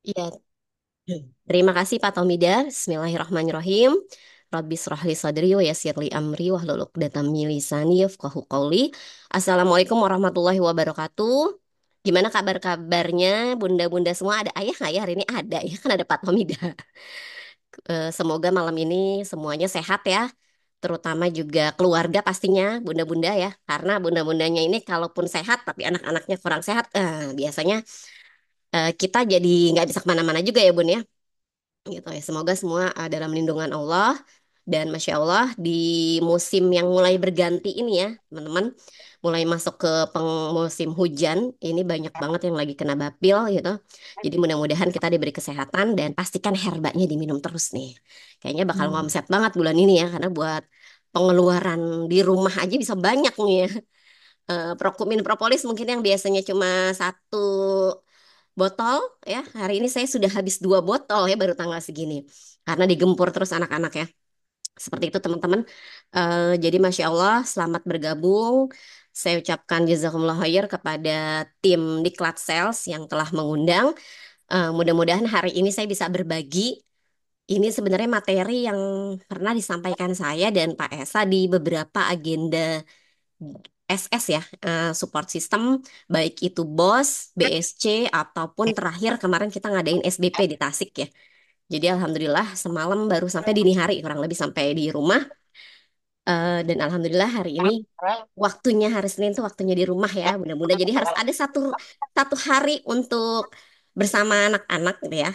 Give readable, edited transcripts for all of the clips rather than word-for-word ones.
Ya, terima kasih Pak Tomida. Bismillahirrahmanirrahim. Rabbi shrah li sadri wa yassir li amri wahlul 'uqdatam min lisani yafqahu qawli. Assalamualaikum warahmatullahi wabarakatuh. Gimana kabarnya bunda-bunda semua? Ada ayah nggak ya hari ini? Ada ya kan ada Pak Tomida. Semoga malam ini semuanya sehat ya. Terutama juga keluarga pastinya bunda-bunda ya. Karena bunda-bundanya ini kalaupun sehat tapi anak-anaknya kurang sehat, biasanya kita jadi nggak bisa kemana-mana juga ya Bun ya. Gitu ya. Semoga semua dalam lindungan Allah dan Masya Allah di musim yang mulai berganti ini ya teman-teman, mulai masuk ke musim hujan ini banyak banget yang lagi kena bapil gitu. Jadi mudah-mudahan kita diberi kesehatan dan pastikan herbanya diminum terus nih. Kayaknya bakal Hmm. ngomset banget bulan ini ya karena buat pengeluaran di rumah aja bisa banyak nih ya. Prokumin propolis mungkin yang biasanya cuma satu botol ya. Hari ini saya sudah habis dua botol ya baru tanggal segini. Karena digempur terus anak-anak ya. Seperti itu teman-teman. Jadi Masya Allah selamat bergabung. Saya ucapkan jazakumullah khair kepada tim Diklat Sales yang telah mengundang. Mudah-mudahan hari ini saya bisa berbagi. Ini sebenarnya materi yang pernah disampaikan saya dan Pak Esa di beberapa agenda SS ya, support system, baik itu BOS, BSC, ataupun terakhir kemarin kita ngadain SBP di Tasik ya. Jadi alhamdulillah semalam baru sampai dini hari, kurang lebih sampai di rumah. Dan alhamdulillah hari ini waktunya hari Senin tuh waktunya di rumah ya, mudah-mudahan. Jadi harus ada satu satu hari untuk bersama anak-anak gitu ya,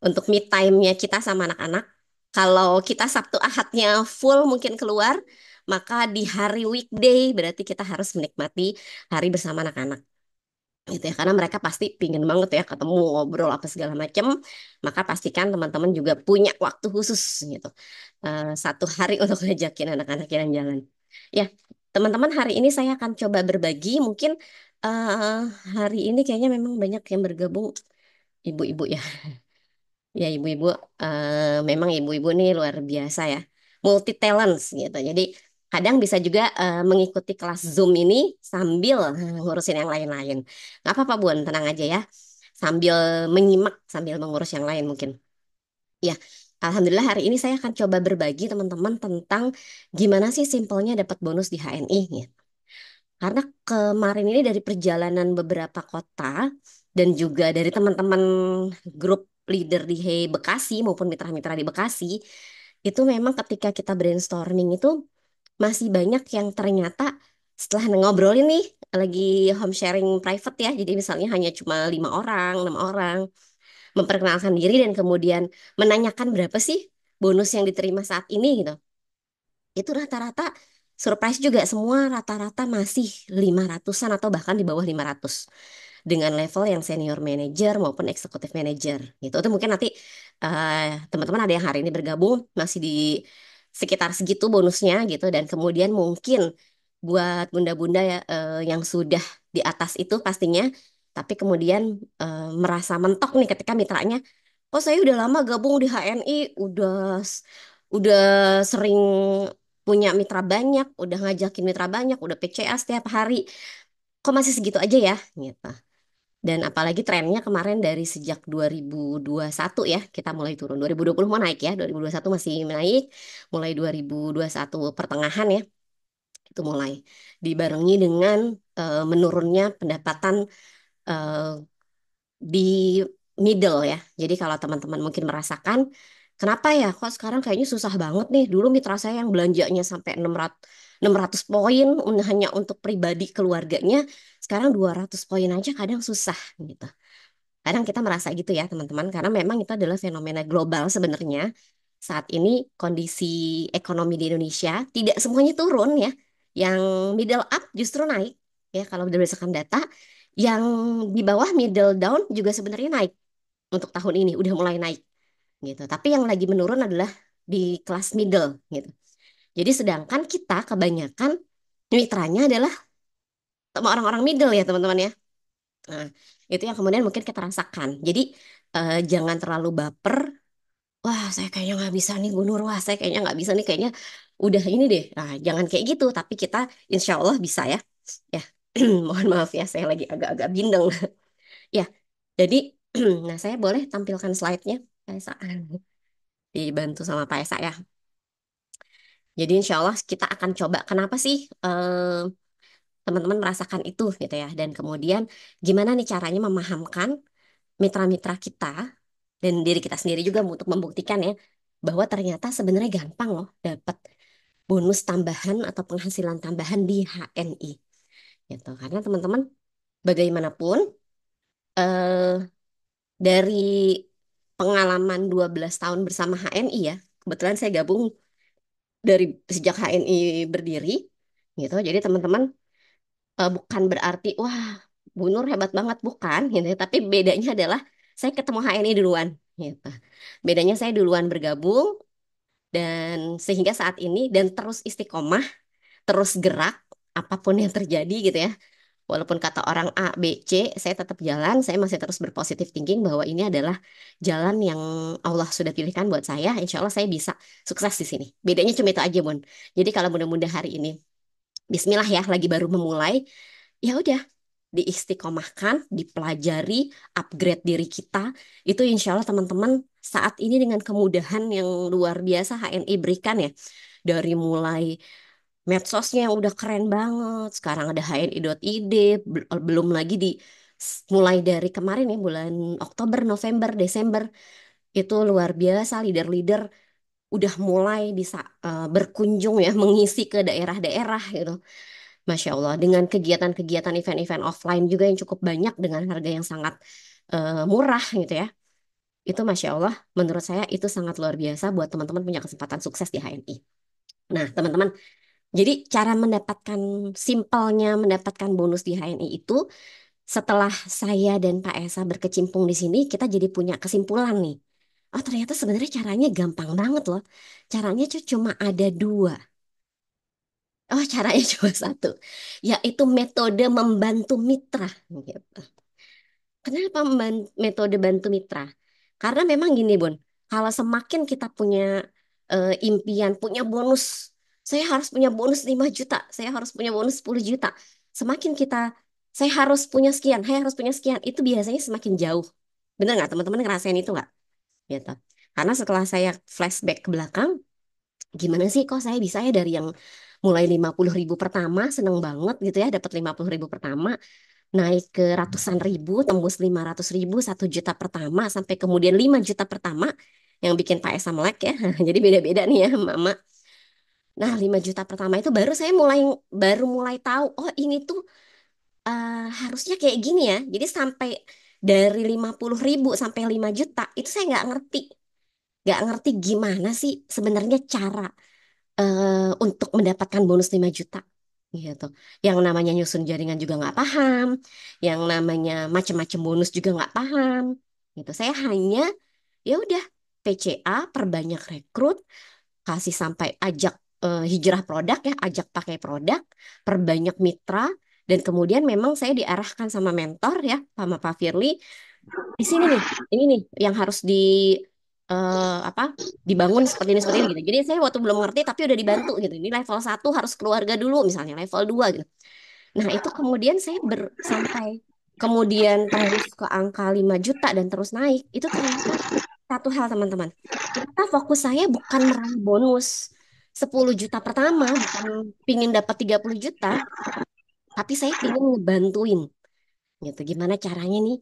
untuk me time-nya kita sama anak-anak. Kalau kita Sabtu Ahadnya full mungkin keluar, maka di hari weekday berarti kita harus menikmati hari bersama anak-anak gitu ya karena mereka pasti pingin banget ya ketemu ngobrol apa segala macam, maka pastikan teman-teman juga punya waktu khusus gitu. Satu hari untuk ngajakin anak-anak jalan-jalan ya teman-teman. Hari ini saya akan coba berbagi mungkin eh, hari ini kayaknya memang banyak yang bergabung ibu-ibu ya. Ya ibu-ibu, memang ibu-ibu nih luar biasa ya, multi talents gitu. Jadi kadang bisa juga mengikuti kelas Zoom ini sambil ngurusin yang lain-lain. Nggak apa-apa Bun, tenang aja ya. Sambil menyimak, sambil mengurus yang lain mungkin. Ya, Alhamdulillah hari ini saya akan coba berbagi teman-teman tentang gimana sih simpelnya dapat bonus di HNI. Karena kemarin ini dari perjalanan beberapa kota dan juga dari teman-teman grup leader di Bekasi maupun mitra-mitra di Bekasi, itu memang ketika kita brainstorming itu masih banyak yang ternyata setelah ngobrolin nih lagi home sharing private ya, jadi misalnya hanya cuma 5 orang, 6 orang, memperkenalkan diri dan kemudian menanyakan berapa sih bonus yang diterima saat ini gitu. Itu rata-rata surprise juga semua rata-rata masih 500-an atau bahkan di bawah 500 dengan level yang senior manager maupun eksekutif manager gitu. Itu mungkin nanti teman-teman ada yang hari ini bergabung masih di sekitar segitu bonusnya gitu dan kemudian mungkin buat bunda-bunda ya yang sudah di atas itu pastinya tapi kemudian merasa mentok nih ketika mitranya, kok saya udah lama gabung di HNI, udah sering punya mitra banyak, udah ngajakin mitra banyak, udah PCA setiap hari, kok masih segitu aja ya, gitu. Dan apalagi trennya kemarin dari sejak 2021 ya, kita mulai turun. 2020 mau naik ya, 2021 masih naik, mulai 2021 pertengahan ya, itu mulai dibarengi dengan menurunnya pendapatan eh, di middle ya. Jadi kalau teman-teman mungkin merasakan, kenapa ya kok sekarang kayaknya susah banget nih. Dulu mitra saya yang belanjanya sampai 600 poin hanya untuk pribadi keluarganya, sekarang 200 poin aja kadang susah gitu. Kadang kita merasa gitu ya teman-teman, karena memang itu adalah fenomena global sebenarnya. Saat ini kondisi ekonomi di Indonesia tidak semuanya turun ya. Yang middle up justru naik ya kalau berdasarkan data. Yang di bawah middle down juga sebenarnya naik untuk tahun ini udah mulai naik gitu. Tapi yang lagi menurun adalah di kelas middle gitu. Jadi sedangkan kita kebanyakan mitranya adalah sama orang-orang middle ya teman-teman ya. Nah, itu yang kemudian mungkin kita rasakan. Jadi jangan terlalu baper. Wah, saya kayaknya nggak bisa nih Bu Nur. Wah, saya kayaknya nggak bisa nih. Kayaknya udah ini deh. Nah, jangan kayak gitu. Tapi kita insya Allah bisa ya. Ya, mohon maaf ya. Saya lagi agak-agak bindeng. Ya, jadi. Nah, saya boleh tampilkan slide-nya, Pak Esa. Dibantu sama Pak Esa ya. Jadi insya Allah kita akan coba. Kenapa sih teman-teman merasakan itu gitu ya? Dan kemudian gimana nih caranya memahamkan mitra-mitra kita dan diri kita sendiri juga untuk membuktikan ya bahwa ternyata sebenarnya gampang loh dapat bonus tambahan atau penghasilan tambahan di HNI gitu. Karena teman-teman bagaimanapun eh dari pengalaman 12 tahun bersama HNI ya, kebetulan saya gabung dari sejak HNI berdiri gitu. Jadi teman-teman bukan berarti wah Bu Nur hebat banget bukan gitu ya. Tapi bedanya adalah saya ketemu HNI duluan gitu. Bedanya saya duluan bergabung dan sehingga saat ini dan terus istiqomah, terus gerak apapun yang terjadi gitu ya. Walaupun kata orang A, B, C, saya tetap jalan, saya masih terus berpositif thinking bahwa ini adalah jalan yang Allah sudah pilihkan buat saya. Insya Allah saya bisa sukses di sini. Bedanya cuma itu aja, Bun. Jadi kalau mudah-mudahan hari ini, Bismillah ya, lagi baru memulai, ya udah diistiqomahkan, dipelajari, upgrade diri kita. Itu insya Allah teman-teman saat ini dengan kemudahan yang luar biasa HNI berikan ya. Dari mulai medsosnya yang udah keren banget. Sekarang ada HNI.id, belum lagi mulai dari kemarin ya bulan Oktober, November, Desember itu luar biasa leader-leader udah mulai bisa berkunjung ya mengisi ke daerah-daerah gitu. Masya Allah dengan kegiatan-kegiatan event-event offline juga yang cukup banyak dengan harga yang sangat murah gitu ya. Itu Masya Allah menurut saya itu sangat luar biasa buat teman-teman punya kesempatan sukses di HNI. Nah, teman-teman, jadi cara mendapatkan simpelnya mendapatkan bonus di HNI itu setelah saya dan Pak Esa berkecimpung di sini, kita jadi punya kesimpulan nih. Oh ternyata sebenarnya caranya gampang banget loh. Caranya cuma ada dua. Oh caranya cuma satu. Yaitu metode membantu mitra. Gitu. Kenapa metode bantu mitra? Karena memang gini Bun, kalau semakin kita punya impian, punya bonus, saya harus punya bonus 5 juta, saya harus punya bonus 10 juta. Semakin kita, saya harus punya sekian, saya harus punya sekian, itu biasanya semakin jauh. Bener nggak teman-teman ngerasain itu nggak? Gitu. Karena setelah saya flashback ke belakang, gimana sih kok saya bisa ya dari yang mulai 50.000 pertama, seneng banget gitu ya, dapat 50.000 pertama, naik ke ratusan ribu, tembus 500.000, 1 juta pertama, sampai kemudian 5 juta pertama, yang bikin Pak Esa melek ya. Jadi beda-beda nih ya, Mama. Nah, 5 juta pertama itu baru mulai tahu, oh ini tuh harusnya kayak gini ya. Jadi sampai dari 50.000 sampai 5 juta, itu saya nggak ngerti. Nggak ngerti gimana sih sebenarnya cara untuk mendapatkan bonus 5 juta gitu. Yang namanya nyusun jaringan juga nggak paham, yang namanya macam-macam bonus juga nggak paham. Gitu. Saya hanya ya udah PCA, perbanyak rekrut, kasih sampai ajak hijrah produk ya, ajak pakai produk, perbanyak mitra, dan kemudian memang saya diarahkan sama mentor ya, sama Pak Firly di sini nih, ini nih yang harus apa dibangun seperti ini gitu. Jadi saya waktu belum ngerti tapi udah dibantu gitu. Ini level 1 harus keluarga dulu misalnya level 2 gitu. Nah, itu kemudian saya sampai kemudian tembus ke angka 5 juta dan terus naik. Itu ternyata satu hal teman-teman. Ternyata fokus saya bukan meraih bonus 10 juta pertama, bukan pingin dapat 30 juta, tapi saya pingin ngebantuin gitu. Gimana caranya nih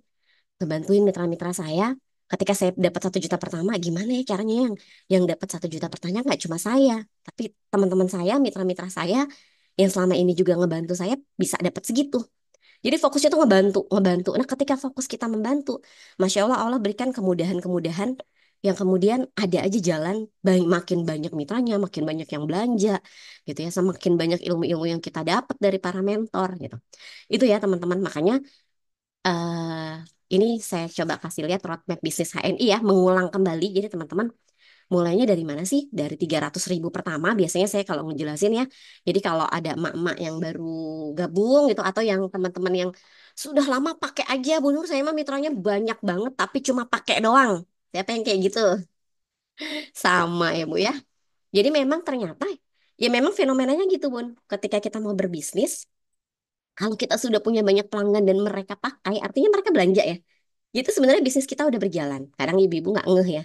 ngebantuin mitra-mitra saya ketika saya dapat 1 juta pertama gimana ya caranya yang dapat 1 juta pertama nggak cuma saya tapi teman-teman saya mitra-mitra saya yang selama ini juga ngebantu saya bisa dapat segitu jadi fokusnya tuh ngebantu ngebantu nah ketika fokus kita membantu Masya Allah Allah berikan kemudahan-kemudahan yang kemudian ada aja jalan makin banyak mitranya makin banyak yang belanja gitu ya semakin banyak ilmu-ilmu yang kita dapat dari para mentor gitu itu ya teman-teman makanya eh ini saya coba kasih lihat roadmap bisnis HNI ya, mengulang kembali. Jadi teman-teman mulainya dari mana sih? Dari 300.000 pertama. Biasanya saya kalau ngejelasin ya. Jadi kalau ada emak-emak yang baru gabung gitu atau yang teman-teman yang sudah lama pakai aja, Bu Nur, saya mah mitranya banyak banget tapi cuma pakai doang. Siapa yang kayak gitu? Sama ya Bu ya. Jadi memang ternyata ya memang fenomenanya gitu Bun. Ketika kita mau berbisnis, kalau kita sudah punya banyak pelanggan dan mereka pakai, artinya mereka belanja ya. Itu sebenarnya bisnis kita udah berjalan. Kadang ibu-ibu nggak ngeh ya.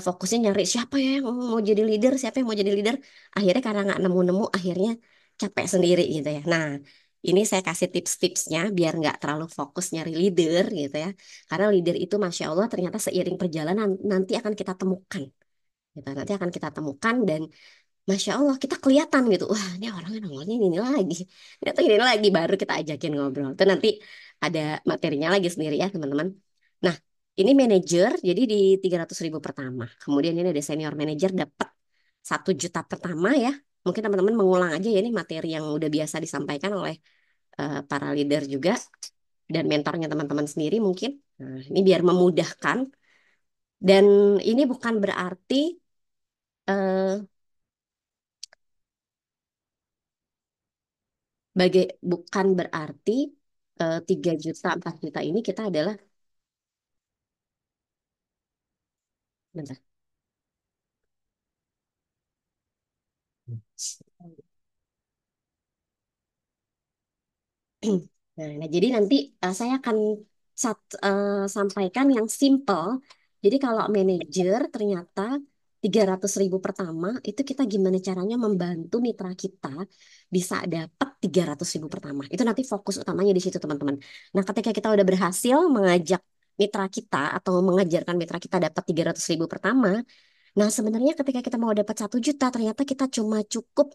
Fokusnya nyari siapa ya yang mau jadi leader, siapa yang mau jadi leader. Akhirnya karena nggak nemu-nemu, akhirnya capek sendiri gitu ya. Nah, ini saya kasih tips-tipsnya biar nggak terlalu fokus nyari leader gitu ya. Karena leader itu Masya Allah ternyata seiring perjalanan nanti akan kita temukan. Gitu. Nanti akan kita temukan dan Masya Allah, kita kelihatan gitu. Wah, ini orangnya nongolnya ini lagi. Ternyata ini lagi, baru kita ajakin ngobrol. Itu nanti ada materinya lagi sendiri ya, teman-teman. Nah, ini manajer, jadi di 300.000 pertama. Kemudian ini ada senior manager dapat 1 juta pertama ya. Mungkin teman-teman mengulang aja ya ini materi yang udah biasa disampaikan oleh para leader juga. Dan mentornya teman-teman sendiri mungkin. Nah, ini biar memudahkan. Dan ini bukan berarti eh, bukan berarti 3 juta 4 juta ini kita adalah bentar. Nah, jadi nanti saya akan sampaikan yang simple. Jadi kalau manajer ternyata 300.000 pertama itu kita gimana caranya membantu mitra kita bisa dapat 300.000 pertama. Itu nanti fokus utamanya di situ teman-teman. Nah, ketika kita udah berhasil mengajak mitra kita atau mengajarkan mitra kita dapat 300.000 pertama. Nah, sebenarnya ketika kita mau dapat 1 juta, ternyata kita cuma cukup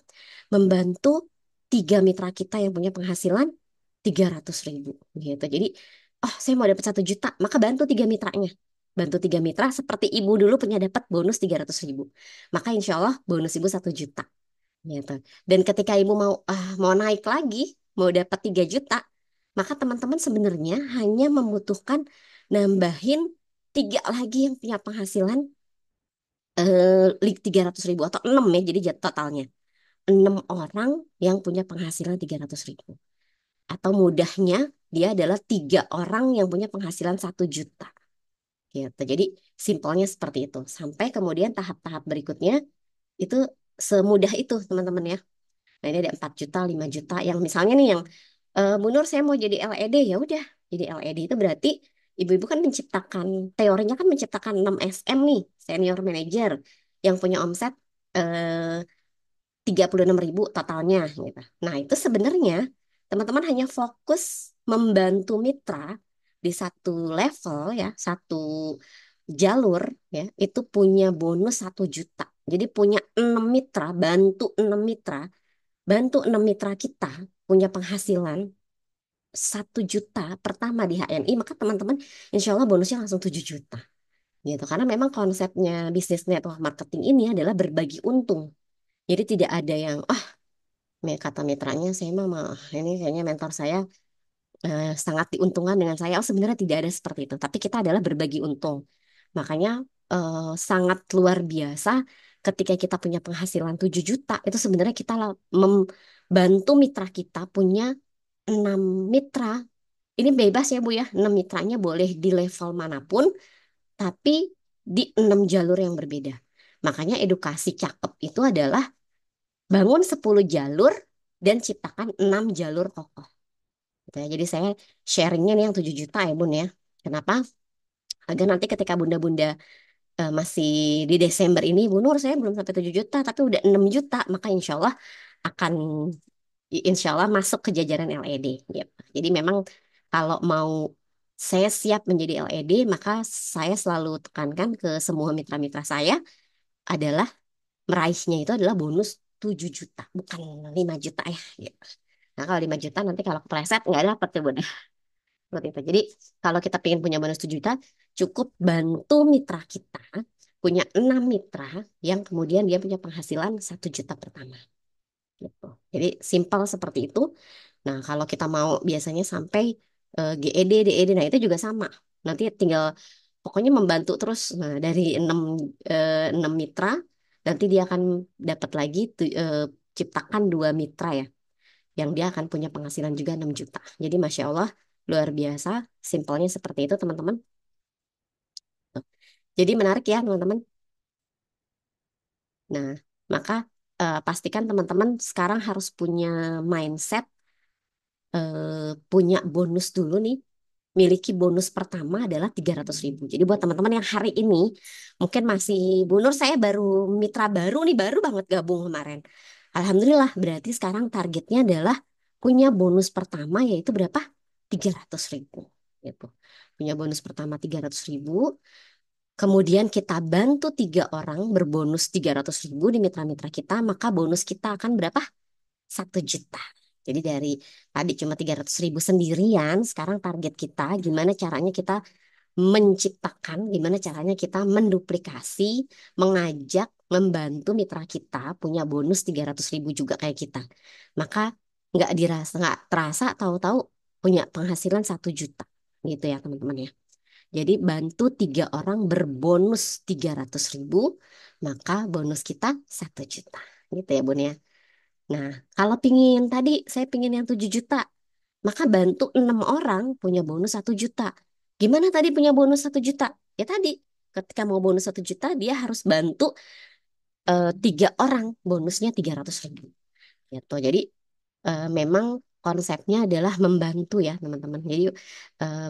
membantu 3 mitra kita yang punya penghasilan 300.000 gitu. Jadi, oh saya mau dapat 1 juta, maka bantu 3 mitranya. Bantu 3 mitra seperti ibu dulu punya dapat bonus 300.000. Maka insya Allah bonus ibu 1 juta gitu. Dan ketika ibu mau naik lagi, mau dapat 3 juta, maka teman-teman sebenarnya hanya membutuhkan nambahin 3 lagi yang punya penghasilan 300.000 atau 6 ya, jadi totalnya 6 orang yang punya penghasilan 300.000. Atau mudahnya dia adalah 3 orang yang punya penghasilan 1 juta. Gitu. Jadi simpelnya seperti itu. Sampai kemudian tahap-tahap berikutnya itu semudah itu teman-teman ya. Nah ini ada 4 juta, 5 juta. Yang misalnya nih yang Bu Nur saya mau jadi LED ya udah. Jadi LED itu berarti ibu-ibu kan menciptakan, teorinya kan menciptakan 6 SM nih, senior manager yang punya omset eh, 36.000 totalnya gitu. Nah, itu sebenarnya teman-teman hanya fokus membantu mitra di satu level ya, satu jalur ya, itu punya bonus 1 juta. Jadi punya 6 mitra, bantu 6 mitra kita punya penghasilan 1 juta pertama di HNI, maka teman-teman insya Allah bonusnya langsung 7 juta. Gitu. Karena memang konsepnya bisnis network marketing ini adalah berbagi untung. Jadi tidak ada yang kata mitranya saya ini kayaknya mentor saya sangat diuntungkan dengan saya. Oh sebenarnya tidak ada seperti itu. Tapi kita adalah berbagi untung. Makanya sangat luar biasa ketika kita punya penghasilan 7 juta itu sebenarnya kita membantu mitra kita punya 6 mitra. Ini bebas ya Bu ya. 6 mitranya boleh di level manapun tapi di 6 jalur yang berbeda. Makanya edukasi cakep itu adalah bangun 10 jalur dan ciptakan 6 jalur kokoh. Gitu ya. Jadi saya sharingnya nih yang 7 juta ya Bun ya. Kenapa? Agar nanti ketika bunda-bunda masih di Desember ini, Bu Nur saya belum sampai 7 juta tapi udah 6 juta. Maka akan insya Allah masuk ke jajaran LED. Gitu. Jadi memang kalau mau saya siap menjadi LED, maka saya selalu tekankan ke semua mitra-mitra saya adalah meraihnya itu adalah bonus 7 juta, bukan 5 juta ya. Gitu. Nah, kalau 5 juta nanti kalau kepleset nggak dapet tuh, Bun. Seperti itu. Jadi, kalau kita pengen punya bonus 7 juta, cukup bantu mitra kita punya 6 mitra yang kemudian dia punya penghasilan 1 juta pertama. Gitu. Jadi, simpel seperti itu. Nah, kalau kita mau biasanya sampai GED, DED, nah itu juga sama. Nanti tinggal pokoknya membantu terus. Nah, dari 6 mitra, nanti dia akan dapat lagi ciptakan 2 mitra ya yang dia akan punya penghasilan juga 6 juta. Jadi Masya Allah, luar biasa. Simpelnya seperti itu, teman-teman. Tuh. Jadi menarik ya, teman-teman. Nah, maka pastikan teman-teman sekarang harus punya mindset, punya bonus dulu nih. miliki bonus pertama adalah 300.000. Jadi buat teman-teman yang hari ini mungkin masih, Bu Nur saya baru mitra baru nih, baru banget gabung kemarin. Alhamdulillah, berarti sekarang targetnya adalah punya bonus pertama yaitu berapa? 300.000. Gitu. Punya bonus pertama 300.000. Kemudian kita bantu 3 orang berbonus 300.000 di mitra-mitra kita, maka bonus kita akan berapa? 1 juta. Jadi dari tadi cuma 300.000 sendirian, sekarang target kita gimana caranya kita menciptakan, gimana caranya kita menduplikasi, mengajak, membantu mitra kita punya bonus 300.000 juga kayak kita. Maka nggak terasa tahu-tahu punya penghasilan 1 juta. Gitu ya teman-teman ya. Jadi bantu 3 orang berbonus 300.000, maka bonus kita 1 juta. Gitu ya Bun ya. Nah, kalau pingin tadi saya pingin yang 7 juta, maka bantu 6 orang punya bonus 1 juta. Gimana tadi punya bonus 1 juta? Ya tadi, ketika mau bonus 1 juta, dia harus bantu 3 orang, bonusnya 300.000. Gitu. Jadi memang konsepnya adalah membantu ya teman-teman. Jadi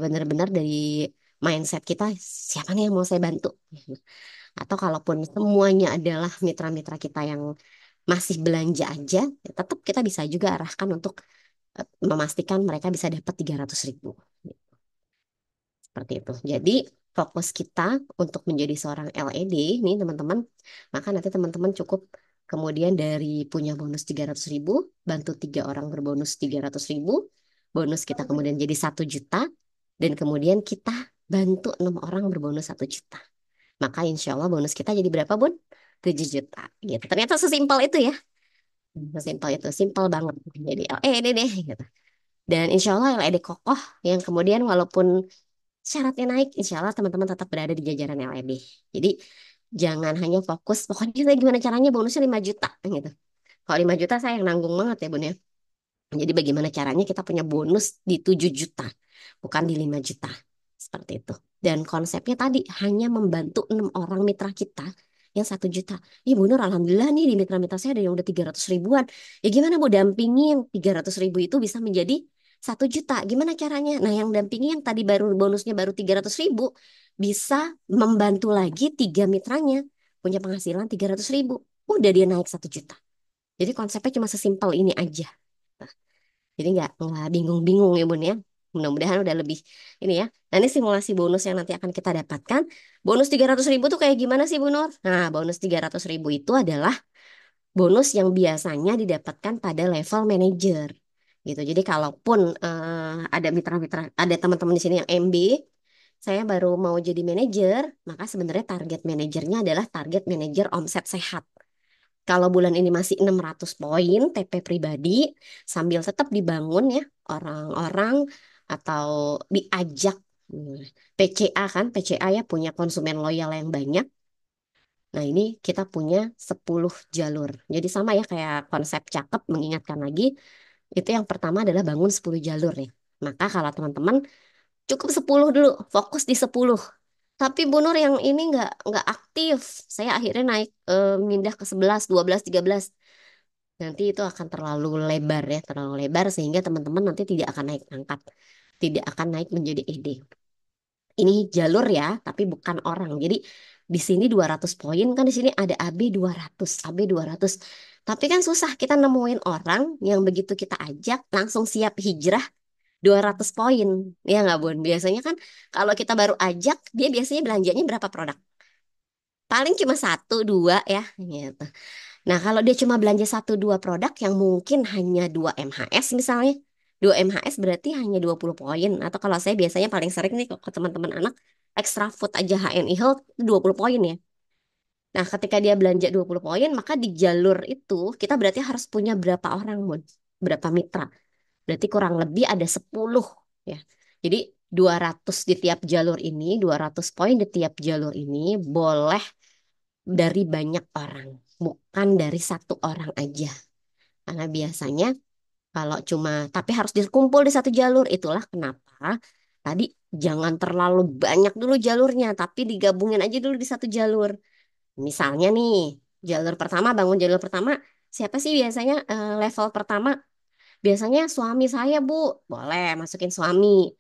benar-benar dari mindset kita, siapa nih yang mau saya bantu? Atau kalaupun semuanya adalah mitra-mitra kita yang masih belanja aja, ya tetap kita bisa juga arahkan untuk memastikan mereka bisa dapat 300.000. Seperti itu. Jadi fokus kita untuk menjadi seorang LED nih teman-teman, maka nanti teman-teman cukup kemudian dari punya bonus 300.000, bantu 3 orang berbonus 300.000, bonus kita kemudian jadi 1 juta, dan kemudian kita bantu 6 orang berbonus 1 juta. Maka insya Allah bonus kita jadi berapa Bun? 7 juta. Gitu. Ternyata sesimpel itu ya. Sesimpel itu, simpel banget. Jadi LED deh gitu. Dan insya Allah LED kokoh yang kemudian walaupun syaratnya naik, insya Allah teman-teman tetap berada di jajaran LED. Jadi jangan hanya fokus, pokoknya saya gimana caranya bonusnya 5 juta gitu. Kalau 5 juta saya yang nanggung banget ya Bun ya. Jadi bagaimana caranya kita punya bonus di 7 juta, bukan di 5 juta. Seperti itu. Dan konsepnya tadi hanya membantu 6 orang mitra kita yang 1 juta. Iya Bu Nur, Alhamdulillah nih di mitra-mitra saya ada yang udah 300 ribuan. Ya gimana Bu dampingin 300 ribu itu bisa menjadi 1 juta. Gimana caranya? Nah yang dampingi yang tadi baru bonusnya baru 300 ribu bisa membantu lagi 3 mitranya punya penghasilan 300 ribu. Udah dia naik 1 juta. Jadi konsepnya cuma sesimpel ini aja. Jadi nggak bingung-bingung ya Bun ya. Mudah-mudahan udah lebih ini ya. Nah ini simulasi bonus yang nanti akan kita dapatkan. Bonus 300.000 tuh kayak gimana sih Bu Nur? Nah bonus 300.000 itu adalah bonus yang biasanya didapatkan pada level manager. Gitu. Jadi kalaupun ada mitra-mitra, ada teman-teman di sini yang MB, saya baru mau jadi manajer, maka sebenarnya target manajernya adalah target manajer omset sehat. Kalau bulan ini masih 600 poin TP pribadi, sambil tetap dibangun ya orang-orang atau diajak PCA kan, PCA ya punya konsumen loyal yang banyak. Nah ini kita punya 10 jalur. Jadi sama ya kayak konsep cakep mengingatkan lagi, itu yang pertama adalah bangun 10 jalur ya. Maka kalau teman-teman cukup 10 dulu, fokus di 10. Tapi Bu Nur yang ini nggak aktif. Saya akhirnya naik mindah ke 11, 12, 13. Nanti itu akan terlalu lebar ya, terlalu lebar sehingga teman-teman nanti tidak akan naik pangkat, tidak akan naik menjadi ED. Ini jalur ya, tapi bukan orang. Jadi di sini 200 poin kan di sini ada AB 200, AB 200. Tapi kan susah kita nemuin orang yang begitu kita ajak langsung siap hijrah 200 poin. Ya nggak Bun? Biasanya kan kalau kita baru ajak, dia biasanya belanjanya berapa produk? Paling cuma satu, dua ya, gitu. Nah, kalau dia cuma belanja satu dua produk yang mungkin hanya 2 MHS misalnya. 2 MHS berarti hanya 20 poin. Atau kalau saya biasanya paling sering nih ke teman-teman anak, extra food aja HNI Health 20 poin ya. Nah, ketika dia belanja 20 poin, maka di jalur itu kita berarti harus punya berapa orang, Bun? Berapa mitra? Berarti kurang lebih ada 10 ya. Jadi 200 di tiap jalur ini, 200 poin di tiap jalur ini boleh dari banyak orang, bukan dari satu orang aja. Karena biasanya kalau cuma, tapi harus dikumpul di satu jalur. Itulah kenapa tadi jangan terlalu banyak dulu jalurnya, tapi digabungin aja dulu di satu jalur. Misalnya nih, jalur pertama, bangun jalur pertama, siapa sih biasanya level pertama? Biasanya suami saya, Bu. Boleh masukin suami.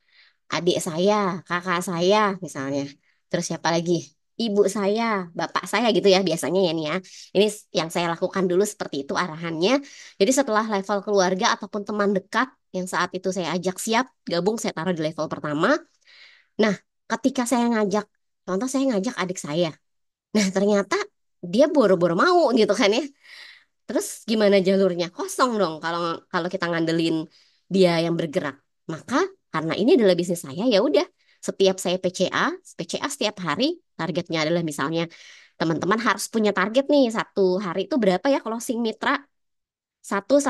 adik saya, kakak saya misalnya. Terus siapa lagi? Ibu saya, bapak saya gitu ya biasanya ya nih ya. Ini yang saya lakukan dulu seperti itu arahannya. Jadi setelah level keluarga ataupun teman dekat yang saat itu saya ajak siap gabung, saya taruh di level pertama. Nah, ketika saya ngajak, contoh saya ngajak adik saya. Nah, ternyata dia boro-boro mau gitu kan ya. Terus gimana jalurnya? Kosong dong kalau kalau kita ngandelin dia yang bergerak. Maka karena ini adalah bisnis saya, ya udah. Setiap saya PCA setiap hari targetnya adalah misalnya teman-teman harus punya target nih satu hari itu berapa ya closing mitra? Satu,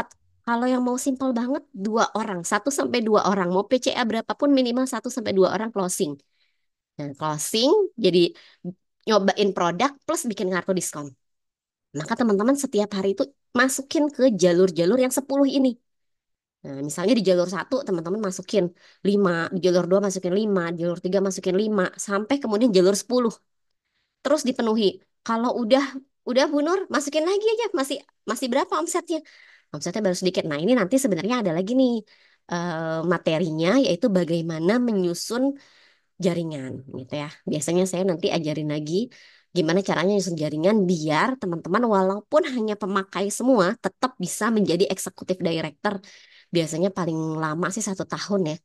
kalau yang mau simple banget 2 orang, 1 sampai 2 orang. Mau PCA berapapun minimal 1 sampai 2 orang closing. Dan closing jadi nyobain produk plus bikin kartu diskon. Maka teman-teman setiap hari itu masukin ke jalur-jalur yang 10 ini. Nah, misalnya di jalur satu teman-teman masukin 5, di jalur 2 masukin 5, di jalur 3 masukin 5, sampai kemudian jalur 10. Terus dipenuhi. Kalau udah Bu Nur, masukin lagi aja. Masih masih berapa omsetnya? Omsetnya baru sedikit. Nah, ini nanti sebenarnya ada lagi nih materinya, yaitu bagaimana menyusun jaringan gitu ya. Biasanya saya nanti ajarin lagi gimana caranya nyusun jaringan biar teman-teman walaupun hanya pemakai semua tetap bisa menjadi eksekutif director. Biasanya paling lama sih 1 tahun ya.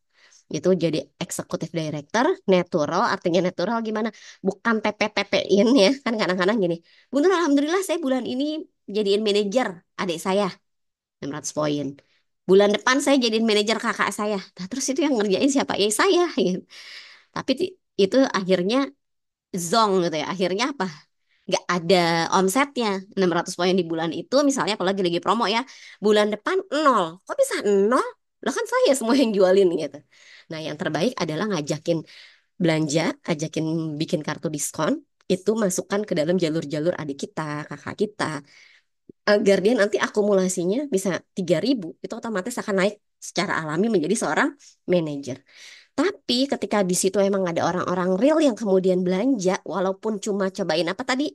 Itu jadi eksekutif director, natural, artinya natural gimana? Bukan TP-TP-in ya. Kan kadang-kadang gini, Bunda Alhamdulillah saya bulan ini jadiin manajer adik saya 600 poin. Bulan depan saya jadiin manajer kakak saya. Nah, terus itu yang ngerjain siapa? Ya saya. Gitu. Tapi itu akhirnya zong gitu ya. Akhirnya apa? Nggak ada omsetnya. 600 poin di bulan itu misalnya kalau lagi promo ya. Bulan depan nol. Kok bisa nol? Lah kan saya semua yang jualin gitu. Nah yang terbaik adalah ngajakin belanja, ajakin bikin kartu diskon. Itu masukkan ke dalam jalur-jalur adik kita, kakak kita. Agar dia nanti akumulasinya bisa 3.000. Itu otomatis akan naik secara alami menjadi seorang manajer. Tapi ketika di situ emang ada orang-orang real yang kemudian belanja, walaupun cuma cobain apa tadi,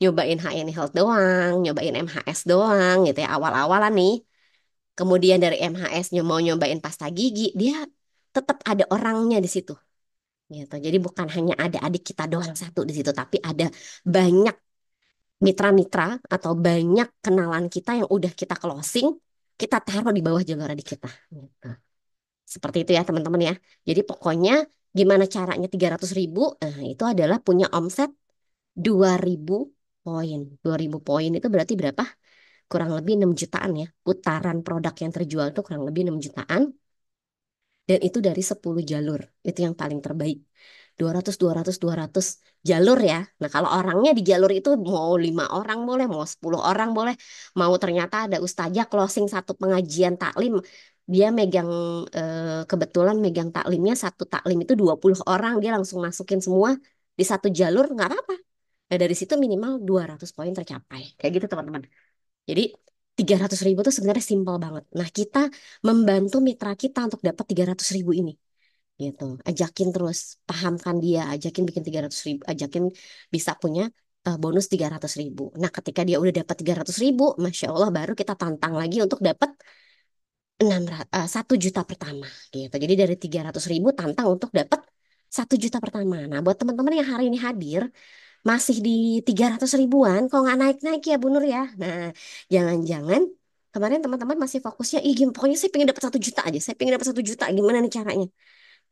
nyobain HN Health doang, nyobain MHS doang gitu ya, awal-awalan nih. Kemudian dari MHS mau nyobain pasta gigi, dia tetap ada orangnya di situ. Gitu. Jadi bukan hanya ada adik kita doang satu di situ, tapi ada banyak mitra-mitra atau banyak kenalan kita yang udah kita closing, kita taruh di bawah jalur adik kita. Gitu. Seperti itu ya teman-teman ya. Jadi pokoknya gimana caranya 300.000, nah itu adalah punya omset 2.000 poin. 2.000 poin itu berarti berapa? Kurang lebih 6 jutaan ya. Putaran produk yang terjual itu kurang lebih 6 jutaan. Dan itu dari 10 jalur. Itu yang paling terbaik. 200 jalur ya. Nah kalau orangnya di jalur itu mau 5 orang boleh, mau 10 orang boleh. Mau ternyata ada ustazah closing satu pengajian taklim. Dia megang, kebetulan megang taklimnya, satu taklim itu 20 orang. Dia langsung masukin semua di satu jalur, nggak apa-apa. Nah dari situ minimal 200 poin tercapai. Kayak gitu teman-teman. Jadi 300.000 itu sebenarnya simpel banget. Nah kita membantu mitra kita untuk dapat 300.000 ini gitu. Ajakin terus, pahamkan dia, ajakin bikin 300.000, ajakin bisa punya bonus 300.000. Nah, ketika dia udah dapat 300.000, Masya Allah baru kita tantang lagi untuk dapat 1 juta pertama gitu. Jadi dari 300.000 tantang untuk dapat 1 juta pertama. Nah, buat teman-teman yang hari ini hadir, masih di 300 ribuan, kok nggak naik-naik ya Bu Nur ya? Nah, jangan-jangan kemarin teman-teman masih fokusnya, ih pokoknya saya pengen dapat 1 juta aja, saya pengen dapat 1 juta, gimana nih caranya?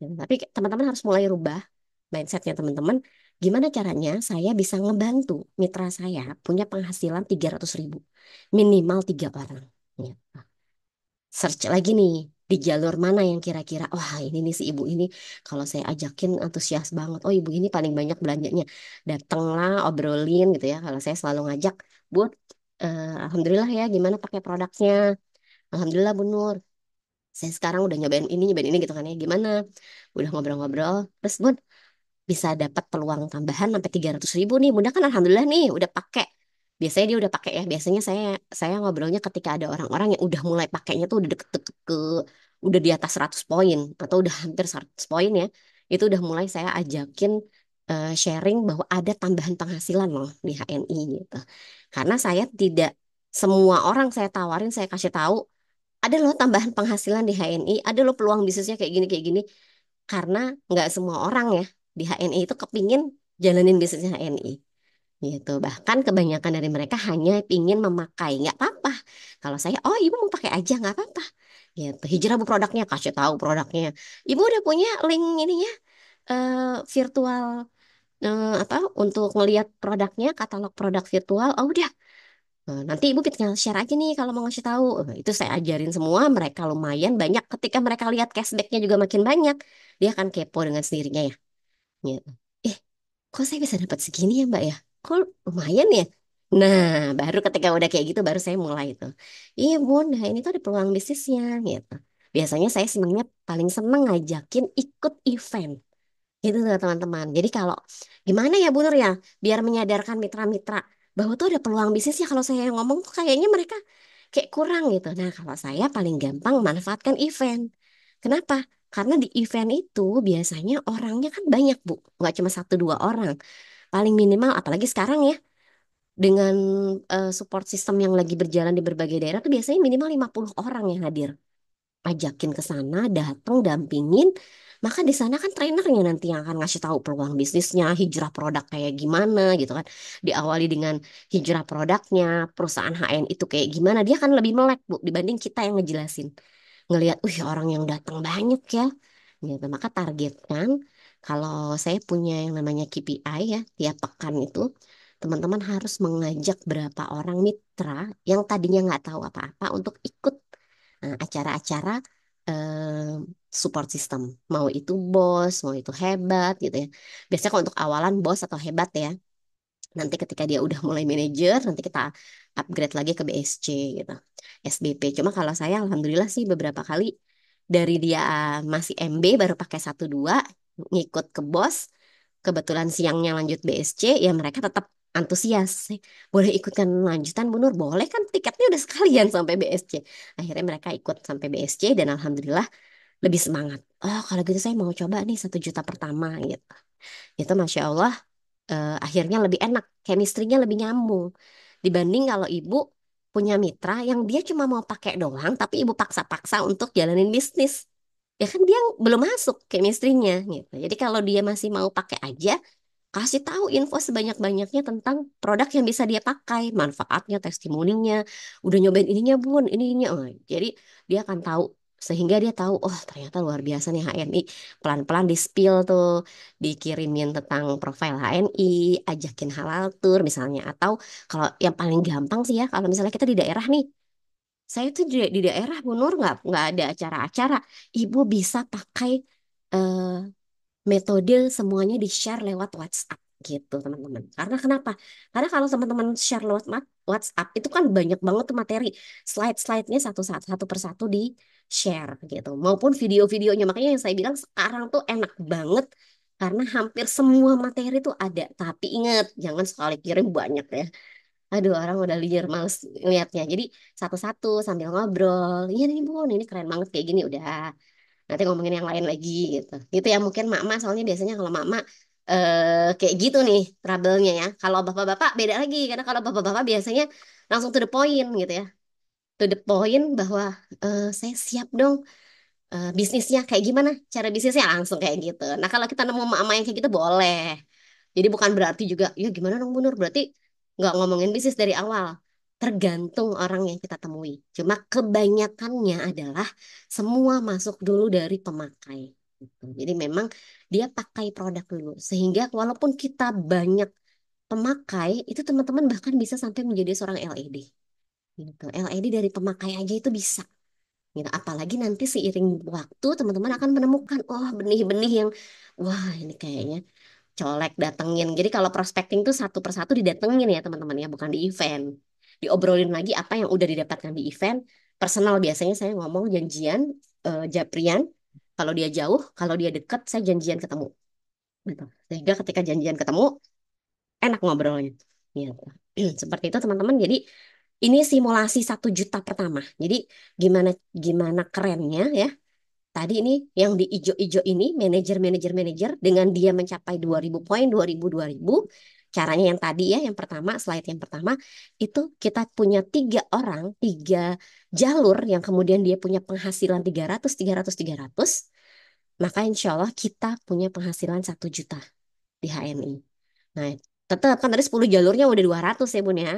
Ya, tapi teman-teman harus mulai rubah mindsetnya teman-teman. Gimana caranya saya bisa ngebantu mitra saya punya penghasilan 300.000. Minimal 3 orang. Ya. Search lagi nih di jalur mana yang kira-kira, wah ini nih si ibu ini kalau saya ajakin antusias banget. Oh ibu ini paling banyak belanjanya. Datanglah obrolin gitu ya. Kalau saya selalu ngajak, Bu, Alhamdulillah ya gimana pakai produknya. Alhamdulillah Bu Nur. Saya sekarang udah nyobain ini gitu kan ya. Gimana? Udah ngobrol-ngobrol. Terus Bun, bisa dapat peluang tambahan sampai 300.000 nih. Bunda kan alhamdulillah nih udah pakai. Biasanya dia udah pakai ya. Biasanya saya ngobrolnya ketika ada orang-orang yang udah mulai pakainya tuh udah deket-deket ke udah di atas 100 poin atau udah hampir 100 poin ya. Itu udah mulai saya ajakin sharing bahwa ada tambahan penghasilan loh di HNI gitu. Karena saya tidak semua orang saya tawarin, saya kasih tahu ada loh tambahan penghasilan di HNI, ada loh peluang bisnisnya kayak gini kayak gini. karena nggak semua orang ya di HNI itu kepingin jalanin bisnis HNI gitu. Bahkan kebanyakan dari mereka hanya ingin memakai, nggak apa-apa. Kalau saya, oh ibu mau pakai aja nggak apa-apa. Gitu. Hijrah bu produknya, kasih tahu produknya. Ibu udah punya link ininya, virtual apa untuk ngelihat produknya, katalog produk virtual. Oh udah. Nanti ibu tinggal share aja nih kalau mau ngasih tahu. Itu saya ajarin semua. Mereka lumayan banyak. Ketika mereka lihat cashbacknya juga makin banyak, dia akan kepo dengan sendirinya ya. Gitu. Eh, kok saya bisa dapat segini ya Mbak ya? Kok lumayan ya? Nah, baru ketika udah kayak gitu baru saya mulai itu. Iya Bun, nah ini tuh ada peluang bisnisnya gitu. Biasanya saya senangnya paling seneng ngajakin ikut event. Gitu tuh teman-teman. Jadi kalau gimana ya Bu Nur ya, biar menyadarkan mitra-mitra bahwa tuh ada peluang bisnis ya kalau saya ngomong tuh kayaknya mereka kayak kurang gitu. Nah, kalau saya paling gampang manfaatkan event. Kenapa? Karena di event itu biasanya orangnya kan banyak Bu, nggak cuma satu dua orang. Paling minimal, apalagi sekarang ya, dengan support system yang lagi berjalan di berbagai daerah tuh biasanya minimal 50 orang yang hadir. Ajakin ke sana, datang, dampingin. Maka di sana kan trainernya nanti yang akan ngasih tahu peluang bisnisnya, hijrah produk kayak gimana gitu kan. Diawali dengan hijrah produknya, perusahaan HN itu kayak gimana. Dia kan lebih melek Bu dibanding kita yang ngejelasin. Ngelihat, orang yang datang banyak ya. Gitu. Maka targetkan kalau saya punya yang namanya KPI ya, tiap pekan itu teman-teman harus mengajak berapa orang mitra yang tadinya nggak tahu apa-apa untuk ikut acara-acara support system. Mau itu bos, mau itu hebat gitu ya. Biasanya kalau untuk awalan bos atau hebat ya. Nanti ketika dia udah mulai manajer, nanti kita upgrade lagi ke BSC gitu. SBP. Cuma kalau saya alhamdulillah sih beberapa kali dari dia masih MB baru pakai satu dua ngikut ke bos, kebetulan siangnya lanjut BSC, ya mereka tetap antusias. Boleh ikutkan lanjutan Bu Nur? Boleh kan tiketnya udah sekalian sampai BSC. Akhirnya mereka ikut sampai BSC dan alhamdulillah lebih semangat. Oh kalau gitu saya mau coba nih 1 juta pertama gitu. Itu Masya Allah akhirnya lebih enak, chemistry-nya lebih nyambung dibanding kalau ibu punya mitra yang dia cuma mau pakai doang, tapi ibu paksa-paksa untuk jalanin bisnis. Ya kan dia belum masuk chemistry-nya gitu. Jadi kalau dia masih mau pakai aja, kasih tahu info sebanyak-banyaknya tentang produk yang bisa dia pakai, manfaatnya, testimoninya, udah nyobain ininya bun, ininya. Oh, jadi dia akan tahu sehingga dia tahu, oh ternyata luar biasa nih HNI. Pelan-pelan di spill tuh, dikirimin tentang profil HNI, ajakin halal tour misalnya. Atau kalau yang paling gampang sih ya, kalau misalnya kita di daerah nih, saya tuh di daerah Bu Nur nggak ada acara-acara, ibu bisa pakai eh, metode semuanya di-share lewat WhatsApp gitu teman-teman. Karena kenapa? Karena kalau teman-teman share lewat WhatsApp itu kan banyak banget tuh materi. Slide-slide-nya satu persatu di-share gitu. Maupun video-videonya. Makanya yang saya bilang sekarang tuh enak banget karena hampir semua materi tuh ada. Tapi ingat, jangan sekali kirim banyak ya. Aduh, orang udah liar, males liatnya. Jadi satu-satu sambil ngobrol. Iya nih Bu, ini keren banget kayak gini. Udah, nanti ngomongin yang lain lagi gitu gitu ya mungkin mak-mak soalnya biasanya kalau mak-mak kayak gitu nih trouble-nya ya kalau bapak-bapak beda lagi karena kalau bapak-bapak biasanya langsung to the point gitu ya to the point bahwa saya siap dong bisnisnya kayak gimana cara bisnisnya langsung kayak gitu nah kalau kita nemu mak-mak yang kayak gitu boleh jadi bukan berarti juga ya gimana dong Bu Nur berarti nggak ngomongin bisnis dari awal tergantung orang yang kita temui cuma kebanyakannya adalah semua masuk dulu dari pemakai. Gitu. Jadi memang dia pakai produk dulu. Sehingga walaupun kita banyak pemakai, itu teman-teman bahkan bisa sampai menjadi seorang LED. Gitu. LED dari pemakai aja itu bisa. Gitu. Apalagi nanti seiring waktu teman-teman akan menemukan, oh benih-benih yang, wah ini kayaknya colek datengin. Jadi kalau prospecting tuh satu persatu didatengin ya teman-teman ya, bukan di event. Diobrolin lagi apa yang udah didapatkan di event. Personal biasanya saya ngomong janjian, Japrian. Kalau dia jauh, kalau dia dekat, saya janjian ketemu. Gitu. Sehingga ketika janjian ketemu, enak ngobrolnya. Gitu. Seperti itu teman-teman. Jadi ini simulasi 1 juta pertama. Jadi gimana gimana kerennya ya tadi ini yang di ijo-ijo ini manajer dengan dia mencapai 2000 poin 2000 caranya yang tadi ya yang pertama slide yang pertama itu kita punya 3 orang 3 jalur yang kemudian dia punya penghasilan 300 300 300 maka insya Allah kita punya penghasilan 1 juta di HNI. Nah, tetap kan tadi 10 jalurnya udah 200 ya Bun ya,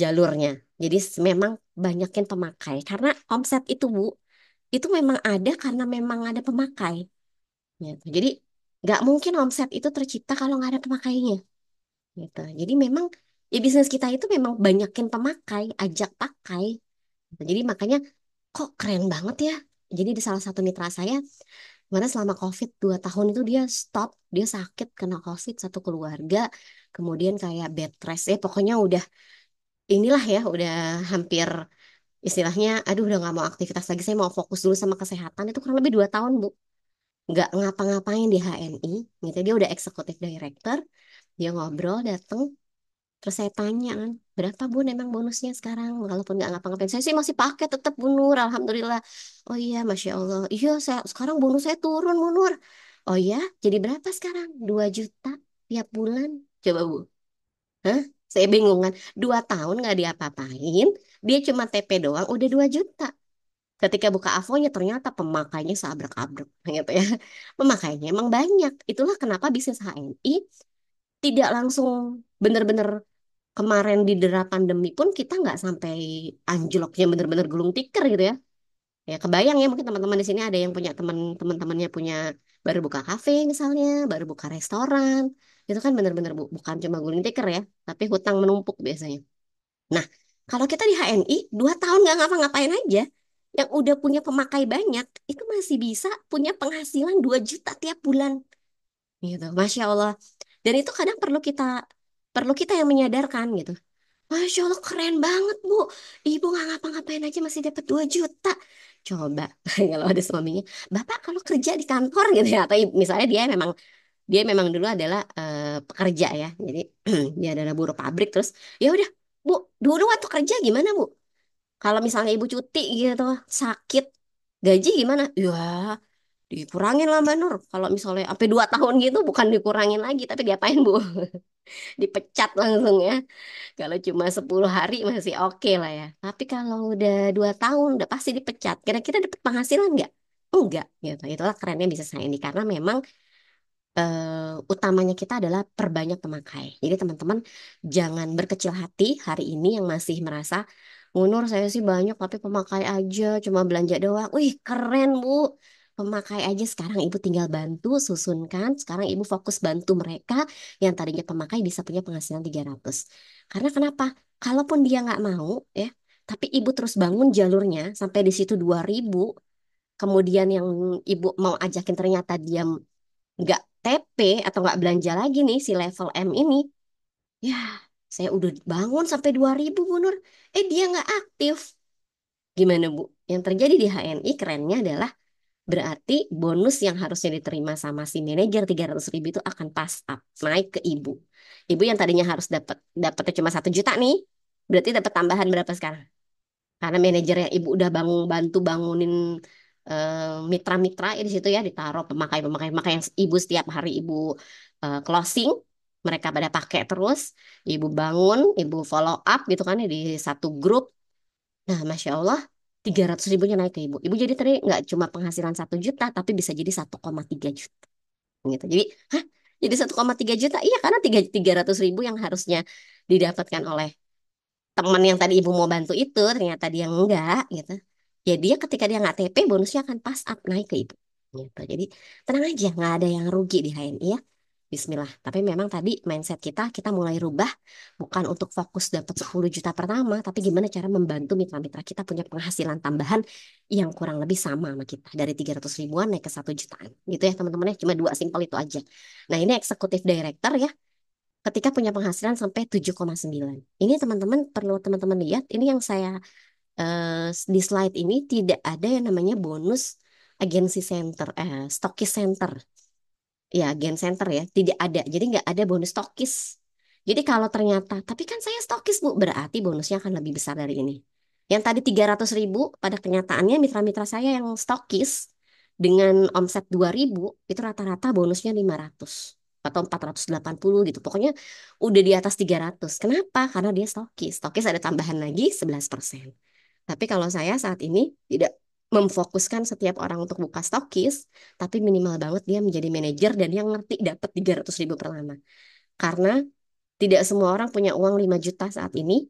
jalurnya. Jadi memang banyakin pemakai. Karena omset itu Bu, itu memang ada karena memang ada pemakai. Gitu. Jadi nggak mungkin omset itu tercipta kalau nggak ada pemakainya. Gitu. Jadi memang ya bisnis kita itu memang banyakin pemakai, ajak pakai. Gitu. Jadi makanya kok keren banget ya. Jadi di salah satu mitra saya, mana selama COVID 2 tahun itu dia stop, dia sakit kena COVID satu keluarga, kemudian kayak bed rest ya, pokoknya udah inilah ya, udah hampir istilahnya, aduh udah nggak mau aktivitas lagi, saya mau fokus dulu sama kesehatan, itu kurang lebih 2 tahun Bu, nggak ngapa-ngapain di HNI, gitu. Dia udah eksekutif director, dia ngobrol, datang. Terus saya tanya kan, berapa Bun emang bonusnya sekarang? Walaupun nggak ngapa-ngapain, saya sih masih pakai tetap Bu Nur, Alhamdulillah. Oh iya, Masya Allah. Iya, saya sekarang bonus saya turun Bu Nur. Oh iya, jadi berapa sekarang? 2 juta tiap bulan. Coba Bu. Hah? Saya bingung kan. 2 tahun nggak diapa-apain, dia cuma TP doang, udah 2 juta. Ketika buka Avonya ternyata pemakainya seabrek-abrek gitu ya. Pemakainya emang banyak. Itulah kenapa bisnis HNI tidak langsung bener-bener. Kemarin di dera pandemi pun kita nggak sampai anjloknya bener-bener gulung tikar gitu ya. Ya kebayang ya mungkin teman-teman di sini ada yang punya teman-temannya punya baru buka kafe misalnya, baru buka restoran. Itu kan bener-bener bukan cuma gulung tikar ya, tapi hutang menumpuk biasanya. Nah, kalau kita di HNI 2 tahun nggak ngapa-ngapain aja, yang udah punya pemakai banyak, itu masih bisa punya penghasilan 2 juta tiap bulan. Gitu, Masya Allah. Dan itu kadang perlu kita yang menyadarkan gitu. Masya Allah keren banget Bu. Ibu nggak ngapa-ngapain aja masih dapat 2 juta. Coba kalau ada suaminya, Bapak kalau kerja di kantor gitu ya, atau misalnya dia memang dulu adalah pekerja ya. Jadi dia adalah buruh pabrik terus ya udah Bu, dulu waktu kerja gimana Bu? Kalau misalnya ibu cuti gitu, sakit, gaji gimana? Ya dikurangin lah Mbak Nur. Kalau misalnya sampai 2 tahun gitu bukan dikurangin lagi, tapi diapain Bu? Dipecat langsung ya. Kalau cuma 10 hari masih oke lah ya. Tapi kalau udah 2 tahun udah pasti dipecat. Kira-kira dapat penghasilan nggak? Enggak gitu. Itulah kerennya bisnis saya ini karena memang utamanya kita adalah perbanyak pemakai. Jadi teman-teman jangan berkecil hati hari ini yang masih merasa Munur saya sih banyak tapi pemakai aja cuma belanja doang. Wih keren Bu. Pemakai aja sekarang ibu tinggal bantu susunkan. Sekarang ibu fokus bantu mereka yang tadinya pemakai bisa punya penghasilan 300. Karena kenapa? Kalaupun dia nggak mau ya, tapi ibu terus bangun jalurnya sampai di situ 2.000. Kemudian yang ibu mau ajakin ternyata dia nggak TP atau nggak belanja lagi nih si level M ini, ya saya udah bangun sampai 2.000 Bu Nur. Dia nggak aktif. Gimana Bu? Yang terjadi di HNI kerennya adalah berarti bonus yang harusnya diterima sama si manajer 300.000 itu akan pas up, naik ke ibu. Ibu yang tadinya harus dapatnya cuma 1 juta nih, berarti dapat tambahan berapa sekarang? Karena manajer yang ibu udah bantu bangunin mitra-mitra ya di situ ya ditaruh pemakai-pemakai yang ibu setiap hari ibu closing mereka pada pakai terus ibu bangun ibu follow up gitu kan ya di satu grup. Nah Masya Allah 300.000-nya naik ke ibu jadi tadi nggak cuma penghasilan 1 juta tapi bisa jadi 1,3 juta gitu jadi hah jadi 1,3 juta iya karena 300.000 yang harusnya didapatkan oleh teman yang tadi ibu mau bantu itu ternyata dia enggak gitu. Ya dia ketika dia nggak TP bonusnya akan pas up naik ke ibu. Gitu. Jadi tenang aja nggak ada yang rugi di HNI ya. Bismillah. Tapi memang tadi mindset kita mulai rubah bukan untuk fokus dapat 10 juta pertama, tapi gimana cara membantu mitra-mitra kita punya penghasilan tambahan yang kurang lebih sama sama kita dari 300 ribuan naik ke 1 jutaan. Gitu ya teman-teman ya. Cuma dua simpel itu aja. Nah ini eksekutif director ya ketika punya penghasilan sampai 7,9. Ini teman-teman perlu teman-teman lihat, ini yang saya di slide ini tidak ada yang namanya bonus agency center, stokis center. Ya, agen center ya, tidak ada. Jadi nggak ada bonus stokis. Jadi kalau ternyata, tapi kan saya stokis Bu, berarti bonusnya akan lebih besar dari ini. Yang tadi 300.000, pada kenyataannya mitra-mitra saya yang stokis dengan omset 2.000 itu rata-rata bonusnya 500 atau 480 gitu. Pokoknya udah di atas 300. Kenapa? Karena dia stokis. Stokis ada tambahan lagi 11%. Tapi kalau saya saat ini tidak. memfokuskan setiap orang untuk buka stokis, tapi minimal banget dia menjadi manajer dan yang ngerti dapat 300 ribu per lama. Karena tidak semua orang punya uang 5 juta saat ini.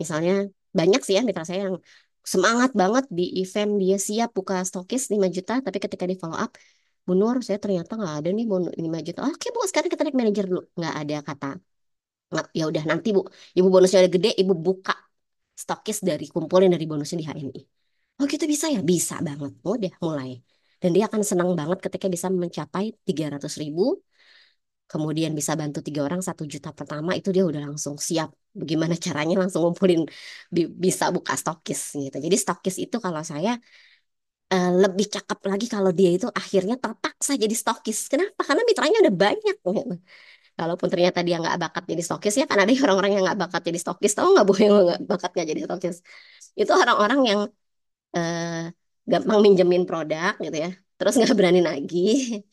Misalnya banyak sih ya mitra saya yang semangat banget di event dia siap buka stokis 5 juta, tapi ketika di follow up, Bu Nur, saya ternyata nggak ada nih bonus 5 juta. Oke Bu, sekarang kita naik manajer dulu. Nggak ada kata, nggak, ya udah nanti Bu, ibu bonusnya udah gede, ibu buka stokis dari kumpulin dari bonusnya di HNI. Oh gitu bisa ya? Bisa banget. Udah mulai. Dan dia akan senang banget ketika bisa mencapai 300 ribu, kemudian bisa bantu 3 orang 1 juta pertama, itu dia udah langsung siap. Bagaimana caranya langsung ngumpulin, bisa buka stokis gitu. Jadi stokis itu kalau saya lebih cakep lagi kalau dia itu akhirnya terpaksa jadi stokis. Kenapa? Karena mitranya udah banyak gitu. Kalaupun ternyata dia nggak bakat jadi stokis, ya kan ada orang-orang yang nggak bakat jadi stokis. Tahu nggak Bu yang nggak bakat nggak jadi stokis? Itu orang-orang yang eh, gampang minjemin produk gitu ya, terus nggak berani nagih,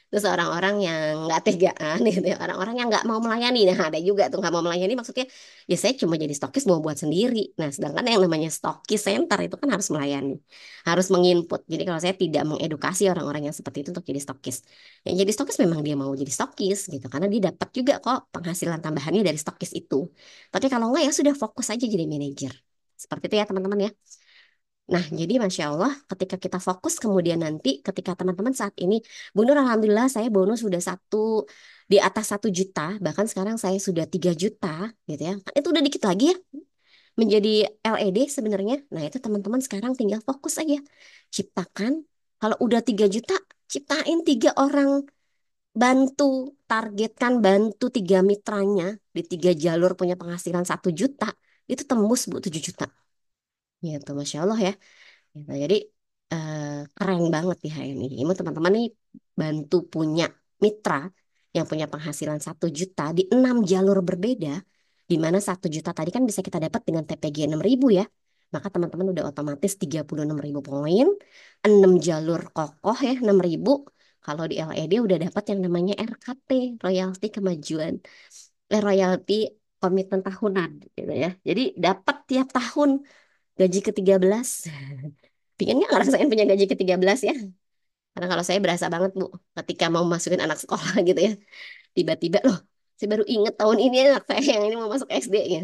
terus orang-orang yang nggak tegaan gitu ya, orang-orang yang nggak mau melayani. Nah ada juga tuh nggak mau melayani, maksudnya ya saya cuma jadi stokis mau buat sendiri. Nah sedangkan yang namanya stokis center itu kan harus melayani, harus menginput. Jadi kalau saya tidak mengedukasi orang-orang yang seperti itu untuk jadi stokis, yang jadi stokis memang dia mau jadi stokis gitu karena dia dapat juga kok penghasilan tambahannya dari stokis itu. Tapi kalau nggak ya sudah fokus aja jadi manajer, seperti itu ya teman-teman ya. Nah, jadi Masya Allah, ketika kita fokus kemudian nanti, ketika teman-teman saat ini, Bu Nur, Alhamdulillah saya bonus sudah di atas 1 juta, bahkan sekarang saya sudah 3 juta, gitu ya. Kan itu udah dikit lagi ya, menjadi LED sebenarnya. Nah, itu teman-teman sekarang tinggal fokus aja. Ciptakan, kalau udah 3 juta, ciptain 3 orang, bantu, targetkan, bantu 3 mitranya, di 3 jalur punya penghasilan 1 juta, itu tembus Bu 7 juta. Gitu, Masya Allah ya. Gitu. Jadi eh, keren banget di HMI. Ini teman-teman nih bantu punya mitra yang punya penghasilan 1 juta di 6 jalur berbeda, di mana 1 juta tadi kan bisa kita dapat dengan TPG 6 ribu ya. Maka teman-teman udah otomatis 36 ribu poin, 6 jalur kokoh ya 6 ribu. Kalau di LED udah dapat yang namanya RKT, royalti kemajuan, royalti komitmen tahunan gitu ya. Jadi dapat tiap tahun gaji ke-13. Pingin nggak ngerasain punya gaji ke-13 ya? Karena kalau saya berasa banget Bu, ketika mau masukin anak sekolah gitu ya, tiba-tiba loh, saya baru inget tahun ini anak saya yang ini mau masuk SD ya.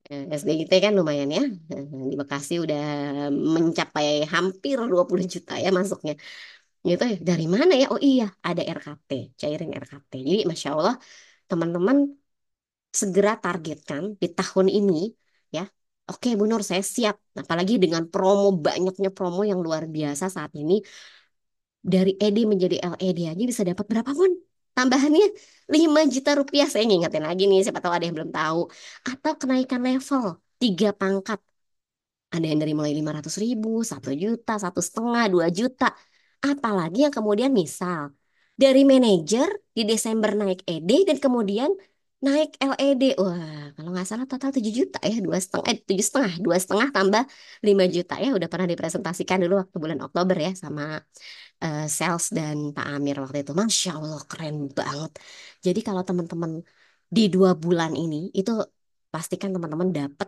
SD kita kan lumayan ya. Di Bekasi udah mencapai hampir 20 juta ya masuknya. Gitu ya, dari mana ya? Oh iya, ada RKT, cairin RKT. Jadi Masya Allah, teman-teman segera targetkan di tahun ini ya. Oke Bu Nur, saya siap. Apalagi dengan promo, banyaknya promo yang luar biasa saat ini. Dari ED menjadi LED aja bisa dapat berapa pun? Tambahannya 5 juta rupiah. Saya ngingetin lagi nih, siapa tahu ada yang belum tahu. Atau kenaikan level 3 pangkat. Ada yang dari mulai 500 ribu, 1 juta, 1,5, 2 juta. Apalagi yang kemudian misal dari manajer di Desember naik ED dan kemudian naik LED. Wah, kalau nggak salah total 7 juta ya, 2,5, 7,5, 2,5 tambah 5 juta ya. Udah pernah dipresentasikan dulu waktu bulan Oktober ya sama sales dan Pak Amir waktu itu. Masya Allah, keren banget. Jadi kalau teman-teman di 2 bulan ini itu pastikan teman-teman dapat.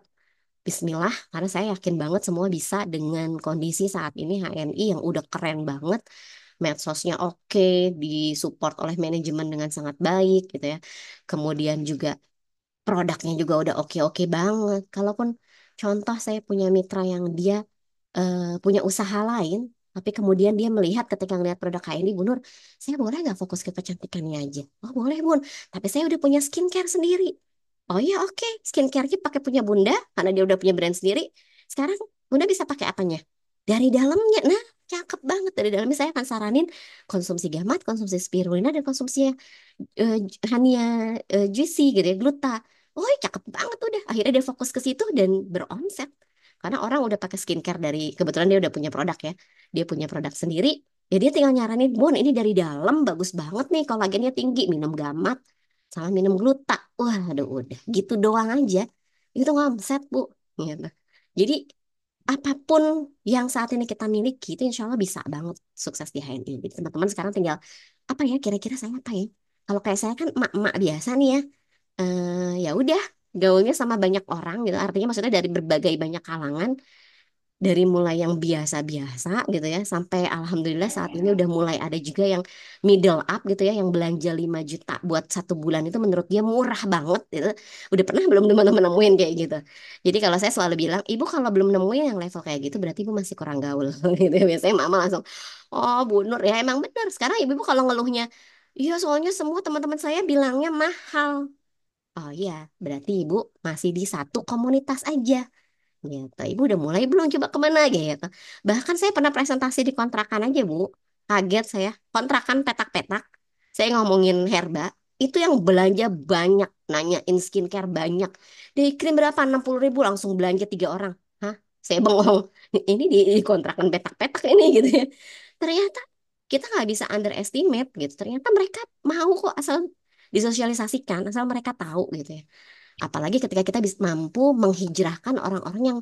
Bismillah, karena saya yakin banget semua bisa dengan kondisi saat ini HNI yang udah keren banget. Medsosnya oke, disupport oleh manajemen dengan sangat baik gitu ya. Kemudian juga produknya juga udah oke-oke banget. Kalaupun contoh saya punya mitra yang dia punya usaha lain, tapi kemudian dia melihat ketika ngelihat produk HNI, Bu Nur, saya boleh nggak fokus ke kecantikannya aja? Oh boleh Bun, tapi saya udah punya skincare sendiri. Oh ya oke, skincare-nya pakai punya Bunda karena dia udah punya brand sendiri. Sekarang Bunda bisa pakai apanya? Dari dalamnya. Nah, cakep banget. Dari dalamnya saya akan saranin konsumsi gamat, konsumsi spirulina, dan konsumsi Hania Juicy gitu ya, gluta. Oh, cakep banget udah. Akhirnya dia fokus ke situ dan beromset. Karena orang udah pakai skincare dari, kebetulan dia udah punya produk ya. Dia punya produk sendiri. Ya dia tinggal nyaranin, Bun, ini dari dalam bagus banget nih, kolagennya tinggi, minum gamat sama minum gluta. Wah, aduh udah gitu doang aja. Itu ngomset, Bu. Gitu. Jadi apapun yang saat ini kita miliki itu insya Allah bisa banget sukses di HNI. Jadi teman-teman sekarang tinggal apa ya kira-kira saya apa ya? Kalau kayak saya kan emak-emak biasa nih ya, ya udah gaulnya sama banyak orang gitu. Artinya maksudnya dari berbagai banyak kalangan dari mulai yang biasa-biasa gitu ya sampai alhamdulillah saat ini udah mulai ada juga yang middle up gitu ya yang belanja 5 juta buat 1 bulan itu menurut dia murah banget gitu. Udah pernah belum teman-teman nemuin kayak gitu. Jadi kalau saya selalu bilang, ibu kalau belum nemuin yang level kayak gitu berarti ibu masih kurang gaul gitu ya. Biasanya mama langsung, oh Bu Nur ya emang benar. Sekarang ibu kalau ngeluhnya, iya soalnya semua teman-teman saya bilangnya mahal. Oh iya, berarti ibu masih di satu komunitas aja. Gitu. Ibu udah mulai belum coba kemana gitu. Bahkan saya pernah presentasi di kontrakan aja, Bu. Kaget saya. Kontrakan petak-petak. Saya ngomongin herba. Itu yang belanja banyak. Nanyain skincare banyak. Di krim berapa? 60.000 langsung belanja 3 orang. Hah? Saya bengong. Ini di kontrakan petak-petak ini gitu ya. Ternyata kita nggak bisa underestimate gitu. Ternyata mereka mau kok asal disosialisasikan. Asal mereka tahu gitu ya. Apalagi ketika kita bisa mampu menghijrahkan orang-orang yang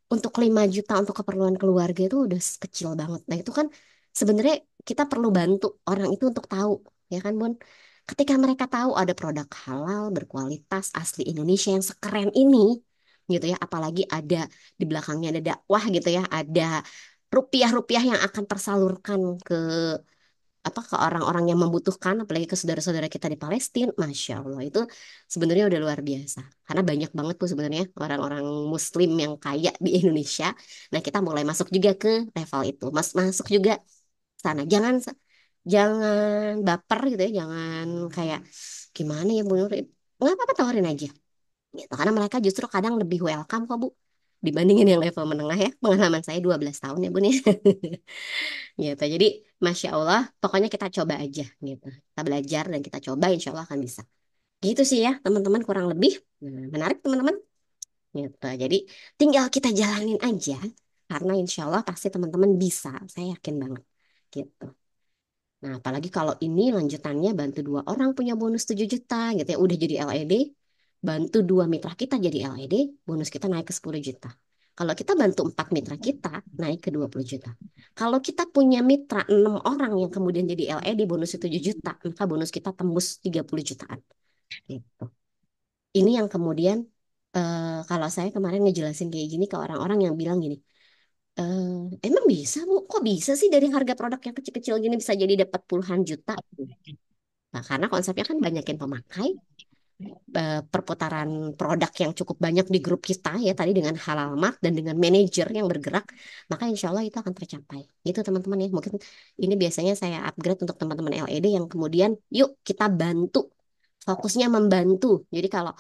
untuk 5 juta untuk keperluan keluarga itu udah kecil banget. Nah itu kan sebenarnya kita perlu bantu orang itu untuk tahu, ya kan Bun? Ketika mereka tahu ada produk halal, berkualitas, asli Indonesia yang sekeren ini, gitu ya. Apalagi ada di belakangnya ada dakwah gitu ya, ada rupiah-rupiah yang akan tersalurkan ke apa ke orang-orang yang membutuhkan, apalagi ke saudara-saudara kita di Palestina, masya Allah itu sebenarnya udah luar biasa. Karena banyak banget tuh sebenarnya orang-orang Muslim yang kaya di Indonesia. Nah kita mulai masuk juga ke level itu, masuk juga sana. Jangan baper gitu ya, jangan kayak gimana ya Bu Nur, nggak apa-apa tawarin aja. Gitu. Karena mereka justru kadang lebih welcome kok Bu dibandingin yang level menengah ya. Pengalaman saya 12 tahun ya Bu nih. Gitu. Jadi Masya Allah, pokoknya kita coba aja gitu. Kita belajar dan kita coba, insya Allah akan bisa. Gitu sih ya, teman-teman kurang lebih. Nah, menarik teman-teman. Gitu. Jadi tinggal kita jalanin aja, karena insya Allah pasti teman-teman bisa. Saya yakin banget. Gitu. Nah, apalagi kalau ini lanjutannya bantu 2 orang punya bonus 7 juta gitu ya. Udah jadi LED, bantu 2 mitra kita jadi LED, bonus kita naik ke 10 juta. Kalau kita bantu 4 mitra kita, naik ke 20 juta. Kalau kita punya mitra 6 orang yang kemudian jadi LED, bonus 7 juta, maka bonus kita tembus 30 jutaan. Gitu. Ini yang kemudian, kalau saya kemarin ngejelasin kayak gini ke orang-orang yang bilang gini, emang bisa Bu? Kok bisa sih dari harga produk yang kecil-kecil gini bisa jadi dapat puluhan juta? Nah, karena konsepnya kan banyakin pemakai, perputaran produk yang cukup banyak di grup kita ya tadi dengan Halal Mart dan dengan manajer yang bergerak, maka insya Allah itu akan tercapai. Gitu teman-teman ya. Mungkin ini biasanya saya upgrade untuk teman-teman LED yang kemudian yuk kita bantu. Fokusnya membantu. Jadi kalau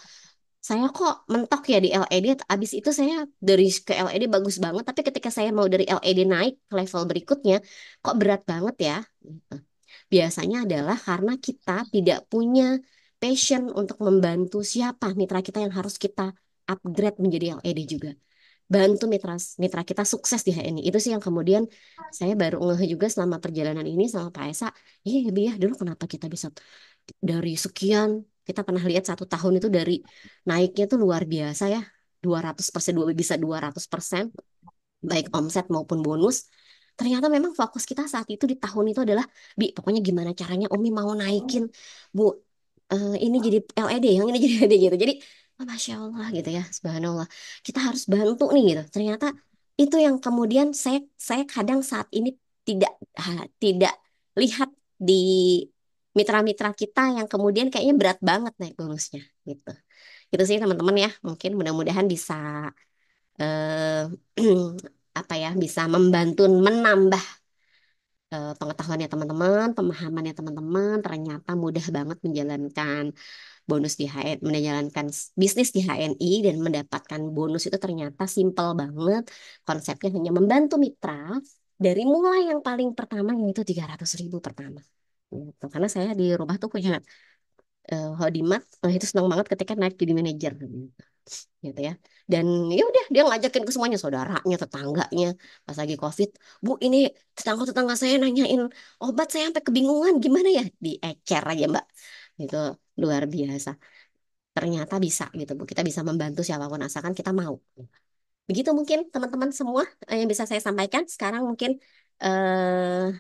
saya kok mentok ya di LED, abis itu saya dari ke LED bagus banget, tapi ketika saya mau dari LED naik ke level berikutnya, kok berat banget ya? Gitu. Biasanya adalah karena kita tidak punya passion untuk membantu siapa mitra kita yang harus kita upgrade menjadi LED juga. Bantu mitra mitra kita sukses di HNI. Itu sih yang kemudian saya baru ngeh juga selama perjalanan ini sama Pak Esa. Iya ya, Bi, ya dulu kenapa kita bisa dari sekian, kita pernah lihat 1 tahun itu dari naiknya tuh luar biasa ya. 200%, bisa 200%, baik omset maupun bonus. Ternyata memang fokus kita saat itu di tahun itu adalah, Bi, pokoknya gimana caranya Umi mau naikin, Bu, ini jadi LED, yang ini jadi LED gitu. Jadi, oh, Masya Allah gitu ya, Subhanallah. Kita harus bantu nih gitu. Ternyata itu yang kemudian saya kadang saat ini tidak lihat di mitra-mitra kita yang kemudian kayaknya berat banget naik bonusnya gitu. Itu sih teman-teman ya, mungkin mudah-mudahan bisa eh, apa ya, bisa membantu menambah pengetahuannya teman-teman, pemahamannya teman-teman. Ternyata mudah banget menjalankan bonus di HN, menjalankan bisnis di HNI dan mendapatkan bonus itu ternyata simpel banget. Konsepnya hanya membantu mitra dari mulai yang paling pertama yaitu 300.000 pertama. Gitu. Karena saya di rumah tuh punya Hodimat, nah itu senang banget ketika naik jadi manajer gitu ya. Dan ya udah dia ngajakin ke semuanya, saudaranya, tetangganya. Pas lagi COVID, Bu ini tetangga-tetangga saya nanyain obat, saya sampai kebingungan gimana ya, diecer aja Mbak. Itu luar biasa. Ternyata bisa gitu Bu, kita bisa membantu siapapun asalkan kita mau. Begitu mungkin teman-teman semua yang bisa saya sampaikan. Sekarang mungkin eh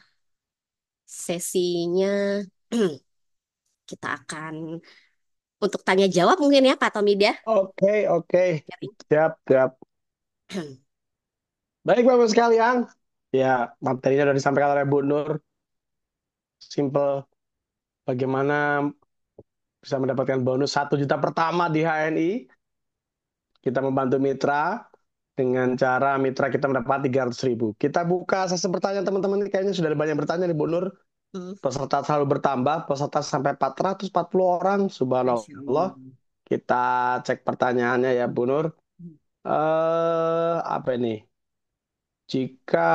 sesinya kita akan untuk tanya jawab mungkin ya Pak Tomida. Oke, oke. Siap, siap. Baik Bapak sekalian. Ya, materinya sudah disampaikan oleh Bu Nur. Simple. Bagaimana bisa mendapatkan bonus 1 juta pertama di HNI. Kita membantu mitra dengan cara mitra kita mendapat 300.000. Kita buka sesi pertanyaan teman-teman. Ini kayaknya sudah ada banyak bertanya nih Bu Nur. Hmm, Peserta selalu bertambah. Peserta sampai 440 orang. Masya Subhanallah. Allah. Kita cek pertanyaannya ya Bu Nur. Apa ini? Jika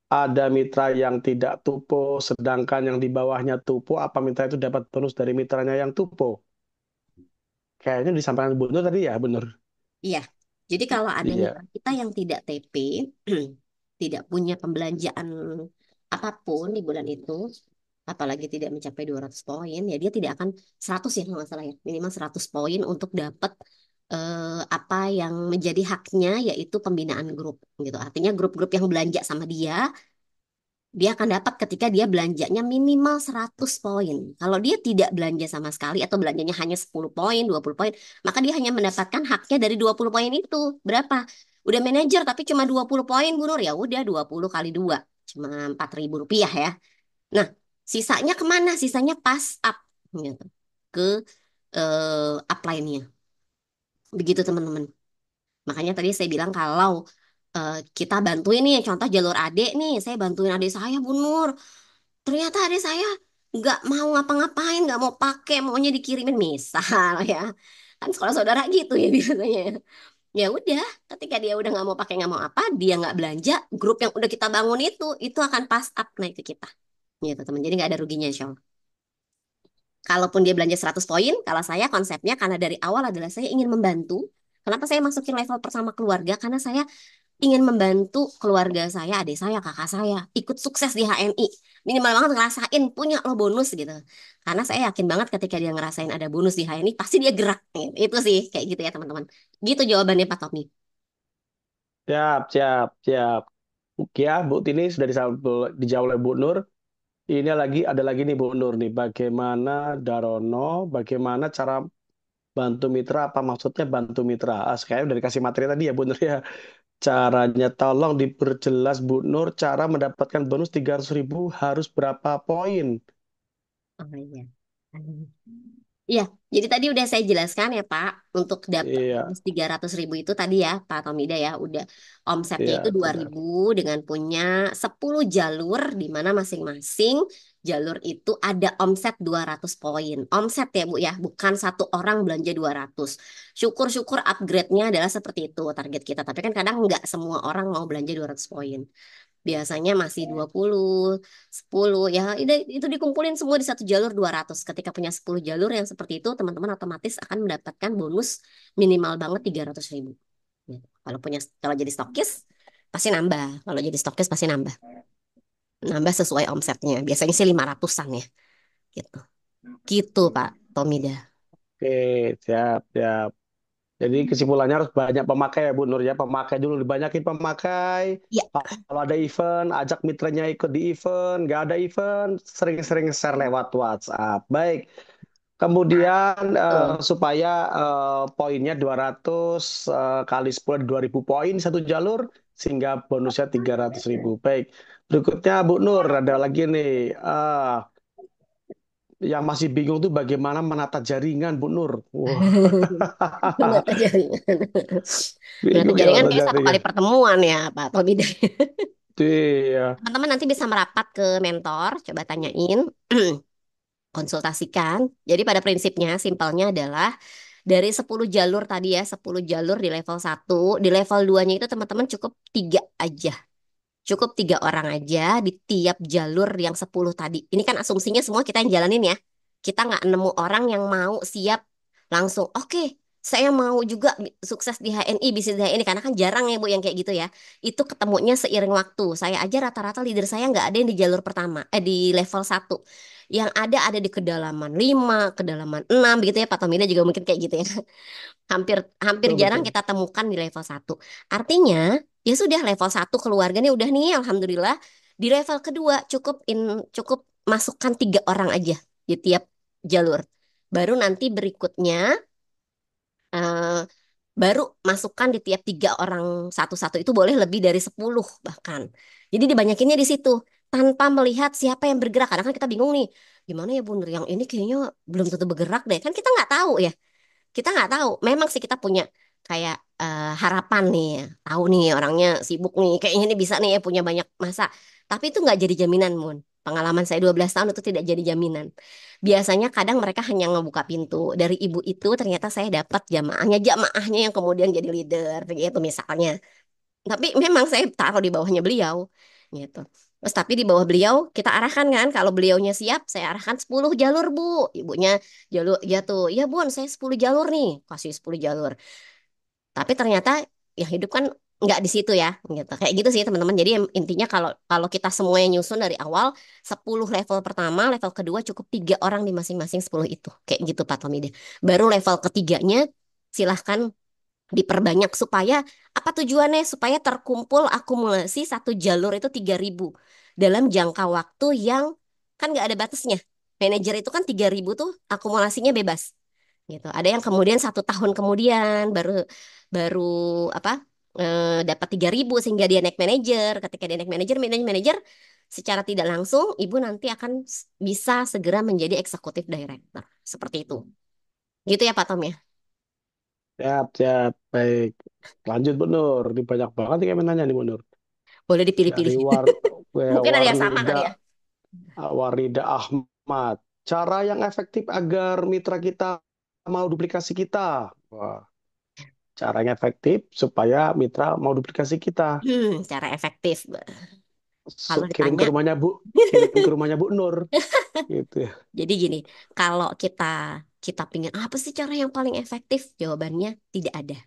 ada mitra yang tidak tupo, sedangkan yang di bawahnya tupo, apa mitra itu dapat bonus dari mitranya yang tupo? Kayaknya disampaikan Bu Nur tadi ya, benar. Iya, jadi kalau ada Iya. mitra kita yang tidak TP, tidak punya pembelanjaan apapun di bulan itu, apalagi tidak mencapai 200 poin, ya dia tidak akan 100 ya kalau nggak salah ya, minimal 100 poin untuk dapat apa yang menjadi haknya yaitu pembinaan grup gitu. Artinya grup-grup yang belanja sama dia akan dapat ketika dia belanjanya minimal 100 poin. Kalau dia tidak belanja sama sekali atau belanjanya hanya 10 poin, 20 poin, maka dia hanya mendapatkan haknya dari 20 poin itu. Berapa? Udah manajer tapi cuma 20 poin, Bu Nur. Ya udah 20 kali 2, cuma 4.000 rupiah ya. Nah, sisanya kemana? Sisanya pas up gitu. Ke upline-nya. Begitu teman-teman. Makanya tadi saya bilang kalau kita bantuin nih, contoh jalur adik nih, saya bantuin adik saya, Bu Nur. Ternyata adik saya nggak mau ngapa-ngapain, nggak mau pakai, maunya dikirimin misal ya. Kan sekolah saudara gitu ya biasanya. Ya udah, ketika dia udah nggak mau pakai, nggak mau apa, dia nggak belanja, grup yang udah kita bangun itu akan pass up naik ke kita. Gitu teman. Jadi nggak ada ruginya, Insya Allah. Kalaupun dia belanja 100 poin, kalau saya konsepnya karena dari awal adalah saya ingin membantu. Kenapa saya masukin level bersama keluarga? Karena saya ingin membantu keluarga saya, adik saya, kakak saya ikut sukses di HNI. Minimal banget ngerasain punya lo bonus gitu. Karena saya yakin banget ketika dia ngerasain ada bonus di HNI, pasti dia gerak. Gitu. Itu sih kayak gitu ya teman-teman. Gitu jawabannya Pak Tommy. Siap, siap, siap. Ya, Bu Tini sudah dijawab oleh Bu Nur. Ini ada lagi nih Bu Nur nih. Bagaimana Darono, bagaimana cara bantu mitra? Apa maksudnya bantu mitra? Kayaknya udah dikasih materi tadi ya Bu Nur ya. Caranya tolong diperjelas Bu Nur. Cara mendapatkan bonus 300.000 harus berapa poin? Oh iya. Iya, jadi tadi udah saya jelaskan ya Pak, untuk dapat Iya, bonus 300.000 itu tadi ya Pak Tomida ya, udah omsetnya iya itu dua benar. ribu dengan punya 10 jalur di mana masing-masing jalur itu ada omset 200 poin. Omset ya Bu ya, bukan satu orang belanja 200. Syukur-syukur upgrade-nya adalah seperti itu target kita, tapi kan kadang nggak semua orang mau belanja 200 poin. Biasanya masih 20, 10 ya itu dikumpulin semua di satu jalur 200. Ketika punya 10 jalur yang seperti itu, teman-teman otomatis akan mendapatkan bonus minimal banget 300.000. Gitu. Kalau jadi stokis pasti nambah. Kalau jadi stokis pasti nambah. Nambah sesuai omsetnya. Biasanya sih 500-an ya gitu. Gitu Pak Tomida. Oke, siap, siap. Jadi kesimpulannya harus banyak pemakai ya Bu Nur ya. Pemakai dulu, dibanyakin pemakai. Ya, Kalau ada event, ajak mitranya ikut di event. Nggak ada event, sering-sering share lewat WhatsApp. Baik. Kemudian betul. supaya poinnya 200 kali 10 2.000 poin satu jalur sehingga bonusnya 300.000. Baik. Berikutnya Bu Nur ada lagi nih. Yang masih bingung tuh bagaimana menata jaringan Bu Nur. Wah, Menata jaringan. Menata bingung ya jaringan menata kayak satu kali jaringan. pertemuan ya Pak Tomida. Iya, Teman-teman nanti bisa merapat ke mentor, coba tanyain, konsultasikan. Jadi pada prinsipnya, simpelnya adalah dari 10 jalur tadi ya, 10 jalur di level 1, di level 2-nya itu teman-teman cukup 3 aja. Cukup 3 orang aja di tiap jalur yang 10 tadi. Ini kan asumsinya semua kita yang jalanin ya. Kita nggak nemu orang yang mau siap langsung, oke, saya mau juga sukses di HNI, bisnis di HNI. Karena kan jarang ya Bu yang kayak gitu ya. Itu ketemunya seiring waktu. Saya aja rata-rata leader saya nggak ada yang di jalur pertama, di level 1. Yang ada di kedalaman 5, kedalaman 6, begitu ya Pak Tomina juga mungkin kayak gitu ya. Hampir hampir betul jarang betul. kita temukan di level 1. Artinya, ya sudah level 1 keluarga nih udah nih alhamdulillah. Di level kedua cukup masukkan 3 orang aja di tiap jalur. Baru nanti berikutnya baru masukkan di tiap 3 orang satu-satu itu boleh lebih dari 10 bahkan. Jadi dibanyakinnya di situ tanpa melihat siapa yang bergerak. Karena kan kita bingung nih, gimana ya Bun, yang ini kayaknya belum tentu bergerak deh. Kan kita nggak tahu ya. Kita nggak tahu. Memang sih kita punya kayak harapan nih, ya. Tahu nih orangnya sibuk nih, kayaknya ini bisa nih ya punya banyak masa. Tapi itu nggak jadi jaminan, Mun. Pengalaman saya 12 tahun itu tidak jadi jaminan. Biasanya kadang mereka hanya ngebuka pintu. Dari ibu itu ternyata saya dapat jamaahnya yang kemudian jadi leader, gitu misalnya. Tapi memang saya taruh di bawahnya beliau, gitu. Terus tapi di bawah beliau kita arahkan kan, kalau beliaunya siap, saya arahkan 10 jalur, Bu. Ibunya jalur ya tuh, ya Bun, saya 10 jalur nih, kasih 10 jalur. Tapi ternyata ya hidup kan nggak di situ ya, gitu. Kayak gitu sih teman-teman. Jadi intinya kalau kalau kita semuanya nyusun dari awal, 10 level pertama, level kedua cukup 3 orang di masing-masing 10 itu. Kayak gitu Pak Tommy deh. Baru level ketiganya silahkan diperbanyak supaya apa tujuannya? Supaya terkumpul akumulasi satu jalur itu 3.000 dalam jangka waktu yang kan nggak ada batasnya. Manajer itu kan 3.000 tuh akumulasinya bebas gitu. Ada yang kemudian 1 tahun kemudian baru baru apa dapat 3.000 sehingga dia naik manajer. Ketika dia naik manajer secara tidak langsung ibu nanti akan bisa segera menjadi eksekutif director seperti itu. Gitu ya Pak Tom ya. Siap, siap. Baik. Lanjut, Bu Nur. Ini banyak banget nih yang menanya nih, Bu Nur. Boleh Dari dipilih-pilih. Mungkin ada yang sama kali ya. Warnida Ahmad. Cara yang efektif agar mitra kita mau duplikasi kita. Wah, caranya efektif supaya mitra mau duplikasi kita. Cara efektif. Kalau Kirim ke ditanya, rumahnya Bu, kirim ke rumahnya Bu Nur, gitu ya. jadi gini, kalau kita kita pingin apa sih cara yang paling efektif? Jawabannya tidak ada.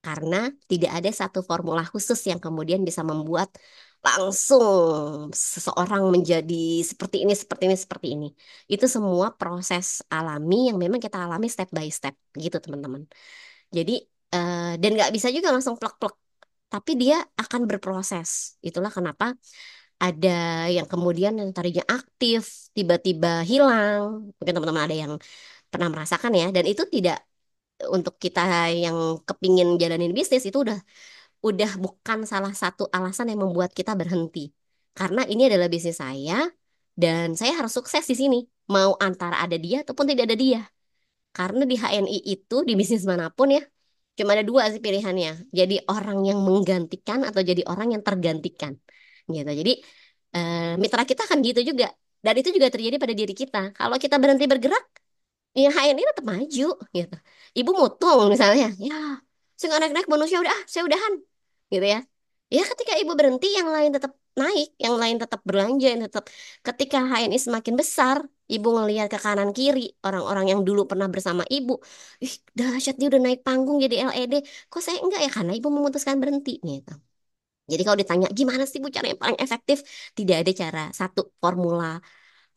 Karena tidak ada satu formula khusus yang kemudian bisa membuat langsung seseorang menjadi seperti ini, seperti ini, seperti ini. Itu semua proses alami yang memang kita alami step by step, gitu teman-teman. Jadi dan nggak bisa juga langsung plek-plek, tapi dia akan berproses. Itulah kenapa ada yang kemudian yang tadinya aktif tiba-tiba hilang. Mungkin teman-teman ada yang pernah merasakan ya, dan itu tidak untuk kita yang kepingin jalanin bisnis itu udah bukan salah satu alasan yang membuat kita berhenti. Karena ini adalah bisnis saya dan saya harus sukses di sini. Mau antara ada dia ataupun tidak ada dia. Karena di HNI itu di bisnis manapun ya cuma ada dua sih pilihannya. Jadi orang yang menggantikan atau jadi orang yang tergantikan. Gitu. Jadi mitra kita kan gitu juga. Dan itu juga terjadi pada diri kita. Kalau kita berhenti bergerak, ya HNI tetap maju gitu. Ibu mutung misalnya, ya saya nggak naik-naik bonusnya udah, saya udahan gitu ya. Ya ketika ibu berhenti, yang lain tetap naik, yang lain tetap berlanjut, yang tetap. Ketika HNI semakin besar, ibu ngelihat ke kanan kiri orang-orang yang dulu pernah bersama ibu, ih dahsyat dia udah naik panggung jadi LED, kok saya enggak ya karena ibu memutuskan berhenti gitu. Jadi kalau ditanya gimana sih Bu cara yang paling efektif, tidak ada cara satu formula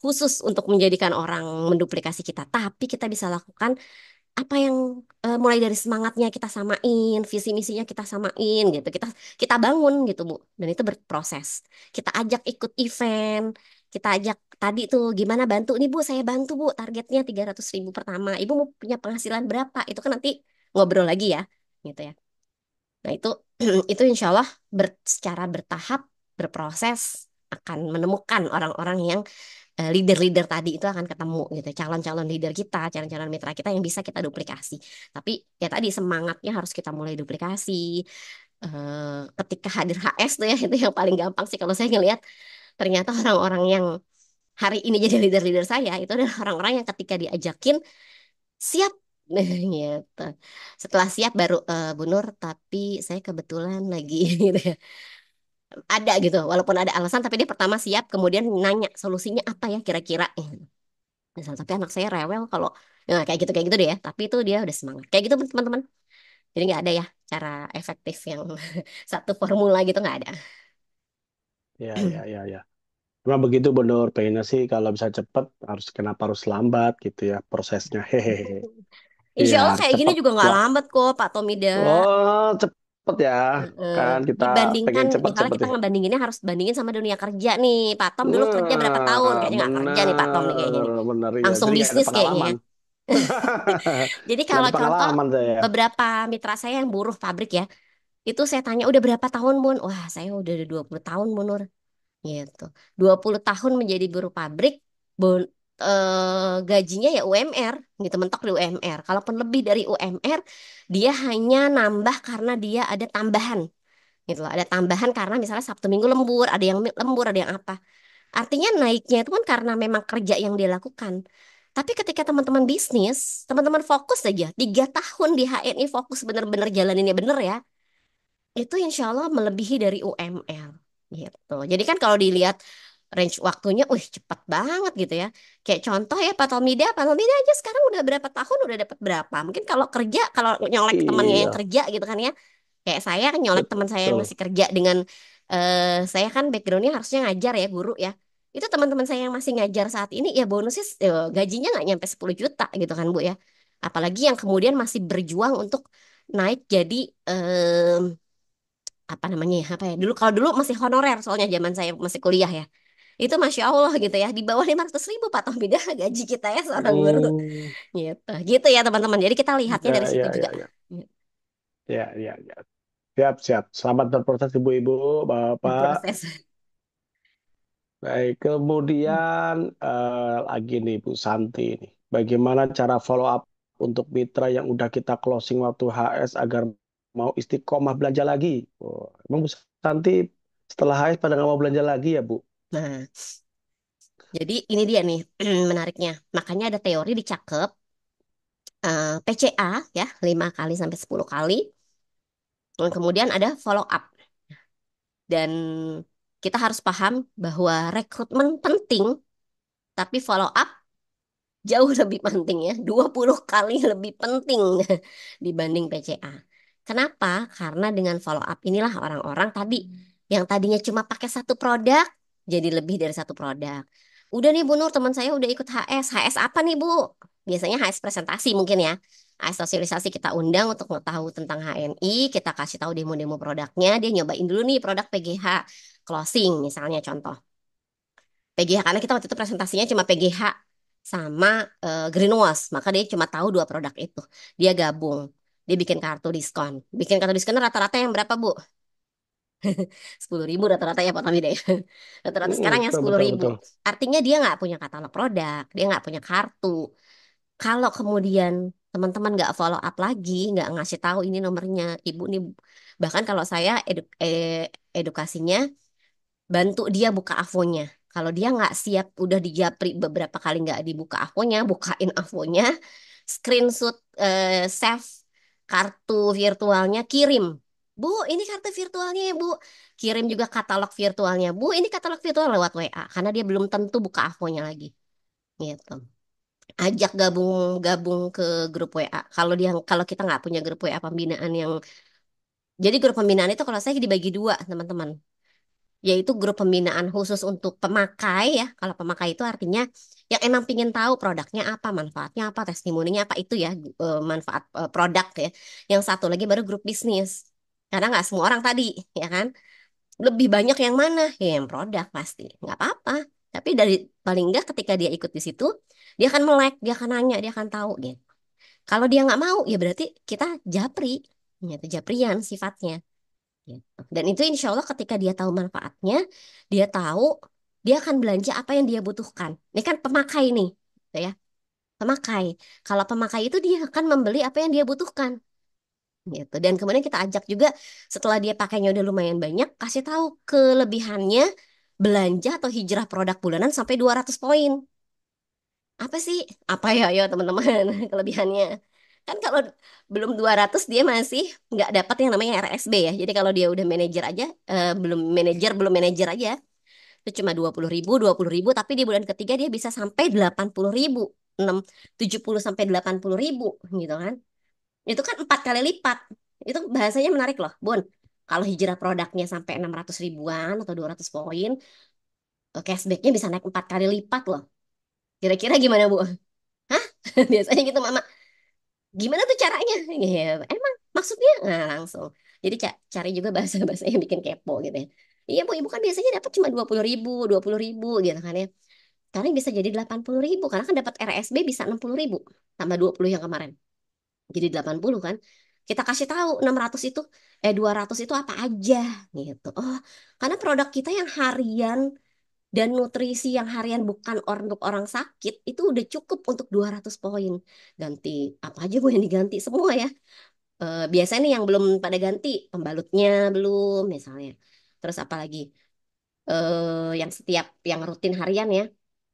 khusus untuk menjadikan orang menduplikasi kita. Tapi kita bisa lakukan apa yang mulai dari semangatnya kita samain, visi misinya kita samain gitu. Kita bangun gitu, Bu. Dan itu berproses. Kita ajak ikut event, kita ajak tadi tuh gimana bantu nih Bu, saya bantu Bu, targetnya 300.000 pertama. Ibu mau punya penghasilan berapa? Itu kan nanti ngobrol lagi ya, gitu ya. Nah itu itu insya Allah secara bertahap berproses akan menemukan orang-orang yang leader-leader tadi itu akan ketemu gitu, calon-calon leader kita, calon-calon mitra kita yang bisa kita duplikasi. Tapi ya tadi semangatnya harus kita mulai duplikasi. Ketika hadir HS tuh ya itu yang paling gampang sih kalau saya ngelihat ternyata orang-orang yang hari ini jadi leader-leader saya itu adalah orang-orang yang ketika diajakin siap. Gitu. Setelah siap baru Bu Nur, tapi saya kebetulan lagi gitu ya. Ada gitu, walaupun ada alasan tapi dia pertama siap kemudian nanya solusinya apa ya kira-kira. Misal, tapi anak saya rewel kalau ya, kayak gitu deh ya. Tapi itu dia udah semangat. Kayak gitu teman-teman. Jadi nggak ada ya cara efektif yang satu formula gitu nggak ada. Ya, ya, ya, ya. Memang begitu, Bu Nur. Pengennya sih kalau bisa cepat, kenapa harus lambat gitu ya prosesnya. Hehehe. Insya Iya, Allah harus kayak gini cepat. juga nggak Wah. lambat kok Pak Tomida. Oh, cepet ya. Heeh. Kan kita Dibandingkan pengen misalnya cepat-cepat kita ya. ngebandinginnya harus bandingin sama dunia kerja nih. Pak Tom dulu kerja berapa tahun? Nah, Kayaknya nggak kerja nih Pak Tom nih kayaknya bener, nih. bener ya. Langsung Jadi nggak ada bisnis kayaknya ya. pengalaman. Jadi Nggak kalau ada contoh pengalaman saya. beberapa mitra saya yang buruh pabrik ya, itu saya tanya udah berapa tahun Bun? Wah, saya udah ada 20 tahun Bun Nur. Gitu. 20 tahun menjadi buruh pabrik, Bun, gajinya ya UMR, gitu mentok di UMR. Kalaupun lebih dari UMR, dia hanya nambah karena dia ada tambahan, gitu loh. Ada tambahan karena misalnya Sabtu Minggu lembur, ada yang lembur, ada yang apa. Artinya naiknya itu kan karena memang kerja yang dia lakukan. Tapi ketika teman-teman bisnis, teman-teman fokus aja, 3 tahun di HNI fokus bener-bener jalaninnya bener ya, itu insya Allah melebihi dari UMR gitu. Jadi kan kalau dilihat range waktunya, wih cepet banget gitu ya. Kayak contoh ya Pak Tomida aja sekarang udah berapa tahun udah dapat berapa. Mungkin kalau kerja, kalau nyolek temannya yang Iya, kerja gitu kan ya. Kayak saya kan nyolek teman saya yang betul. masih kerja dengan saya kan backgroundnya harusnya ngajar ya guru ya. Itu teman-teman saya yang masih ngajar saat ini ya bonusnya gajinya nggak nyampe 10 juta gitu kan Bu ya. Apalagi yang kemudian masih berjuang untuk naik jadi apa namanya ya apa ya dulu kalau dulu masih honorer soalnya zaman saya masih kuliah ya itu masya Allah gitu ya di bawah 500.000 Pak Tomida gaji kita ya seorang guru Hmm, gitu gitu ya teman-teman jadi kita lihatnya dari ya, situ ya, juga. ya, ya, ya, ya, ya. Siap, siap. Selamat berproses Ibu-ibu, Bapak. Proses. Baik, kemudian lagi nih Bu Santi nih. Bagaimana cara follow up untuk mitra yang udah kita closing waktu HS agar mau istiqomah belanja lagi? Oh, emang Bu Santi setelah HS pada nggak mau belanja lagi ya Bu? Nah, jadi ini dia nih menariknya. Makanya ada teori dicakep PCA ya 5 kali sampai 10 kali. Kemudian ada follow up dan kita harus paham bahwa rekrutmen penting tapi follow up jauh lebih penting ya, 20 kali lebih penting dibanding PCA. Kenapa? Karena dengan follow up inilah orang-orang tadi yang tadinya cuma pakai satu produk jadi lebih dari satu produk. Udah nih Bu Nur, teman saya udah ikut HS. HS apa nih Bu? Biasanya HS presentasi mungkin ya. HS sosialisasi kita undang untuk mengetahui tentang HNI, kita kasih tahu demo-demo produknya, dia nyobain dulu nih produk PGH closing misalnya contoh. PGH karena kita waktu itu presentasinya cuma PGH sama Greenwash, maka dia cuma tahu dua produk itu. Dia gabung, dia bikin kartu diskon. Bikin kartu diskon rata-rata yang berapa Bu? 10.000 rata-rata ya Pak Tamida ya. Rata-rata sekarang yang Betul, 10.000. betul, Artinya dia nggak punya katalog produk, dia nggak punya kartu. Kalau kemudian teman-teman nggak follow up lagi, nggak ngasih tahu ini nomornya ibu nih, bahkan kalau saya edukasinya bantu dia buka avonya. Kalau dia nggak siap, udah dijapri beberapa kali nggak dibuka avonya, bukain avonya, screenshot, save kartu virtualnya, kirim. Bu, ini kartu virtualnya ya Bu. Kirim juga katalog virtualnya. Bu, ini katalog virtual lewat WA. Karena dia belum tentu buka avonya lagi. Gitu. Ajak gabung gabung ke grup WA. Kalau kita nggak punya grup WA pembinaan yang jadi grup pembinaan itu kalau saya dibagi dua teman-teman yaitu grup pembinaan khusus untuk pemakai ya. Kalau pemakai itu artinya yang emang pingin tahu produknya apa, manfaatnya apa, testimoninya apa itu ya manfaat produk ya. Yang satu lagi baru grup bisnis. Karena nggak semua orang tadi ya kan. Lebih banyak yang mana? Ya yang produk pasti. Nggak apa-apa. Tapi dari paling enggak ketika dia ikut di situ, dia akan melek, dia akan nanya, dia akan tahu gitu. Kalau dia nggak mau, ya berarti kita japri, gitu, japrian sifatnya. Gitu. Dan itu insya Allah ketika dia tahu manfaatnya, dia tahu dia akan belanja apa yang dia butuhkan. Ini kan pemakai nih, gitu ya. Pemakai. Kalau pemakai itu dia akan membeli apa yang dia butuhkan, gitu. Dan kemudian kita ajak juga setelah dia pakainya udah lumayan banyak, kasih tahu kelebihannya belanja atau hijrah produk bulanan sampai 200 poin. Apa sih? Apa ya, ayo teman-teman, kelebihannya? Kan kalau belum 200 dia masih nggak dapat yang namanya RSB ya. Jadi kalau dia udah manajer aja, belum manajer aja, itu cuma 20.000, tapi di bulan ketiga dia bisa sampai 80.000, 70 sampai 80.000 gitu kan. Itu kan 4 kali lipat. Itu bahasanya menarik loh, Bun. Kalau hijrah produknya sampai 600 ribuan atau 200 poin, cashbacknya bisa naik 4 kali lipat loh. Kira-kira gimana, Bu? Hah? Biasanya gitu, Mama. Gimana tuh caranya? Ya, emang maksudnya nggak langsung. Jadi cari juga bahasa-bahasa yang bikin kepo gitu ya. Iya bu, ibu kan biasanya dapat cuma 20.000, 20.000 gitu kan ya. sekarang bisa jadi 80.000 karena kan dapat RSB bisa 60.000 tambah 20 yang kemarin. Jadi 80 kan. Kita kasih tahu 600 itu 200 itu apa aja gitu. Oh, karena produk kita yang harian dan nutrisi yang harian bukan untuk orang sakit itu udah cukup untuk 200 poin. Ganti apa aja Bu yang diganti semua ya. Biasanya nih yang belum pada ganti pembalutnya belum misalnya. Terus apa lagi? Yang setiap yang rutin harian ya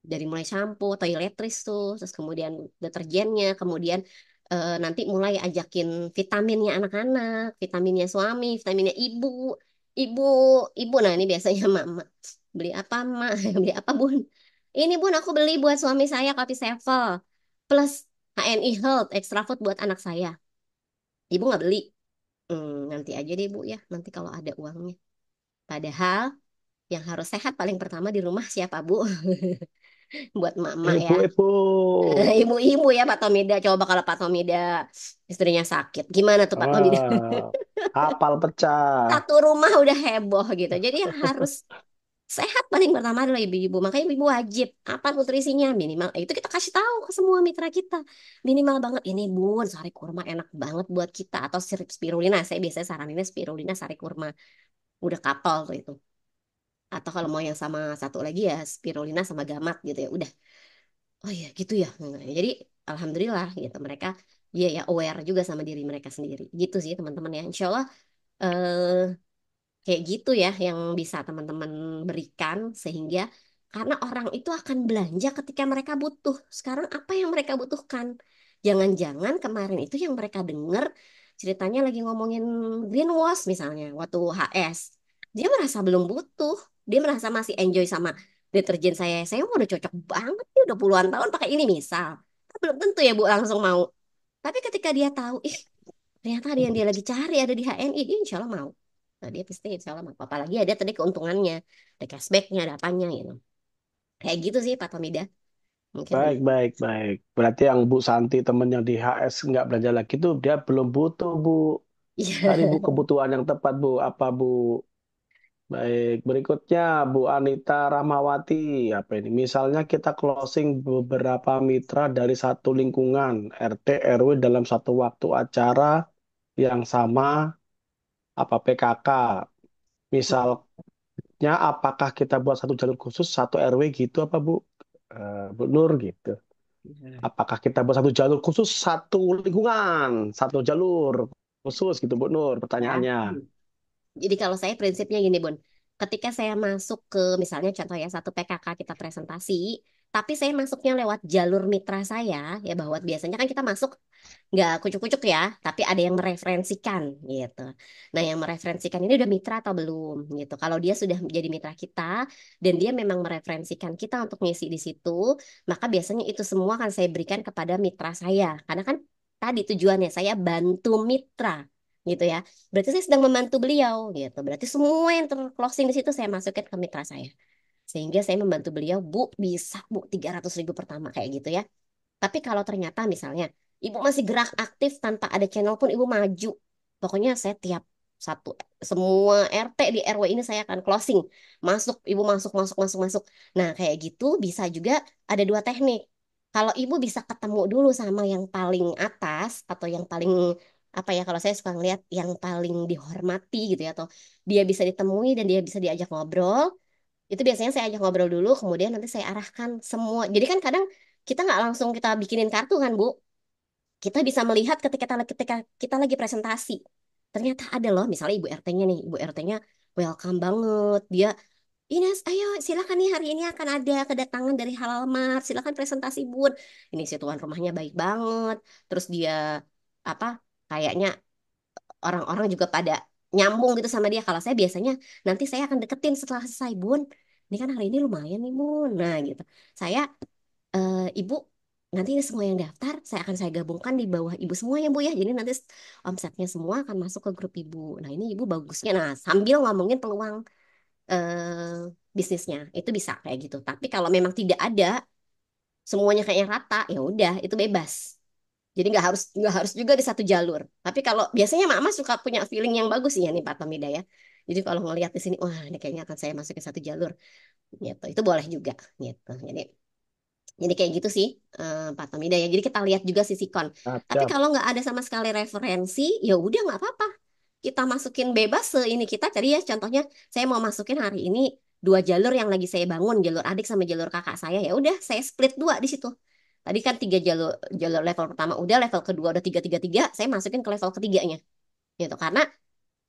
dari mulai shampoo, toiletries tuh, terus kemudian deterjennya, kemudian nanti mulai ajakin vitaminnya anak-anak, vitaminnya suami, vitaminnya ibu, ibu, ibu. Nah ini biasanya mama beli apa mak, beli apa bun? Ini bun aku beli buat suami saya kopi Sevel plus HNI Health extra food buat anak saya. Ibu nggak beli? Nanti aja deh bu ya, nanti kalau ada uangnya. Padahal yang harus sehat paling pertama di rumah siapa bu? Buat emak-emak ya. Ibu-ibu. Ibu-ibu ya Pak Tomida. Coba kalau Pak Tomida istrinya sakit. Gimana tuh Pak Tomida? Ah, kapal pecah. Satu rumah udah heboh gitu. Jadi yang harus sehat paling pertama adalah ibu-ibu. Makanya ibu wajib apa nutrisinya minimal. Itu kita kasih tahu ke semua mitra kita. Minimal banget ini bun, sari kurma enak banget buat kita atau sirip spirulina. Saya biasanya saraninnya spirulina sari kurma. Udah kapal tuh itu. Atau kalau mau yang sama satu lagi ya spirulina sama gamat gitu ya. Udah. Oh iya gitu ya. Nah, jadi alhamdulillah gitu mereka ya ya aware juga sama diri mereka sendiri. Gitu sih teman-teman ya. Insya Allah eh, kayak gitu ya yang bisa teman-teman berikan sehingga karena orang itu akan belanja ketika mereka butuh. Sekarang apa yang mereka butuhkan? Jangan-jangan kemarin itu yang mereka dengar ceritanya lagi ngomongin greenwash misalnya waktu HS. Dia merasa belum butuh. Dia merasa masih enjoy sama deterjen saya. Saya mau udah cocok banget nih udah puluhan tahun pakai ini misal. Kan belum tentu ya Bu langsung mau. Tapi ketika dia tahu, ih ternyata ada yang dia lagi cari ada di HNI, dia insya Allah mau. Nah, dia pasti insya Allah mau. Apalagi ada tadi keuntungannya, ada cashbacknya, ada apanya gitu. Kayak gitu sih Pak Tomida. Mungkin Baik, baik, baik. Berarti yang Bu Santi temen yang di HS nggak belanja lagi tuh dia belum butuh, Bu. iya. Cari Bu kebutuhan yang tepat, Bu. Apa, Bu? Baik, berikutnya Bu Anita Rahmawati. Apa ini? Misalnya kita closing beberapa mitra dari satu lingkungan, RT, RW dalam satu waktu acara yang sama, apa PKK. Misalnya, apakah kita buat satu jalur khusus, satu RW gitu apa Bu? Bu Nur gitu. Apakah kita buat satu jalur khusus, satu lingkungan, satu jalur khusus gitu Bu Nur? Ya. Pertanyaannya. Jadi kalau saya prinsipnya gini, Bun. Ketika saya masuk ke misalnya contoh ya satu PKK kita presentasi, tapi saya masuknya lewat jalur mitra saya, ya bahwa biasanya kan kita masuk nggak kucuk-kucuk ya, tapi ada yang mereferensikan gitu. Nah, yang mereferensikan ini udah mitra atau belum gitu. Kalau dia sudah menjadi mitra kita dan dia memang mereferensikan kita untuk ngisi di situ, maka biasanya itu semua akan saya berikan kepada mitra saya. Karena kan tadi tujuannya saya bantu mitra gitu ya. Berarti saya sedang membantu beliau gitu. Berarti semua yang terclosing di situ saya masukin ke mitra saya. Sehingga saya membantu beliau, Bu, bisa Bu 300.000 pertama kayak gitu ya. Tapi kalau ternyata misalnya ibu masih gerak aktif tanpa ada channel pun ibu maju. Pokoknya saya tiap satu semua RT di RW ini saya akan closing. Masuk, ibu masuk, masuk, masuk, masuk. Nah, kayak gitu bisa juga ada dua teknik. Kalau ibu bisa ketemu dulu sama yang paling atas atau yang paling apa ya kalau saya suka ngeliat yang paling dihormati gitu ya atau dia bisa ditemui dan dia bisa diajak ngobrol itu biasanya saya ajak ngobrol dulu, kemudian nanti saya arahkan semua. Jadi kan kadang kita nggak langsung kita bikinin kartu kan, Bu. Kita bisa melihat ketika kita lagi presentasi. Ternyata ada loh, misalnya Ibu RT-nya nih, Ibu RT-nya welcome banget. Dia, Ines, ayo silakan nih hari ini akan ada kedatangan dari Halal Mart. Silakan presentasi, Bun. Ini si tuan rumahnya baik banget. Terus dia apa? Kayaknya orang-orang juga pada nyambung gitu sama dia. Kalau saya biasanya nanti saya akan deketin setelah selesai, Bun. Ini kan hari ini lumayan nih, Bun. Nah, gitu. Saya, Ibu, nanti ini semua yang daftar, saya gabungkan di bawah Ibu semua ya, Bu ya. Jadi nanti omsetnya semua akan masuk ke grup Ibu. Nah, ini Ibu bagusnya. Nah, sambil ngomongin peluang bisnisnya, itu bisa kayak gitu. Tapi kalau memang tidak ada, semuanya kayaknya rata, ya udah, itu bebas. Jadi nggak harus juga di satu jalur. Tapi kalau biasanya mama suka punya feeling yang bagus sih ya nih Pak Tomida ya. Jadi kalau ngelihat di sini, wah ini kayaknya akan saya masukin satu jalur gitu. Itu boleh juga gitu. Jadi Jadi kayak gitu sih, Pak Tomida ya. Jadi kita lihat juga sisi kon. Siap, Tapi siap. kalau nggak ada sama sekali referensi, ya udah nggak apa-apa. Kita masukin bebas ini kita. Tadi ya contohnya, saya mau masukin hari ini dua jalur yang lagi saya bangun, jalur adik sama jalur kakak saya. Ya udah, saya split dua di situ. Tadi kan tiga jalur, jalur level pertama udah, level kedua udah tiga tiga tiga. Saya masukin ke level ketiganya, gitu. Karena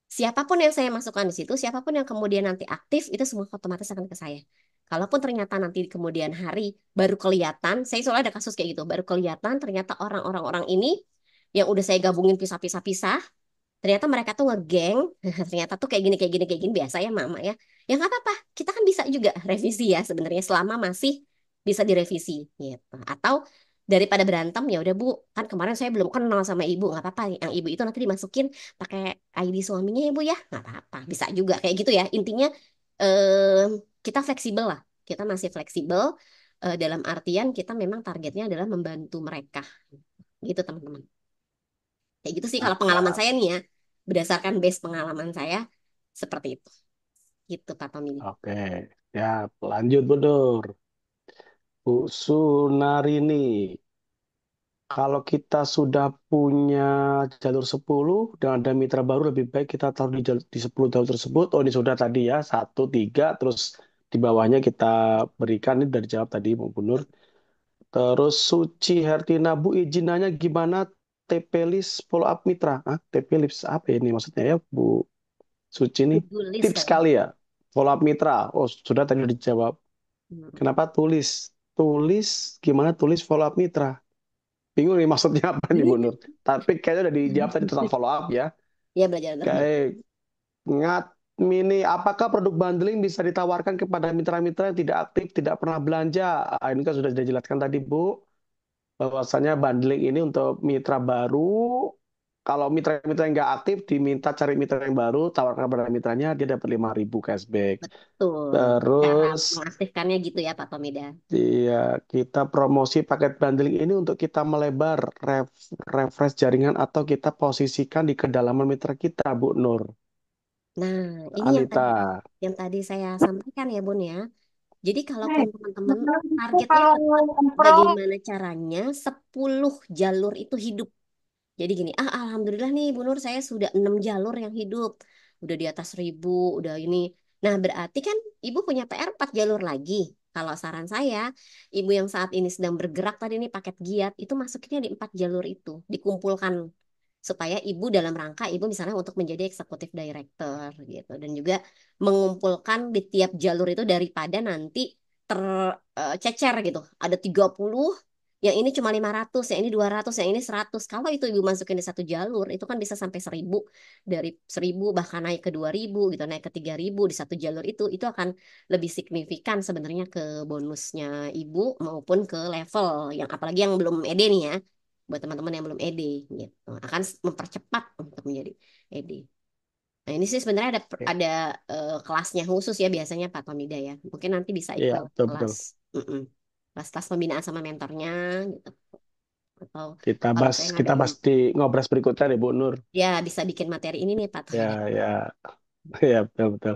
siapapun yang saya masukkan di situ, siapapun yang kemudian nanti aktif, itu semua otomatis akan ke saya. Kalaupun ternyata nanti di kemudian hari baru kelihatan, saya soalnya ada kasus kayak gitu, baru kelihatan ternyata orang-orang ini yang udah saya gabungin pisah-pisah-pisah, ternyata mereka tuh ngegeng, ternyata tuh kayak gini biasa ya mama ya. Ya nggak apa-apa, kita kan bisa juga revisi ya sebenarnya selama masih bisa direvisi gitu. Atau daripada berantem ya udah Bu, kan kemarin saya belum kenal sama ibu, nggak apa-apa. Yang ibu itu nanti dimasukin pakai ID suaminya ya Bu ya, nggak apa-apa, bisa juga kayak gitu ya. Intinya eh, kita fleksibel lah, kita masih fleksibel dalam artian kita memang targetnya adalah membantu mereka gitu teman-teman. Kayak gitu sih kalau pengalaman Mantap. saya nih ya. Berdasarkan base pengalaman saya seperti itu. Gitu Pak Tommy. Oke. Ya, lanjut, Bu Nur. Bu Sunarini. Kalau kita sudah punya jalur 10 dan ada mitra baru, lebih baik kita taruh di 10 jalur tersebut. Oh, ini sudah tadi ya, satu, tiga, terus di bawahnya kita berikan, ini dari jawab tadi, Bu Nur. Terus Suci Hertina, Bu, izin nanya gimana TP list follow up mitra? Ah, TP list apa ini maksudnya ya, Bu Suci nih? To-do list Tips kayaknya. kali ya, follow up mitra. Oh, sudah tadi dijawab. Hmm. Kenapa tulis? Tulis, gimana tulis follow up mitra? Bingung nih maksudnya apa nih Bu Nur. Tapi kayaknya udah dijawab tadi tentang follow up ya. Ya belajar terus. Kayak ngat mini, apakah produk bundling bisa ditawarkan kepada mitra-mitra yang tidak aktif, tidak pernah belanja? Ah, ini kan sudah dijelaskan tadi Bu, bahwasanya bundling ini untuk mitra baru. Kalau mitra-mitra yang nggak aktif diminta cari mitra yang baru, tawarkan kepada mitranya, dia dapat 5.000 cashback. Betul. Cara Terus mengaktifkannya gitu ya Pak Tomida. iya, kita promosi paket bundling ini untuk kita melebar refresh jaringan atau kita posisikan di kedalaman mitra kita, Bu Nur. Nah, ini Anita. yang tadi saya sampaikan ya Bun ya. Jadi kalaupun teman-teman targetnya tetap bagaimana caranya 10 jalur itu hidup. Jadi gini, alhamdulillah nih Bu Nur saya sudah 6 jalur yang hidup. Udah di atas 1.000, udah ini. Nah berarti kan Ibu punya PR 4 jalur lagi. Kalau saran saya, Ibu yang saat ini sedang bergerak tadi nih paket giat, itu masukinnya di 4 jalur itu. Dikumpulkan supaya ibu dalam rangka ibu misalnya untuk menjadi eksekutif director gitu dan juga mengumpulkan di tiap jalur itu daripada nanti tercecer gitu. Ada 30, yang ini cuma 500, yang ini 200, yang ini 100. Kalau itu ibu masukin di satu jalur, itu kan bisa sampai 1.000, dari 1.000 bahkan naik ke 2.000 gitu, naik ke 3.000 di satu jalur itu akan lebih signifikan sebenarnya ke bonusnya ibu maupun ke level yang apalagi yang belum ED nih ya, buat teman-teman yang belum ED gitu akan mempercepat untuk menjadi ED. Nah ini sih sebenarnya ada kelasnya khusus ya biasanya Pak Tomida ya. Mungkin nanti bisa Iya, ikut betul betul. kelas, mm-mm, kelas pembinaan sama mentornya gitu. Atau Kita kalau bahas saya kita ngadain, bahas di ngobras berikutnya deh, Bu Nur. ya bisa bikin materi ini nih Pak Tomida. Ya, ya. Ya, betul betul.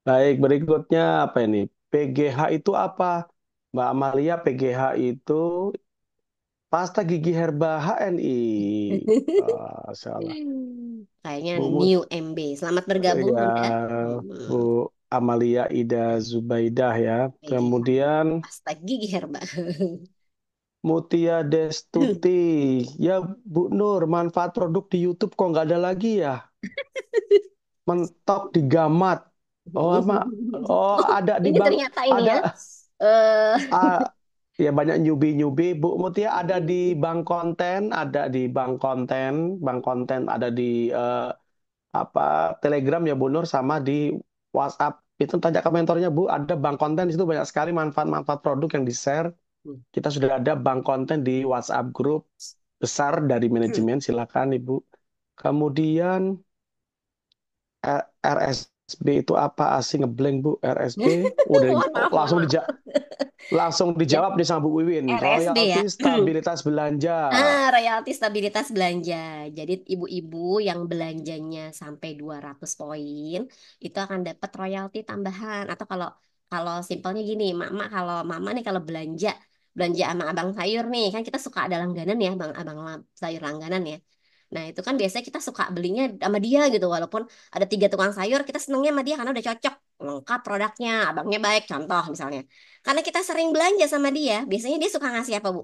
Baik, berikutnya apa ini? PGH itu apa? Mbak Amalia, PGH itu pasta gigi herba HNI. Ah, salah. Kayaknya Bu Mut, new MB. Selamat bergabung ya, Bunda. Bu Hmm, Amalia Ida Zubaidah ya. PGH. Kemudian Pasta gigi herba. Mutia Destuti. Ya, Bu Nur, manfaat produk di YouTube kok nggak ada lagi ya? Mentok di Gamat. Oh, apa? Oh, Oh, ada di ini Bang, ternyata ini ada ya. Eh, ah, ya banyak nyubi-nyubi. Bu Mutia ada di Bank Konten, ada di Bank Konten, Bank Konten ada di apa Telegram ya Bu Nur sama di WhatsApp. Itu tanya ke mentornya Bu, ada Bank Konten di situ banyak sekali manfaat-manfaat produk yang di-share. Kita sudah ada Bank Konten di WhatsApp grup besar dari manajemen, silakan Ibu. Kemudian RSB itu apa? Asing ngeblank Bu, RSB. Udah mohon maaf, mohon langsung maaf. langsung Ya, dijawab di sama Bu Wiwin. RSB ya. Royalti stabilitas belanja. Royalti stabilitas belanja. Jadi ibu-ibu yang belanjanya sampai 200 poin itu akan dapat royalti tambahan. Atau kalau kalau simpelnya gini, mama kalau mama nih kalau belanja belanja sama abang sayur nih, kan kita suka ada langganan ya, sayur langganan ya. Nah itu kan biasanya kita suka belinya sama dia gitu, walaupun ada 3 tukang sayur, kita senengnya sama dia karena udah cocok, lengkap produknya, abangnya baik, contoh misalnya. Karena kita sering belanja sama dia, biasanya dia suka ngasih apa Bu?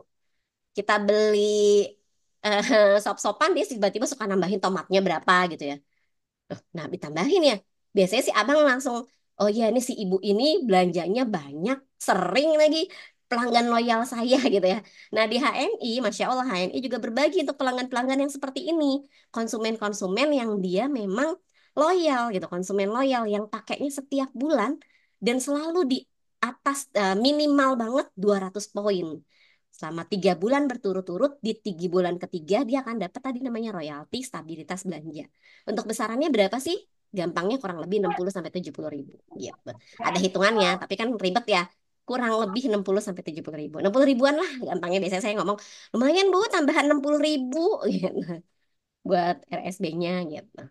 Kita beli eh, sop-sopan, dia tiba-tiba suka nambahin tomatnya berapa gitu ya. Nah, ditambahin ya. Biasanya si abang langsung, oh iya ini si ibu ini belanjanya banyak, sering lagi pelanggan loyal saya gitu ya. Nah di HNI, Masya Allah HNI juga berbagi untuk pelanggan-pelanggan yang seperti ini. Konsumen-konsumen yang dia memang loyal gitu, konsumen loyal yang pakainya setiap bulan dan selalu di atas minimal banget 200 poin. Selama 3 bulan berturut-turut, di 3 bulan ketiga dia akan dapat tadi namanya royalti stabilitas belanja. Untuk besarannya berapa sih? Gampangnya kurang lebih 60 sampai 70 ribu. Gitu. Ada hitungannya, tapi kan ribet ya. Kurang lebih 60 sampai 70 ribu. 60 ribuan lah gampangnya. Biasanya saya ngomong, lumayan Bu, tambahan 60 ribu gitu, buat RSB-nya gitu.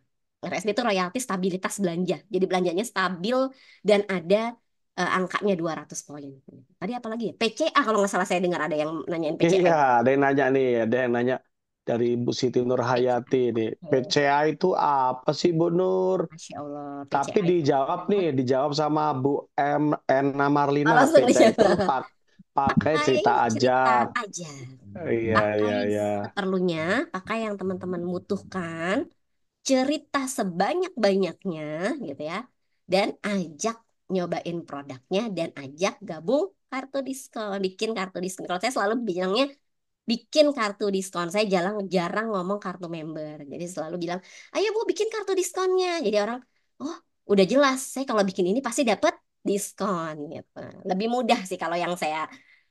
RSB itu royalti stabilitas belanja. Jadi belanjanya stabil dan ada angkanya 200 poin. Tadi apa lagi ya? PCA kalau nggak salah saya dengar ada yang nanyain PCA. Iya, ada yang nanya nih, ada yang nanya dari Bu Siti Nurhayati PCA. nih. Oke. PCA itu apa sih Bu Nur? Masya Allah, Tapi PCA itu. dijawab nih, dijawap sama Bu Ena Oh, Marlina. langsung PCA itu dijawab. pakai Pakai cerita cerita ajar. aja. Iya, Pakai iya, iya. seperlunya, pakai yang teman-teman butuhkan, cerita sebanyak-banyaknya gitu ya. Dan ajak nyobain produknya dan ajak gabung kartu diskon, bikin kartu diskon. Kalau saya selalu bilangnya bikin kartu diskon. Saya jarang jarang ngomong kartu member. Jadi selalu bilang, "Ayo Bu, bikin kartu diskonnya." Jadi orang, "Oh, udah jelas. Saya kalau bikin ini pasti dapat diskon." Gitu. Lebih mudah sih kalau yang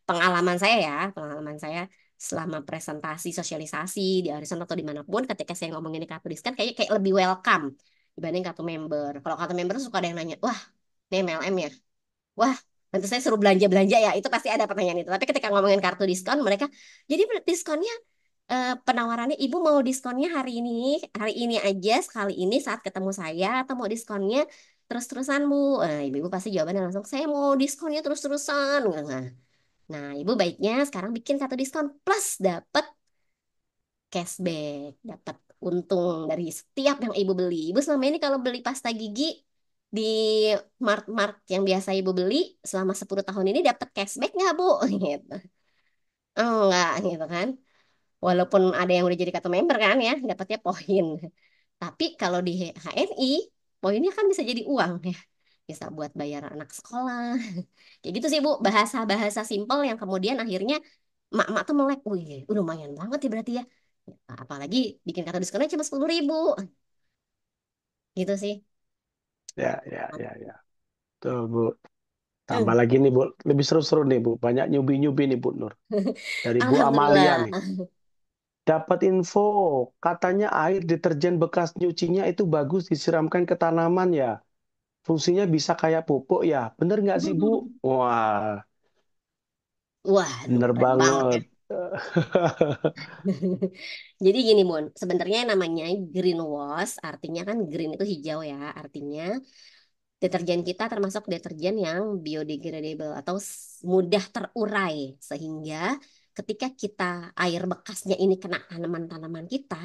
pengalaman saya selama presentasi sosialisasi di arisan atau dimanapun, ketika saya ngomongin kartu diskon, kayak kayak lebih welcome dibanding kartu member. Kalau kartu member tuh suka ada yang nanya, "Wah, ini MLM ya?" Wah, nanti saya suruh belanja-belanja ya. Itu pasti ada pertanyaan itu. Tapi ketika ngomongin kartu diskon, mereka jadi diskonnya penawarannya ibu mau diskonnya hari ini aja sekali ini saat ketemu saya atau mau diskonnya terus-terusan Bu. Ibu-ibu pasti jawabannya langsung saya mau diskonnya terus-terusan. Nah, ibu baiknya sekarang bikin kartu diskon plus dapat cashback, dapat untung dari setiap yang ibu beli. Ibu selama ini kalau beli pasta gigi di mart-mart yang biasa ibu beli selama 10 tahun ini dapat cashback nggak Bu? Gitu. Enggak gitu kan. Walaupun ada yang udah jadi kartu member kan ya, dapatnya poin. Tapi kalau di HNI, poinnya kan bisa jadi uang ya. Bisa buat bayar anak sekolah. Kayak gitu sih Bu, bahasa-bahasa simpel yang kemudian akhirnya mak-mak tuh melek, wih lumayan banget ya berarti ya. Apalagi bikin kartu diskonnya cuma 10 ribu. Gitu sih. Ya, ya, ya, ya. Tuh, Bu. Tambah lagi nih, Bu. Lebih seru-seru nih, Bu. Banyak nyubi-nyubi nih, Bu Nur. Dari Bu Amalia Alhamdulillah. nih. Dapat info, katanya air deterjen bekas nyucinya itu bagus disiramkan ke tanaman ya. Fungsinya bisa kayak pupuk ya. Bener nggak sih, Bu? Wah, Waduh, bener keren banget ya. banget. Jadi gini Bun, sebenarnya yang namanya green wash, artinya kan green itu hijau ya, artinya deterjen kita termasuk deterjen yang biodegradable atau mudah terurai sehingga ketika kita air bekasnya ini kena tanaman-tanaman kita,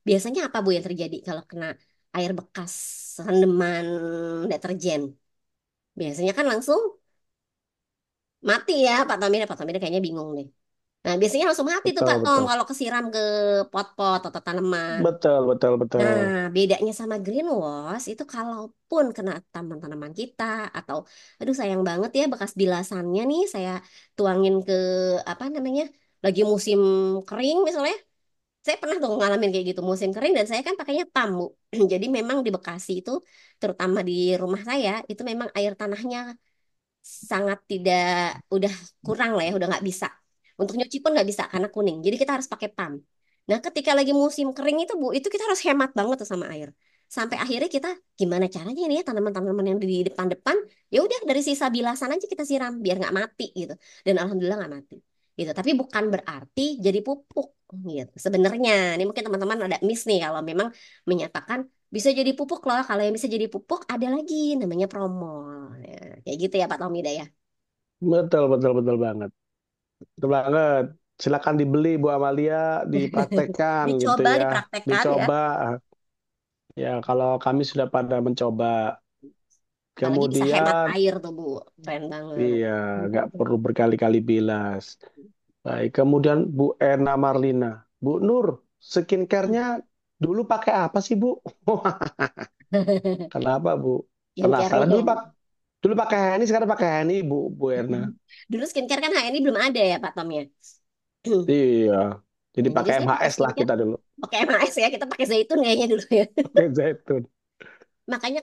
biasanya apa Bu yang terjadi kalau kena air bekas rendeman deterjen? Biasanya kan langsung mati ya Pak Tomir. Pak Tomir kayaknya bingung nih. Nah, biasanya langsung mati tuh Pak Betul, Tom betul. kalau kesiram ke pot-pot atau tanaman. Betul, betul, betul. Nah, bedanya sama greenwash itu kalaupun kena tanaman-tanaman kita atau aduh sayang banget ya bekas bilasannya nih saya tuangin ke apa namanya? Lagi musim kering misalnya. Saya pernah dong ngalamin kayak gitu musim kering dan saya kan pakainya pam, Bu. Jadi memang di Bekasi itu terutama di rumah saya itu memang air tanahnya sangat tidak udah kurang lah ya udah nggak bisa untuk nyuci pun nggak bisa karena kuning jadi kita harus pakai pam. Nah ketika lagi musim kering itu Bu itu kita harus hemat banget tuh sama air sampai akhirnya kita gimana caranya ini ya tanaman-tanaman yang di depan-depan ya udah dari sisa bilasan aja kita siram biar nggak mati gitu dan alhamdulillah nggak mati gitu tapi bukan berarti jadi pupuk gitu sebenarnya ini mungkin teman-teman ada miss nih kalau memang menyatakan bisa jadi pupuk loh. Kalau yang bisa jadi pupuk ada lagi namanya promol. Ya, kayak gitu ya Pak Tomida ya. Betul, betul, betul banget. Betul banget. Silakan dibeli Bu Amalia, dipraktekkan gitu Dicoba, ya, dipraktekkan ya. dicoba. Ya, kalau kami sudah pada mencoba. Apalagi bisa hemat Kemudian, air tuh Bu. Keren banget. iya, nggak perlu berkali-kali bilas. Baik, kemudian Bu Ena Marlina. Bu Nur, skincare-nya dulu pakai apa sih Bu? Kenapa Bu? Skincare-nya Penasaran. dulu. Dulu pakai Henny, sekarang pakai Henny Bu Erna. Dulu skincare kan HNI belum ada ya Pak Tom ya. Iya. Jadi Nah, jadi pakai saya pakai MHS lah skincare kita dulu. pakai MAS ya. Kita pakai zaitun kayaknya dulu ya. Pakai zaitun. Makanya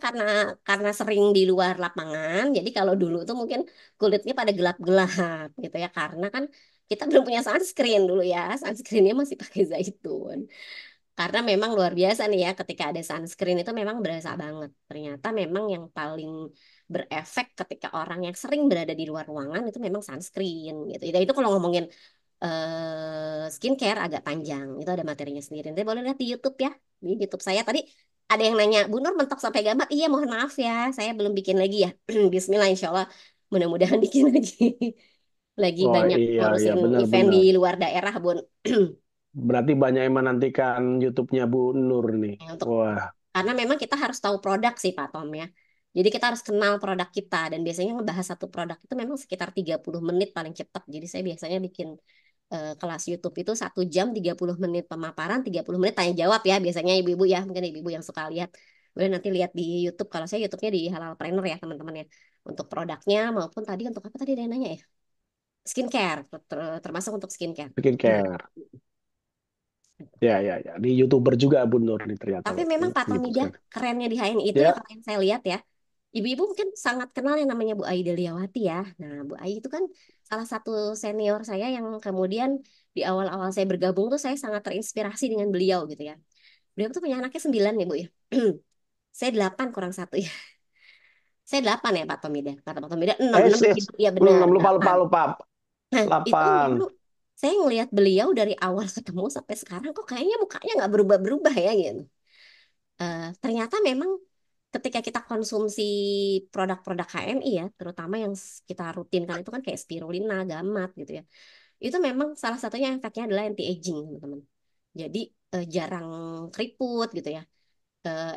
karena sering di luar lapangan, jadi kalau dulu tuh mungkin kulitnya pada gelap-gelap gitu ya. Karena kan kita belum punya sunscreen dulu ya. Sunscreennya masih pakai zaitun. Karena memang luar biasa nih ya, ketika ada sunscreen itu memang berasa banget. Ternyata memang yang paling berefek ketika orang yang sering berada di luar ruangan itu memang sunscreen gitu. Itu kalau ngomongin skincare agak panjang. Itu ada materinya sendiri. Nanti boleh lihat di YouTube ya. Di YouTube saya tadi ada yang nanya, Bu Nur mentok sampai gambar. Iya, mohon maaf ya, saya belum bikin lagi ya. Bismillah, insya Allah mudah-mudahan bikin lagi. Lagi Oh banyak iya, iya ngurusin event di benar-benar. luar daerah, Bun. Berarti banyak yang menantikan YouTube-nya Bu Nur nih. Ya, untuk Wah, karena memang kita harus tahu produk sih Pak Tom ya. Jadi kita harus kenal produk kita dan biasanya ngebahas satu produk itu memang sekitar 30 menit paling cepat. Jadi saya biasanya bikin kelas YouTube itu 1 jam 30 menit pemaparan, 30 menit tanya jawab ya biasanya ibu-ibu ya, mungkin ibu-ibu yang suka lihat. Boleh nanti lihat di YouTube. Kalau saya YouTube-nya di Halalpreneur ya teman-teman ya. Untuk produknya maupun tadi untuk apa tadi ada yang nanya ya? Skincare, termasuk untuk skincare. skincare. Ya, ya, ya. Di YouTuber juga Bu Nur nih ternyata Tapi loh. memang Pak Tomida Menyebutkan. kerennya di HNI itu ya Ya, kalau yang saya lihat ya. Ibu-ibu mungkin sangat kenal yang namanya Bu Aida Liawati ya. Nah, Bu Ai itu kan salah satu senior saya yang kemudian di awal-awal saya bergabung tuh saya sangat terinspirasi dengan beliau gitu ya. Beliau tuh punya anaknya 9 ya Bu ya. Saya 8 kurang satu ya. Saya 8 ya Pak Tomida. Kata Pak Tomida 6 6 sih. ya benar Lupa, lupa, 8. lupa. Nah, itu 8. dulu saya ngelihat beliau dari awal ketemu sampai sekarang kok kayaknya mukanya nggak berubah-berubah ya gitu. Ternyata memang ketika kita konsumsi produk-produk HNI ya, terutama yang kita rutinkan itu kan kayak spirulina, gamat gitu ya. Itu memang salah satunya efeknya adalah anti aging, teman-teman. Jadi jarang keriput gitu ya.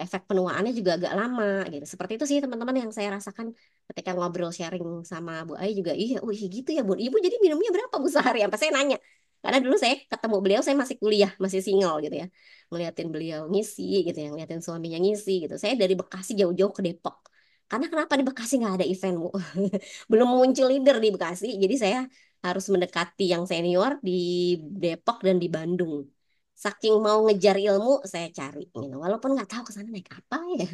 Efek penuaannya juga agak lama gitu. Seperti itu sih teman-teman yang saya rasakan ketika ngobrol sharing sama Bu Ai juga. Iya, oh iya gitu ya Bu. Ibu jadi minumnya berapa Bu sehari? Sampai saya nanya. Karena dulu saya ketemu beliau saya masih kuliah, masih single gitu ya. Ngeliatin beliau ngisi gitu ya, ngeliatin suaminya ngisi gitu. Saya dari Bekasi jauh-jauh ke Depok. Karena kenapa di Bekasi nggak ada event Bu? Belum muncul leader di Bekasi. Jadi saya harus mendekati yang senior di Depok dan di Bandung. Saking mau ngejar ilmu, saya cari gitu. Walaupun nggak tahu ke sana naik apa ya.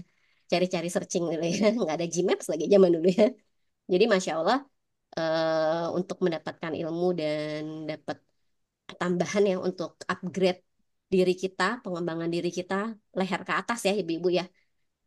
Cari-cari searching dulu ya. Nggak ada Gmaps lagi zaman dulu ya. Jadi Masya Allah, untuk mendapatkan ilmu dan dapat tambahan ya untuk upgrade diri kita, pengembangan diri kita, leher ke atas ya ibu-ibu ya.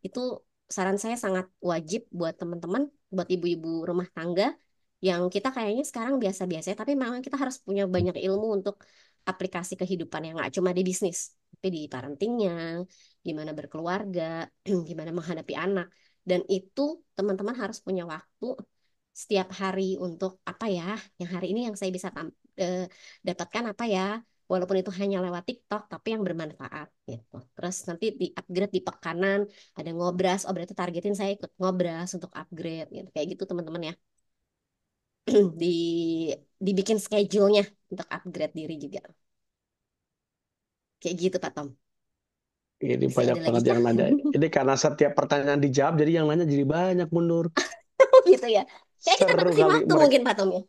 Itu saran saya sangat wajib buat teman-teman, buat ibu-ibu rumah tangga yang kita kayaknya sekarang biasa-biasa, ya, tapi memang kita harus punya banyak ilmu untuk aplikasi kehidupan yang nggak cuma di bisnis, tapi di parentingnya, gimana berkeluarga, gimana menghadapi anak. Dan itu teman-teman harus punya waktu setiap hari untuk apa ya, yang hari ini yang saya bisa dapatkan apa ya, walaupun itu hanya lewat TikTok, tapi yang bermanfaat gitu. Terus nanti di-upgrade di pekanan, ada ngobras, oh berarti targetin saya ikut ngobras untuk upgrade gitu. Kayak gitu teman-teman ya. Di dibikin schedule-nya untuk upgrade diri juga. Kayak gitu Pak Tom. Ini Masih banyak ada lagi banget kah? yang nanya. Ini karena setiap pertanyaan dijawab, jadi yang nanya jadi banyak mundur. Gitu ya. Kayak kita Seru batasin kali waktu mereka. mungkin Pak Tom ya.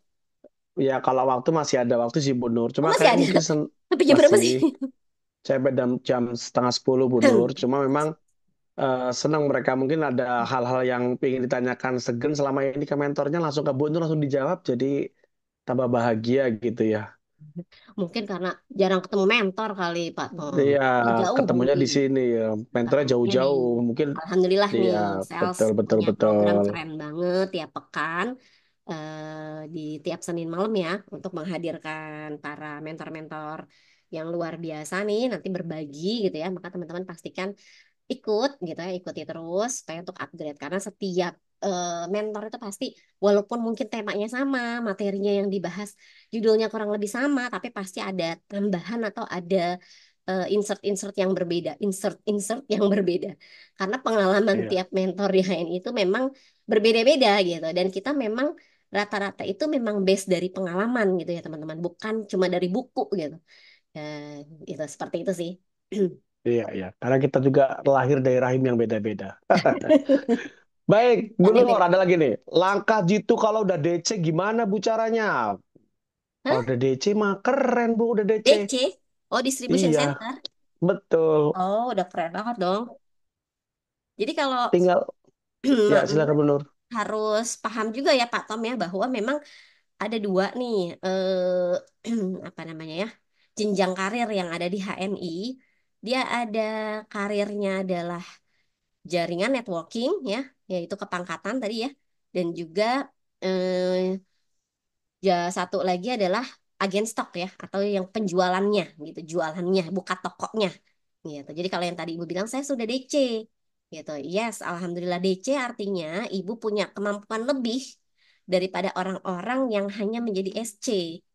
Ya kalau waktu masih ada waktu sih Bu Nur. Oh, Cuma masih kayak ada. mungkin Tapi jam berapa masih sih? sampai jam setengah 10 Bu Nur. Cuma memang senang mereka mungkin ada hal-hal yang ingin ditanyakan Segen selama ini ke mentornya langsung ke Bu Nur langsung dijawab. Jadi tambah bahagia gitu ya. Mungkin karena jarang ketemu mentor kali Pak Tom. Iya, Oh, jauh Bu ketemunya di di sini ya. Mentornya ketemunya di jauh-jauh. Mungkin Alhamdulillah nih dia sales betul betul punya program betul. keren banget tiap pekan di tiap Senin malam ya untuk menghadirkan para mentor-mentor yang luar biasa nih nanti berbagi gitu ya maka teman-teman pastikan ikut gitu ya ikuti terus supaya untuk upgrade karena setiap mentor itu pasti walaupun mungkin temanya sama, materinya yang dibahas, judulnya kurang lebih sama, tapi pasti ada tambahan atau ada insert-insert yang berbeda, insert-insert yang berbeda. Karena pengalaman Iya, tiap mentor di HNI itu memang berbeda-beda gitu. Dan kita memang rata-rata itu memang base dari pengalaman gitu ya teman-teman, bukan cuma dari buku gitu. Itu seperti itu sih. iya, iya. Karena kita juga lahir dari rahim yang beda-beda. Baik, Bu Ada Nur, beda. ada lagi nih. Langkah jitu kalau udah DC gimana bu caranya? Kalau Hah? udah DC mah keren bu, udah DC. DC? Oh, distribution Iya, center. betul. Oh, udah keren banget dong. Jadi kalau Tinggal, ya silakan Bu Nur. harus paham juga ya Pak Tom ya bahwa memang ada dua nih apa namanya ya jenjang karir yang ada di HNI. Dia ada karirnya adalah jaringan networking ya, yaitu kepangkatan tadi ya, dan juga eh, ya satu lagi adalah agen stok ya atau yang penjualannya gitu, jualannya, buka tokonya gitu. Jadi kalau yang tadi Ibu bilang saya sudah DC gitu. Yes, alhamdulillah DC artinya Ibu punya kemampuan lebih daripada orang-orang yang hanya menjadi SC.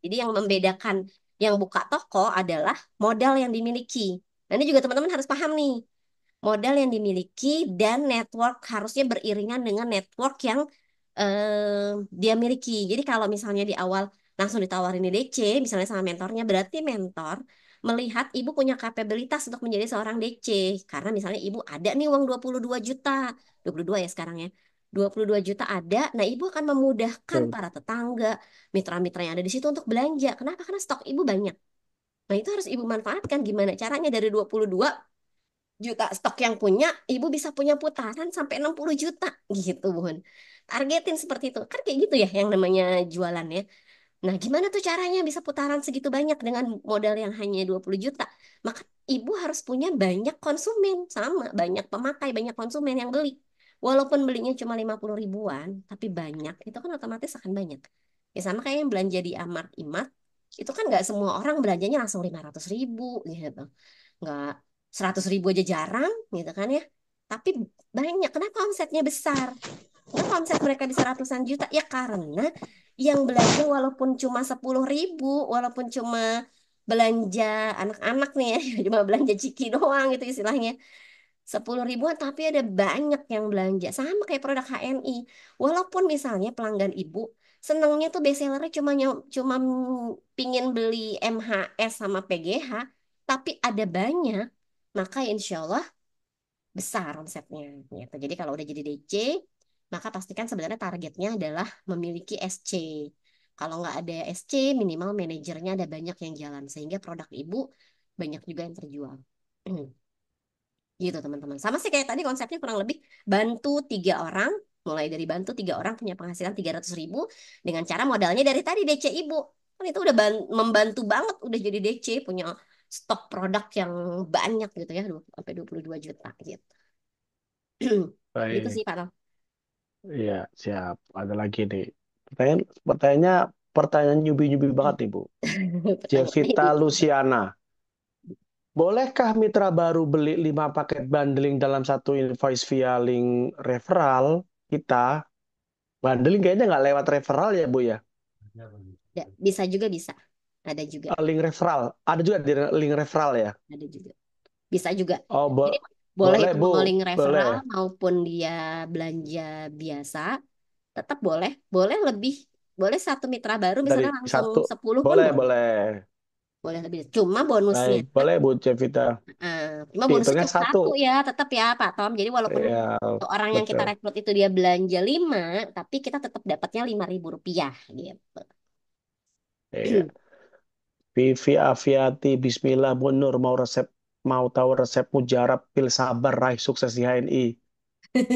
Jadi yang membedakan yang buka toko adalah modal yang dimiliki. Nah, ini juga teman-teman harus paham nih modal yang dimiliki dan network harusnya beriringan dengan network yang dia miliki. Jadi kalau misalnya di awal langsung ditawarin di DC, misalnya sama mentornya, berarti mentor melihat ibu punya kapabilitas untuk menjadi seorang DC. Karena misalnya ibu ada nih uang 22 juta, 22 ya sekarang ya. 22 juta ada, nah ibu akan memudahkan Betul. para tetangga, mitra-mitra yang ada di situ untuk belanja. Kenapa? Karena stok ibu banyak. Nah, itu harus ibu manfaatkan. Gimana caranya dari 22 juta stok yang punya, ibu bisa punya putaran sampai 60 juta gitu, Bun. Targetin seperti itu. Kan kayak gitu ya yang namanya jualan ya. Nah, gimana tuh caranya bisa putaran segitu banyak dengan modal yang hanya 20 juta? Maka ibu harus punya banyak konsumen, sama banyak pemakai, banyak konsumen yang beli. Walaupun belinya cuma 50 ribuan, tapi banyak, itu kan otomatis akan banyak. Ya sama kayak yang belanja di Amart Imart, itu kan nggak semua orang belanjanya langsung 500 ribu gitu. Nggak 100 ribu aja jarang gitu kan ya. Tapi banyak, kenapa omsetnya besar? Kenapa omset mereka bisa ratusan juta? Ya karena yang belanja walaupun cuma 10 ribu, walaupun cuma belanja anak-anak nih ya, cuma belanja ciki doang gitu istilahnya. 10 ribuan tapi ada banyak yang belanja. Sama kayak produk HNI. Walaupun misalnya pelanggan ibu senangnya tuh bestsellernya cuma pingin beli MHS sama PGH, tapi ada banyak, maka insya Allah besar omsetnya gitu. Jadi kalau udah jadi DC, maka pastikan sebenarnya targetnya adalah memiliki SC. Kalau nggak ada SC, minimal manajernya ada banyak yang jalan sehingga produk ibu banyak juga yang terjual. Gitu teman-teman. Sama sih kayak tadi konsepnya kurang lebih bantu 3 orang, mulai dari bantu 3 orang punya penghasilan 300 ribu dengan cara modalnya dari tadi DC ibu. Kan itu udah membantu banget udah jadi DC punya stok produk yang banyak gitu ya sampai 22 juta gitu. Gitu Baik, sih Pak Tom. iya siap. Ada lagi nih. Pertanyaan, pertanyaannya pertanyaan nyubi-nyubi banget nih Bu. Pertanyaannya Jevita ini. Luciana. Bolehkah mitra baru beli 5 paket bundling dalam satu invoice via link referral kita? Bundling kayaknya nggak lewat referral ya, Bu ya? Bisa juga bisa. Ada juga, Link referral. Ada juga di link referral ya? ada juga. Bisa juga. Oh, Jadi boleh boleh, itu mau Bu. link referral Boleh. maupun dia belanja biasa, tetap boleh. Boleh lebih. Boleh satu mitra baru Dari misalnya langsung satu. 10 pun Boleh, boleh. boleh. Boleh lebih. Cuma bonusnya Baik, boleh Bu Jevita. cuma bonusnya Dihitungnya cuma satu. satu ya, tetap ya Pak Tom. Jadi walaupun Ya, orang yang kita betul. rekrut itu dia belanja 5, tapi kita tetap dapatnya 5.000 rupiah gitu. Iya. Vivi Aviati, Bismillah, Bu Nur, mau tahu resep mujarab pil sabar raih sukses di HNI.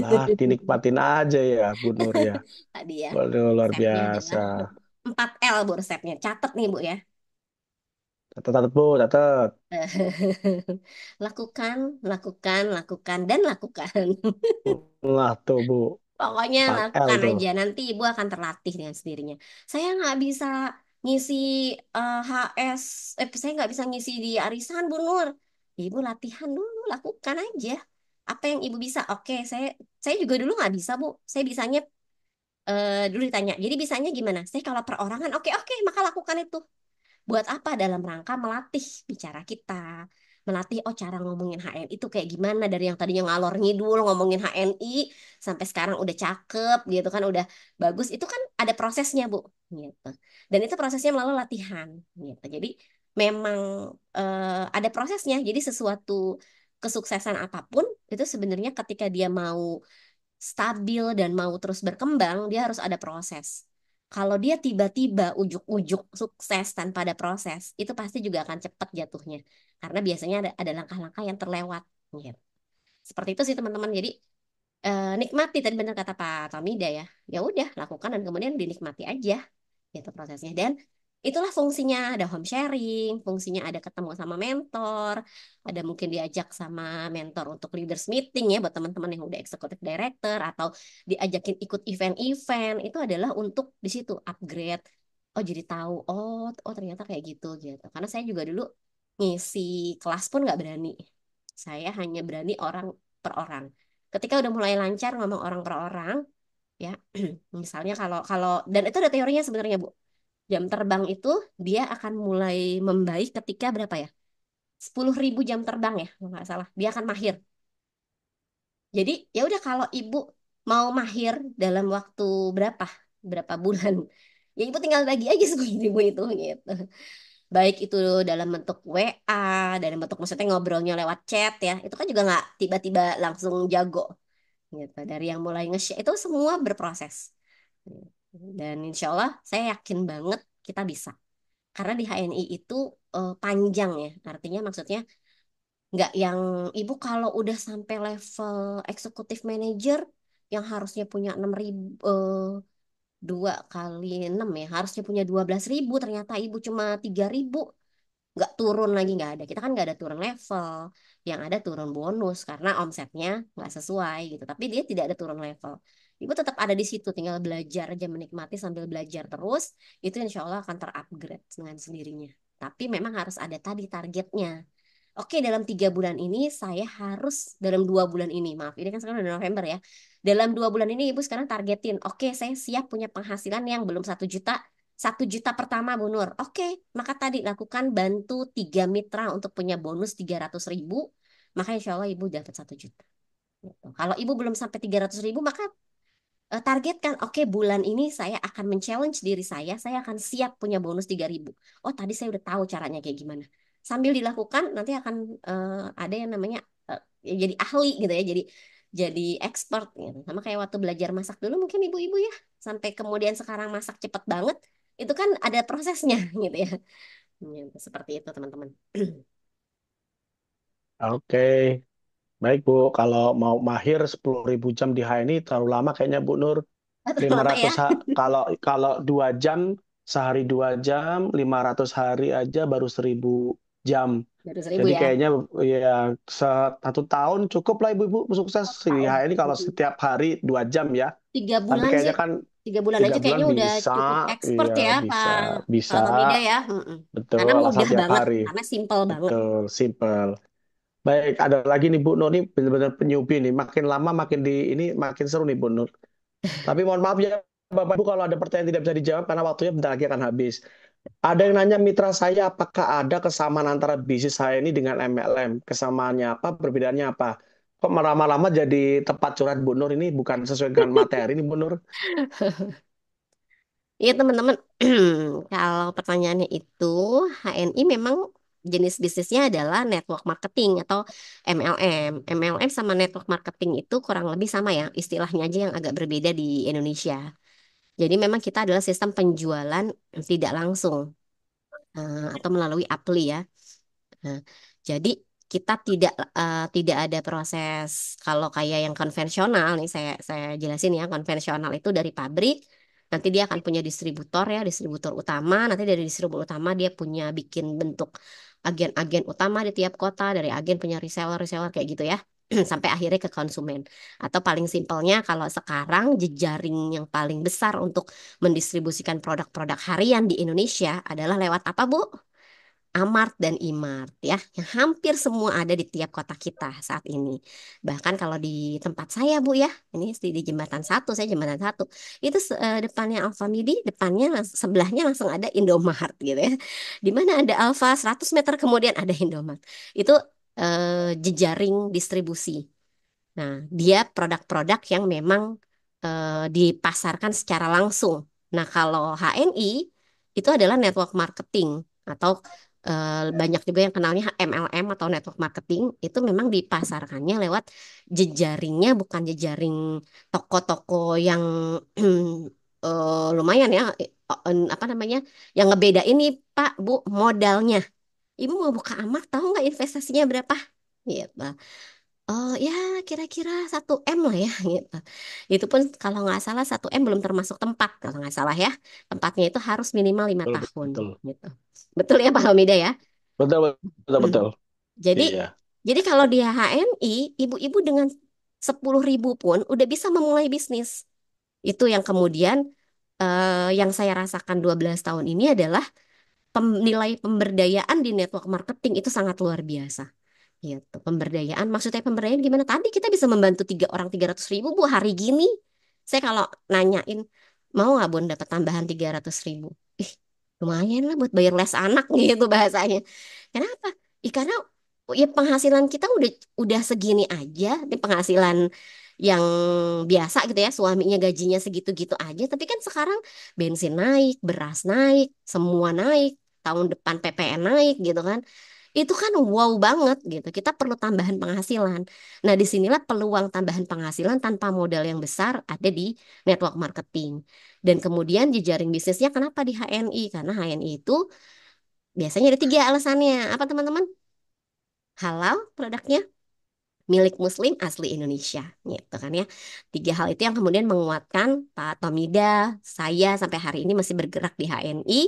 Lah, dinikmatin aja ya, Bu Nur ya. Tadi ya, Waduh, luar resepnya biasa. adalah 4L Bu resepnya. Catat nih Bu ya. Catat, Bu, catat. Lakukan, lakukan, lakukan, dan lakukan. Lah tuh, Bu. Pokoknya 4L lakukan tuh. aja. Nanti ibu akan terlatih dengan sendirinya. Saya nggak bisa ngisi HS, saya nggak bisa ngisi di arisan, Bu Nur. Ibu latihan dulu, lakukan aja. Apa yang ibu bisa? Oke, saya Saya juga dulu nggak bisa, Bu. Saya bisanya dulu ditanya. Jadi bisanya gimana? Saya kalau perorangan, oke oke, maka lakukan itu. Buat apa? Dalam rangka melatih bicara kita, melatih oh cara ngomongin HNI itu kayak gimana dari yang tadinya ngalor ngidul ngomongin HNI sampai sekarang udah cakep gitu kan, udah bagus. Itu kan ada prosesnya, Bu, gitu. Dan itu prosesnya melalui latihan, gitu. Jadi memang ada prosesnya. Jadi sesuatu kesuksesan apapun itu sebenarnya ketika dia mau stabil dan mau terus berkembang, dia harus ada proses. Kalau dia tiba-tiba ujuk-ujuk sukses tanpa ada proses, itu pasti juga akan cepat jatuhnya. Karena biasanya ada langkah-langkah yang terlewat. Gitu. Seperti itu sih teman-teman. Jadi nikmati tadi benar kata Pak Tomida ya. Ya udah lakukan dan kemudian dinikmati aja gitu prosesnya. Dan itulah fungsinya ada home sharing, fungsinya ada ketemu sama mentor, ada mungkin diajak sama mentor untuk leaders meeting ya buat teman-teman yang udah executive director atau diajakin ikut event-event itu adalah untuk di situ upgrade. Oh jadi tahu, oh ternyata kayak gitu gitu. Karena saya juga dulu ngisi kelas pun nggak berani. Saya hanya berani orang per orang. Ketika udah mulai lancar ngomong orang per orang, ya misalnya kalau kalau dan itu ada teorinya sebenarnya Bu. Jam terbang itu dia akan mulai membaik ketika berapa ya? 10.000 jam terbang ya, kalau nggak salah. Dia akan mahir. Jadi ya udah kalau ibu mau mahir dalam waktu berapa? Berapa bulan? Ya ibu tinggal bagi aja 10.000 itu gitu. Baik itu dalam bentuk WA, dalam bentuk maksudnya ngobrolnya lewat chat ya. Itu kan juga nggak tiba-tiba langsung jago gitu. Dari yang mulai nge-share itu semua berproses. Dan insya Allah saya yakin banget kita bisa. Karena di HNI itu panjang ya. Artinya maksudnya nggak yang ibu kalau udah sampai level eksekutif manager yang harusnya punya 6.000 dua kali 6 ya harusnya punya 12.000 ternyata ibu cuma 3.000 nggak turun lagi nggak ada kita kan nggak ada turun level yang ada turun bonus karena omsetnya nggak sesuai gitu tapi dia tidak ada turun level ibu tetap ada di situ tinggal belajar aja menikmati sambil belajar terus itu insya Allah akan terupgrade dengan sendirinya tapi memang harus ada tadi targetnya. Oke, dalam 3 bulan ini saya harus dalam 2 bulan ini, maaf, ini kan sekarang udah November ya. Dalam 2 bulan ini ibu sekarang targetin, oke, saya siap punya penghasilan yang belum 1 juta, 1 juta pertama Bu Nur. Oke, maka tadi lakukan bantu 3 mitra untuk punya bonus 300.000, maka insya Allah ibu dapat 1 juta. Gitu. Kalau ibu belum sampai 300.000, maka targetkan, oke bulan ini saya akan men-challenge diri saya akan siap punya bonus 3.000. Oh tadi saya udah tahu caranya kayak gimana. Sambil dilakukan nanti akan ada yang namanya ya jadi ahli gitu ya, jadi expert gitu. Sama kayak waktu belajar masak dulu mungkin ibu-ibu ya, sampai kemudian sekarang masak cepet banget, itu kan ada prosesnya gitu ya. Gitu, seperti itu teman-teman. Oke, baik Bu. Kalau mau mahir 10.000 jam di HNI terlalu lama kayaknya Bu Nur. Terlalu lima lama ratus ya. kalau kalau 2 jam sehari 2 jam 500 hari aja baru 1.000 jam. Baru 1.000 Jadi ya. kayaknya ya 1 tahun cukup lah ibu-ibu sukses di Tahun. HNI kalau setiap hari 2 jam ya. tiga Tapi bulan kayaknya sih kan 3 bulan tiga aja bulan kayaknya udah bisa, cukup expert iya ya bisa, Pak bisa, Pak Tomida ya. Mm-mm. betul Karena asal mudah tiap banget hari, karena simple banget. betul, simple. Baik, ada lagi nih Bu Nur nih benar-benar penyubi nih. Makin lama makin di ini makin seru nih Bu Nur. Tapi mohon maaf ya Bapak Ibu kalau ada pertanyaan tidak bisa dijawab karena waktunya bentar lagi akan habis. Ada yang nanya mitra saya apakah ada kesamaan antara bisnis saya ini dengan MLM? Kesamaannya apa? Perbedaannya apa? Kok lama-lama jadi tempat curhat Bu Nur ini bukan sesuai dengan materi ini Bu Nur? Iya teman-teman, kalau pertanyaannya itu HNI memang jenis bisnisnya adalah network marketing atau MLM. MLM sama network marketing itu kurang lebih sama ya, istilahnya aja yang agak berbeda di Indonesia. Jadi memang kita adalah sistem penjualan tidak langsung atau melalui apli ya. Nah, jadi kita tidak ada proses kalau kayak yang konvensional nih saya jelasin ya konvensional itu dari pabrik nanti dia akan punya distributor ya distributor utama nanti dari distributor utama dia punya bikin bentuk agen-agen utama di tiap kota dari agen punya reseller-reseller kayak gitu ya sampai akhirnya ke konsumen atau paling simpelnya kalau sekarang jejaring yang paling besar untuk mendistribusikan produk-produk harian di Indonesia adalah lewat apa Bu? Amart dan Imart ya, yang hampir semua ada di tiap kota kita saat ini. Bahkan kalau di tempat saya Bu ya, ini di Jembatan Satu, saya Jembatan Satu, itu depannya Alfamidi, depannya sebelahnya langsung ada Indomart gitu ya. Di mana ada Alfa 100 meter kemudian ada Indomart. Itu jejaring distribusi. Nah, dia produk-produk yang memang dipasarkan secara langsung. Nah, kalau HNI itu adalah network marketing atau banyak juga yang kenalnya MLM atau network marketing itu memang dipasarkannya lewat jejaringnya bukan jejaring toko-toko yang lumayan ya apa namanya yang ngebeda ini Pak Bu modalnya. Ibu mau buka Amar tahu nggak investasinya berapa? Gitu. Oh ya kira-kira 1 M lah ya gitu. Itu pun kalau nggak salah 1 M belum termasuk tempat kalau nggak salah ya. Tempatnya itu harus minimal lima Betul, tahun betul. gitu. Betul ya Pak Hamida ya? Betul, betul, betul. Jadi Iya. jadi kalau dia HNI, ibu-ibu dengan 10.000 pun udah bisa memulai bisnis. Itu yang kemudian yang saya rasakan 12 tahun ini adalah nilai pemberdayaan di network marketing itu sangat luar biasa. Gitu. Pemberdayaan, maksudnya pemberdayaan gimana? Tadi kita bisa membantu 3 orang 300.000 Bu hari gini. Saya kalau nanyain, mau nggak Bun dapat tambahan 300.000? Ih, lumayan lah buat bayar les anak gitu bahasanya. Kenapa? Karena ya penghasilan kita udah segini aja, ini penghasilan yang biasa gitu ya, suaminya gajinya segitu-gitu aja. Tapi kan sekarang bensin naik, beras naik, semua naik, tahun depan PPN naik gitu kan. Itu kan wow banget gitu. Kita perlu tambahan penghasilan. Nah, disinilah peluang tambahan penghasilan tanpa modal yang besar ada di network marketing. Dan kemudian jejaring bisnisnya kenapa di HNI? Karena HNI itu biasanya ada 3 alasannya. Apa teman-teman? Halal produknya, milik Muslim asli Indonesia gitu kan ya. 3 hal itu yang kemudian menguatkan Pak Tomida, saya sampai hari ini masih bergerak di HNI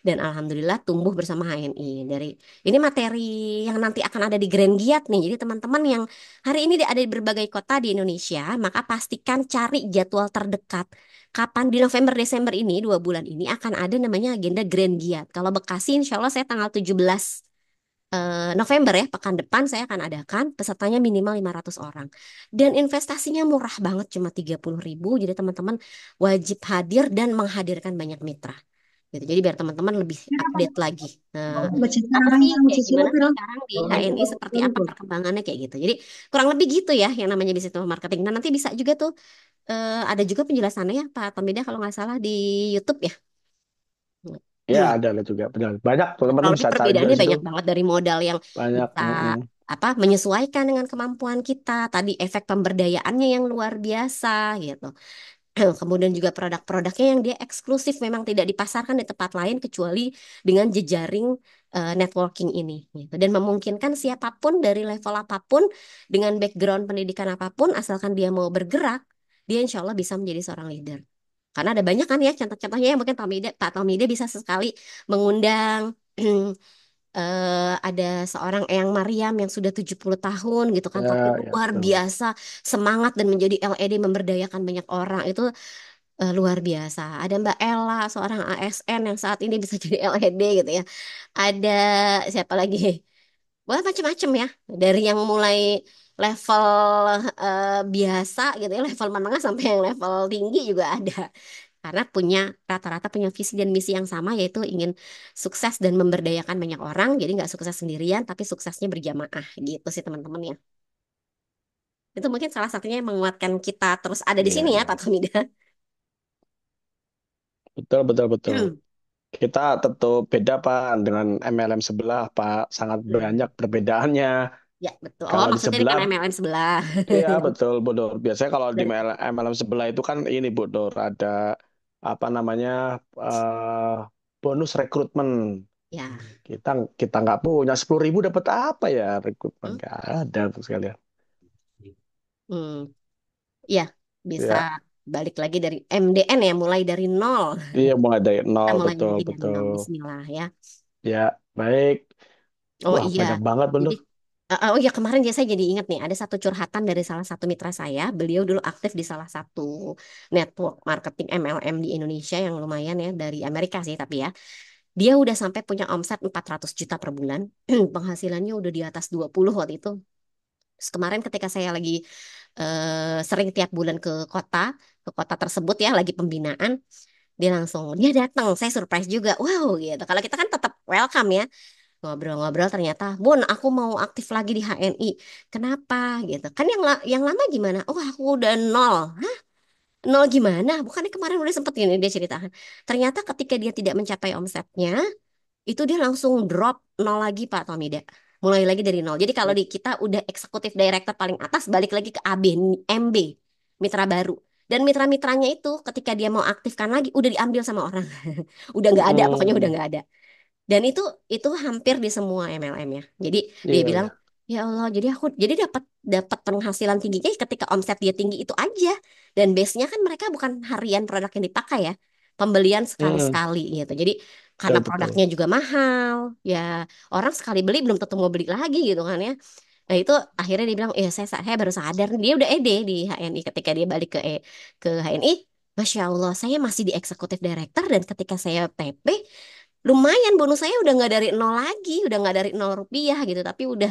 dan alhamdulillah tumbuh bersama HNI. Dari ini materi yang nanti akan ada di Grand Giat nih. Jadi teman-teman yang hari ini ada di berbagai kota di Indonesia, maka pastikan cari jadwal terdekat. Kapan di November Desember ini 2 bulan ini akan ada namanya agenda Grand Giat. Kalau Bekasi insya Allah saya tanggal 17 November ya, pekan depan saya akan adakan pesertanya minimal 500 orang. Dan investasinya murah banget, cuma 30.000. Jadi teman-teman wajib hadir dan menghadirkan banyak mitra. Gitu. Jadi biar teman-teman lebih update lagi. Apa sih, kayak gimana sih sekarang di HNI, seperti apa perkembangannya kayak gitu. Jadi kurang lebih gitu ya yang namanya business marketing. Dan nanti bisa juga tuh, ada juga penjelasannya ya Pak Tomida kalau nggak salah di YouTube ya. Ya, ada juga. Benar. Banyak Kurang teman-teman lebih bisa cari juga perbedaannya di situ. banyak banget dari modal yang Banyak. bisa apa menyesuaikan dengan kemampuan kita. Tadi efek pemberdayaannya yang luar biasa gitu. Kemudian juga produk-produknya yang dia eksklusif memang tidak dipasarkan di tempat lain kecuali dengan jejaring networking ini gitu. Dan memungkinkan siapapun dari level apapun dengan background pendidikan apapun asalkan dia mau bergerak, dia insya Allah bisa menjadi seorang leader. Karena ada banyak kan ya contoh-contohnya yang mungkin Pak Tomide bisa sekali mengundang ada seorang Eyang Mariam yang sudah 70 tahun gitu kan tapi Ya, ya, luar betul. biasa semangat dan menjadi LED memberdayakan banyak orang itu luar biasa. Ada Mbak Ella seorang ASN yang saat ini bisa jadi LED gitu ya. Ada siapa lagi? Wah macam-macam ya. Dari yang mulai level biasa gitu ya, level menengah sampai yang level tinggi juga ada karena rata-rata punya visi dan misi yang sama yaitu ingin sukses dan memberdayakan banyak orang jadi nggak sukses sendirian tapi suksesnya berjamaah gitu sih teman-teman ya itu mungkin salah satunya yang menguatkan kita terus ada di Iya, sini ya iya. Pak Tomida. Betul, betul, betul. Kita tentu beda Pak dengan MLM sebelah Pak. Sangat banyak perbedaannya. Ya betul oh Kalau di maksudnya sebelah, dengan MLM sebelah. iya betul, Bu Nur. Biasanya kalau di Dan MLM sebelah itu kan ini Bu Nur, ada apa namanya bonus rekrutmen. ya Kita kita nggak punya 10.000 dapat apa ya rekrutmen? hmm, Nggak ada tuh sekalian. hmm, ya bisa Ya, balik lagi dari MDN ya mulai dari nol iya mulai dari kita nol, mulai betul, lagi dari betul. nol Bismillah ya. Ya, baik. Oh Wah, iya, banyak banget Bu jadi Nur. oh iya kemarin saya jadi ingat nih ada satu curhatan dari salah satu mitra saya. Beliau dulu aktif di salah satu network marketing MLM di Indonesia yang lumayan ya dari Amerika sih tapi ya. Dia udah sampai punya omset 400 juta per bulan. Penghasilannya udah di atas 20 waktu itu. Terus kemarin ketika saya lagi sering tiap bulan ke kota tersebut ya, lagi pembinaan, dia datang, saya surprise juga. Wow gitu. Kalau kita kan tetap welcome ya. Ngobrol-ngobrol ternyata, Bun, aku mau aktif lagi di HNI. Kenapa gitu? Kan yang lama gimana? Oh, aku udah nol. Nol gimana? Bukannya kemarin udah sempet gini dia ceritakan. Ternyata ketika dia tidak mencapai omsetnya, itu dia langsung drop nol lagi Pak Tomida. Mulai lagi dari nol. Jadi kalau di kita udah eksekutif director paling atas, balik lagi ke AB, MB, mitra baru. Dan mitra-mitranya itu ketika dia mau aktifkan lagi, udah diambil sama orang. Udah nggak ada, pokoknya udah Hmm, nggak ada. Dan itu hampir di semua MLM ya. Jadi dia iya, bilang, iya. ya Allah, jadi dapat dapat penghasilan tingginya ketika omset dia tinggi itu aja. Dan base-nya kan mereka bukan harian produk yang dipakai ya, pembelian Hmm, sekali-sekali gitu. Jadi karena betul, betul. produknya juga mahal, ya orang sekali beli belum tentu mau beli lagi gitu kan ya. Nah itu akhirnya dia bilang, saya baru sadar nih, dia udah ED di HNI ketika dia balik ke HNI. Masya Allah, saya masih di eksekutif director dan ketika saya TP lumayan bonus saya udah nggak dari nol lagi, udah nggak dari nol rupiah gitu, tapi udah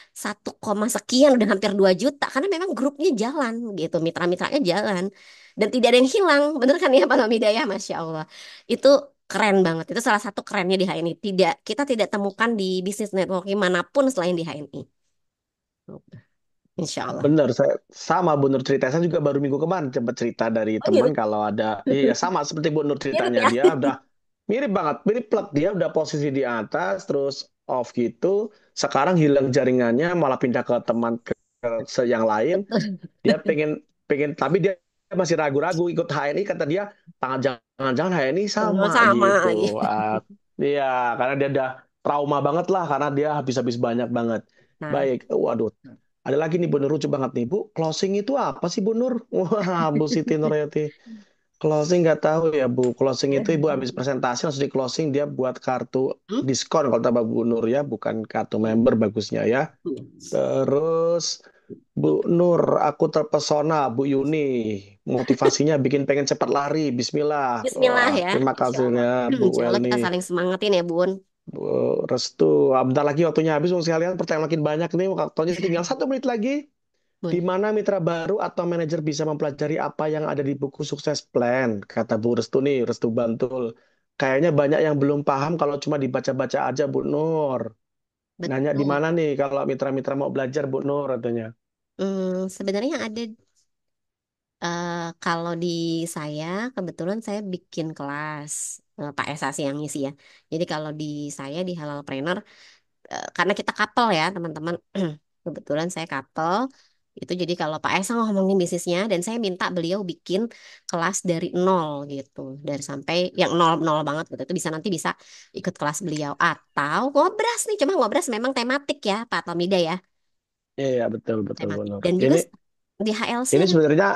1, sekian, udah hampir 2 juta karena memang grupnya jalan gitu, mitra-mitranya jalan dan tidak ada yang hilang, bener kan ya Pak Hamidaya, Masya Allah, itu keren banget, itu salah satu kerennya di HNI, kita tidak temukan di bisnis networking manapun selain di HNI, Insya Allah. Bener, saya sama Bu Nur cerita. Saya juga baru minggu kemarin sempat cerita dari Oh teman gitu, kalau ada, iya sama seperti Bu Nur mirip ceritanya. ya. Dia udah mirip banget, mirip plek. Dia udah posisi di atas, terus off gitu. Sekarang hilang jaringannya, malah pindah ke teman yang lain. Betul. Dia pengen, pengen, tapi dia masih ragu-ragu ikut HNI. Kata dia, jangan-jangan HNI sama Sama gitu. gitu. Ah, iya, karena dia udah trauma banget lah, karena dia habis-habis banyak banget. Nah, Baik, waduh. Ada lagi nih Bu Nur, lucu banget nih Bu. Closing itu apa sih Bu Nur? Wah, Bu Siti Nuryati. Closing nggak tahu ya Bu. Closing itu Ibu habis presentasi langsung di closing dia buat kartu hmm? diskon kalau tambah Bu Nur ya, bukan kartu member bagusnya ya. Terus Bu Nur, aku terpesona Bu Yuni. Motivasinya bikin pengen cepat lari. Bismillah. Bismillah Wah, ya, terima Insya kasih Allah. ya Bu Insya Allah Welni. kita saling semangatin ya Bun. Bu Restu. Ah, bentar lagi waktunya habis, Bung sekalian. Pertanyaan makin banyak nih. Waktunya tinggal 1 menit lagi. Di Bun. mana mitra baru atau manajer bisa mempelajari apa yang ada di buku Sukses Plan? Kata Bu Restu nih, Restu Bantul. Kayaknya banyak yang belum paham kalau cuma dibaca-baca aja, Bu Nur. Nanya di Betul. mana nih kalau mitra-mitra mau belajar, Bu Nur, katanya. Sebenarnya ada kalau di saya kebetulan saya bikin kelas Pak Esa sih yang ngisi ya. Jadi kalau di saya di Halal Trainer karena kita couple ya teman-teman. Kebetulan saya couple. Itu jadi kalau Pak Esa ngomongin bisnisnya dan saya minta beliau bikin kelas dari nol gitu. Dari sampai yang nol nol banget gitu. Itu bisa ikut kelas beliau atau ngobras nih. Cuma ngobras memang tematik ya Pak Tomida ya. Iya, betul, betul, Bu Tematik. Nur. Dan juga di HLC Ini ada.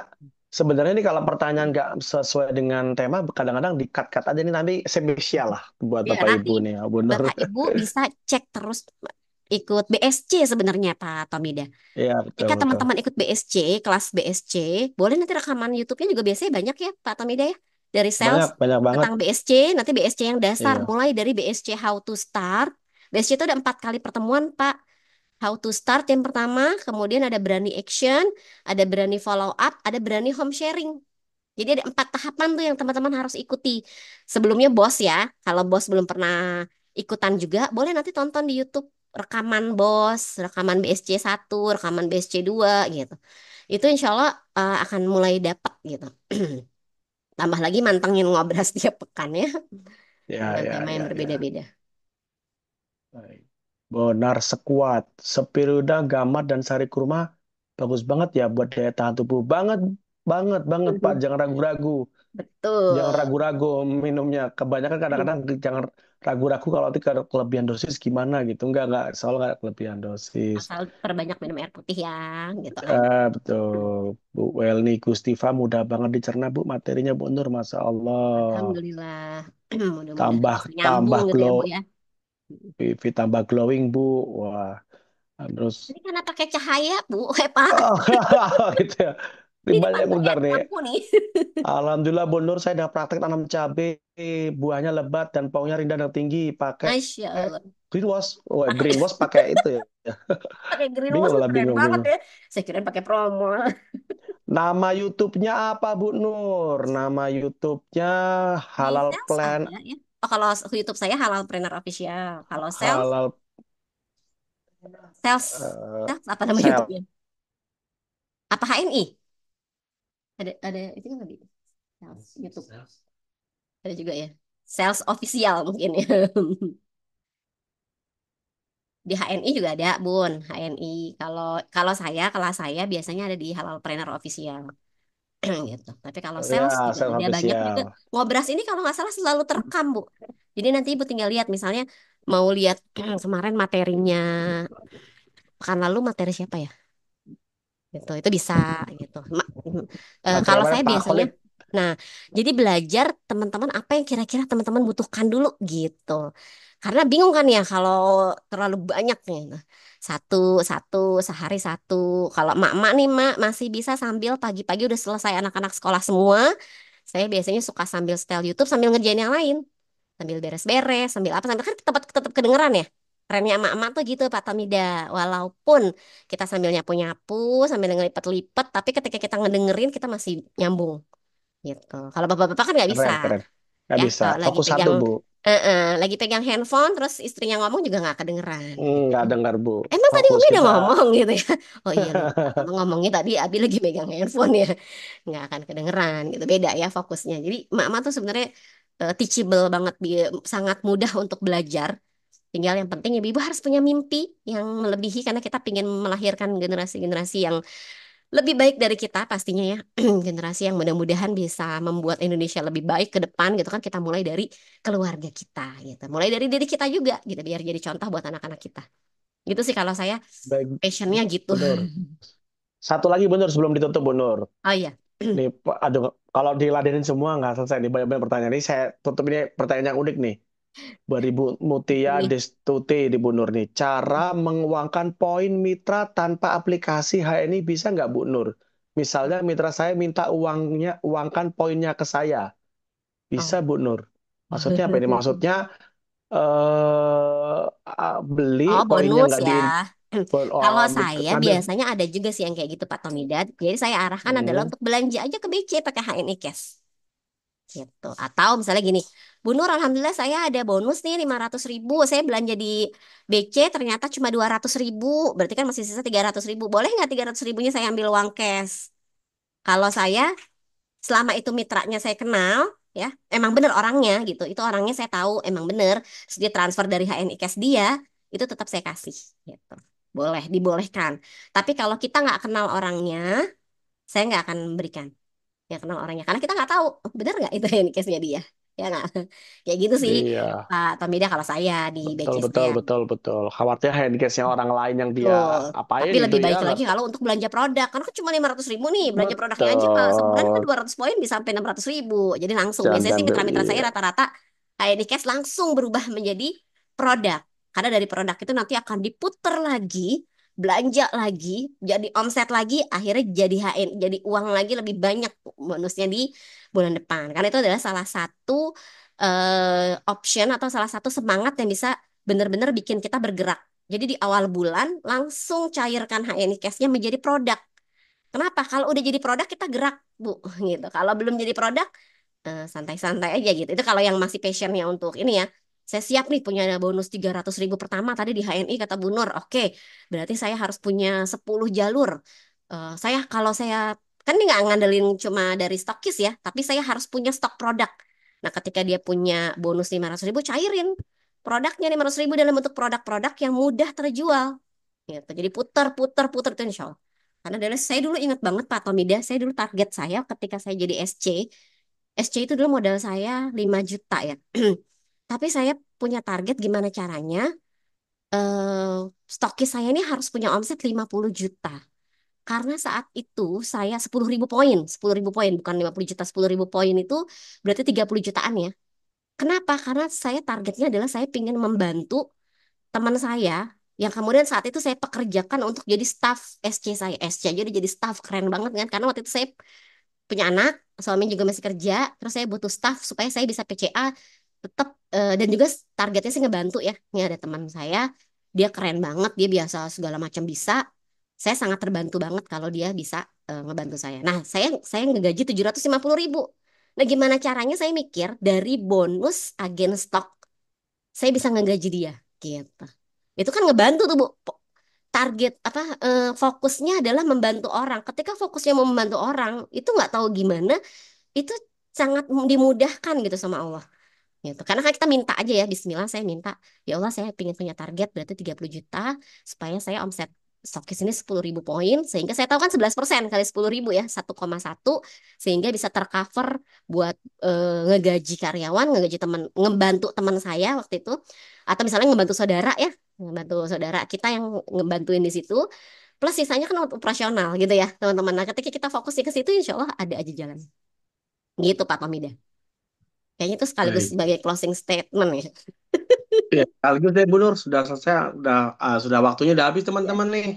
sebenarnya ini kalau pertanyaan nggak sesuai dengan tema, kadang-kadang di-cut-cut aja nih nanti spesial lah buat Ya, Bapak nanti Ibu nih, Bu Nur. Bapak Ibu bisa cek terus ikut BSC sebenarnya Pak Tomida. Iya, betul, Ketika betul. teman-teman ikut BSC, kelas BSC, boleh nanti rekaman YouTube-nya juga biasanya banyak ya Pak Tomida ya. Dari sales Banyak, banyak banget. tentang BSC, nanti BSC yang dasar, Iya. mulai dari BSC How to Start. BSC itu ada 4 kali pertemuan Pak. How to Start yang pertama, kemudian ada berani action, ada berani follow up, ada berani home sharing. Jadi ada 4 tahapan tuh yang teman-teman harus ikuti. Sebelumnya bos ya, kalau bos belum pernah ikutan juga, boleh nanti tonton di YouTube rekaman bos, rekaman BSC 1, rekaman BSC 2 gitu. Itu insya Allah akan mulai dapat gitu. Tambah lagi mantengin ngobras tiap pekan ya, Ya, dengan ya, tema yang ya, ya. berbeda-beda. Baik. Benar sekuat. Spirulina, Gamat, dan Sari Kurma bagus banget ya buat daya tahan tubuh. Banget, banget, banget, Pak. Mhm. Jangan ragu-ragu. Jangan Betul. ragu-ragu minumnya. Kebanyakan kadang-kadang jangan ragu-ragu kalau nanti kelebihan dosis gimana gitu. Enggak, soal nggak kelebihan dosis. Asal perbanyak minum air putih ya, gitu aja. Betul. Bu Welni Gustiva mudah banget dicerna, Bu. Materinya Bu Nur, Masya Allah. Alhamdulillah. Mudah-mudahan Tambah, bisa nyambung tambah gitu ya glow, Bu ya. PV tambah glowing, Bu. Wah, terus Ini karena pakai cahaya, Bu. Pak. oh, gitu ya. Di Banyak depan yang saya benar nih. lampu nih. Alhamdulillah Bu Nur, saya udah praktek tanam cabai, buahnya lebat dan paunya rendah dan tinggi. Pakai Masya Allah. greenwash. Oh, Pakai greenwash pakai itu ya. pakai greenwash Bingung lah, keren bingung, banget bingung. ya. Saya kira pakai promo. Nama YouTube-nya apa Bu Nur? Nama YouTube-nya Di Halal sales Plan ada ya. Oh, kalau YouTube saya Halal Planner Official. Kalau sales, Halal sales, eh, sales apa nama Sel. YouTube-nya? Apa HNI? Ada itu kan tadi. Sales YouTube. Ada juga ya. Sales official mungkin ya. Di HNI juga ada, Bun. HNI. Kalau kalau saya, kelas saya biasanya ada di Halal Planner Official. Gitu. Tapi kalau sales Ya, juga Sel ada banyak juga. official. Ngobras ini kalau nggak salah selalu terekam, Bu. Jadi nanti Ibu tinggal lihat misalnya mau lihat kemarin materinya pekan lalu materi siapa ya? Gitu. Itu bisa gitu. Kalau Materialnya saya Pak biasanya Khalid. nah, jadi belajar teman-teman apa yang kira-kira teman-teman butuhkan dulu gitu. Karena bingung kan ya kalau terlalu banyak nih. Nah, satu, satu, sehari satu. Kalau emak-emak nih, Mak, masih bisa sambil pagi-pagi udah selesai anak-anak sekolah semua. Saya biasanya suka sambil setel YouTube sambil ngerjain yang lain. Sambil beres-beres, sambil apa, sambil kan tetap kedengeran ya. Trennya emak-emak tuh gitu, Pak Tamida. Walaupun kita sambil nyapu-nyapu, sambil ngelipet-lipet, tapi ketika kita ngedengerin, kita masih nyambung gitu. Kalau bapak-bapak kan nggak bisa Keren, keren. Nggak ya. bisa. Kalau lagi Fokus satu, pegang, Bu. lagi pegang handphone, terus istrinya ngomong juga nggak kedengeran gitu. Nggak dengar, Bu. Emang tadi Fokus Umi udah kita. ngomong gitu ya. Oh iya lupa. Emang ngomongnya tadi Abi lagi megang handphone ya. Nggak akan kedengeran gitu. Beda ya fokusnya. Jadi emak-emak tuh sebenarnya teachable banget. Sangat mudah untuk belajar. Tinggal yang penting ibu-ibu harus punya mimpi yang melebihi karena kita ingin melahirkan generasi-generasi yang lebih baik dari kita pastinya ya. Generasi yang mudah-mudahan bisa membuat Indonesia lebih baik ke depan gitu kan. Kita mulai dari keluarga kita gitu. Mulai dari diri kita juga gitu biar jadi contoh buat anak-anak kita. Gitu sih kalau saya Baik, passionnya gitu. Bu Nur. Satu lagi, Bu Nur, sebelum ditutup, Bu Nur. Oh iya. Nih, aduh, kalau diladenin semua nggak selesai nih. Banyak-banyak pertanyaan. Ini saya tutup ini pertanyaan yang unik nih. Buat Ibu Mutia Nih. Destuti di Bu Nur nih. Cara menguangkan poin mitra tanpa aplikasi HNI bisa nggak Bu Nur? Misalnya mitra saya minta uangkan poinnya ke saya. Bisa Oh. Bu Nur? Maksudnya apa ini? Maksudnya beli Oh, poinnya bonus nggak ya. oh, Kalau saya ngambil. biasanya ada juga sih yang kayak gitu Pak Tomidad. Jadi saya arahkan adalah Hmm. untuk belanja aja ke BC pakai HNI Cash. Gitu. Atau misalnya gini, Bu Nur, alhamdulillah saya ada bonus nih 500.000. Saya belanja di BC ternyata cuma 200.000. Berarti kan masih sisa 300.000. Boleh nggak 300.000-nya saya ambil uang cash? Kalau saya selama itu mitranya saya kenal, ya, emang bener orangnya gitu. Itu orangnya saya tahu emang bener. Terus dia transfer dari HNI Cash dia, itu tetap saya kasih gitu. Boleh, dibolehkan. Tapi kalau kita nggak kenal orangnya, saya nggak akan memberikan. Nggak kenal orangnya. Karena kita nggak tahu, oh, bener nggak itu HNI Cash-nya dia. Ya nggak? Kayak gitu sih, Iya, Pak Tomida kalau saya di betul, BC betul, saya. betul, betul. Khawatir handcase-nya orang lain yang dia Betul. apain Tapi gitu lebih ya, baik nggak lagi kalau untuk belanja produk. Karena kan cuma 500.000 nih. Belanja produknya aja Pak. Sebulan kan betul. 200 poin bisa sampai 600.000. Jadi langsung. Biasanya Jangan sih mitra-mitra saya iya. rata-rata kayak di cash langsung berubah menjadi produk. Karena dari produk itu nanti akan diputer lagi. Belanja lagi. Jadi omset lagi. Akhirnya jadi HN. Jadi uang lagi lebih banyak bonusnya di bulan depan. Karena itu adalah salah satu option atau salah satu semangat yang bisa benar-benar bikin kita bergerak. Jadi di awal bulan langsung cairkan HNI Cash-nya menjadi produk. Kenapa? Kalau udah jadi produk kita gerak, Bu, gitu. Kalau belum jadi produk santai-santai aja gitu. Itu kalau yang masih passionnya untuk ini ya. Saya siap nih punya bonus 300.000 pertama tadi di HNI kata Bu Nur. Oke, berarti saya harus punya 10 jalur. Saya kalau saya kan ini nggak ngandelin cuma dari stokis ya, tapi saya harus punya stok produk. Nah, ketika dia punya bonus 500.000, cairin produknya 500.000 dalam bentuk produk-produk yang mudah terjual. Gitu. Jadi putar, putar, putar itu insya Allah. Karena dari saya dulu ingat banget Pak Tomida, saya dulu target saya ketika saya jadi SC. SC itu dulu modal saya 5 juta ya. Tapi saya punya target gimana caranya eh stokis saya ini harus punya omset 50 juta. Karena saat itu saya 10.000 poin, 10.000 poin bukan 50 juta, 10.000 poin itu berarti 30 jutaan ya. Kenapa? Karena saya targetnya adalah saya ingin membantu teman saya. yang kemudian saat itu saya pekerjakan untuk jadi staff SC saya. SC jadi staff keren banget kan, karena waktu itu saya punya anak, suami juga masih kerja, terus saya butuh staff supaya saya bisa PCA tetap, dan juga targetnya sih ngebantu ya. Ini ada teman saya, dia keren banget, dia biasa segala macam bisa. Saya sangat terbantu banget kalau dia bisa ngebantu saya. Nah, saya ngegaji 750.000. Nah, gimana caranya saya mikir dari bonus agen stok saya bisa ngegaji dia gitu. Itu kan ngebantu tuh Bu. Target apa, fokusnya adalah membantu orang. Ketika fokusnya mau membantu orang, itu nggak tahu gimana, itu sangat dimudahkan gitu sama Allah gitu. Karena kan kita minta aja ya, Bismillah saya minta, ya Allah saya ingin punya target berarti 30 juta supaya saya omset stokis ini 10.000 poin, sehingga saya tahu kan 11% kali 10.000 ya 1,1, sehingga bisa tercover buat ngegaji karyawan, ngegaji teman, ngebantu teman saya waktu itu, atau misalnya ngebantu saudara ya, ngebantu saudara kita yang ngebantuin di situ, plus sisanya kan untuk operasional gitu ya teman-teman. Nah ketika kita fokusnya ke situ insya Allah ada aja jalan gitu Pak Tomida. Kayaknya itu sekaligus Baik. sebagai closing statement ya. Ya, sekaligus deh Bu Nur, sudah selesai, sudah waktunya udah habis Ya. teman-teman nih.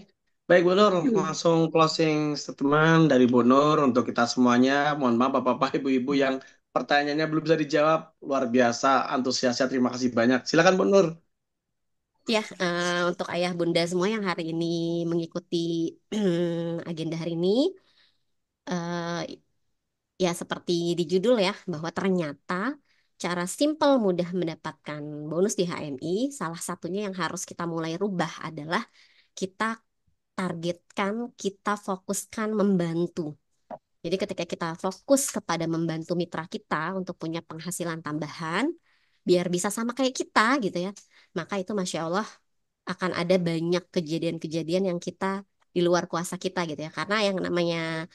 Baik Bu Nur, langsung closing statement dari Bu Nur untuk kita semuanya. Mohon maaf Bapak-bapak, Ibu-ibu yang pertanyaannya belum bisa dijawab. Luar biasa antusiasnya, terima kasih banyak. Silakan Bu Nur. Ya, untuk ayah bunda semua yang hari ini mengikuti agenda hari ini, eh, ya seperti di judul ya, bahwa ternyata cara simpel mudah mendapatkan bonus di HMI, salah satunya yang harus kita mulai rubah adalah kita targetkan, kita fokuskan membantu. Jadi ketika kita fokus kepada membantu mitra kita untuk punya penghasilan tambahan, biar bisa sama kayak kita gitu ya, maka itu Masya Allah akan ada banyak kejadian-kejadian yang kita di luar kuasa kita gitu ya. Karena yang namanya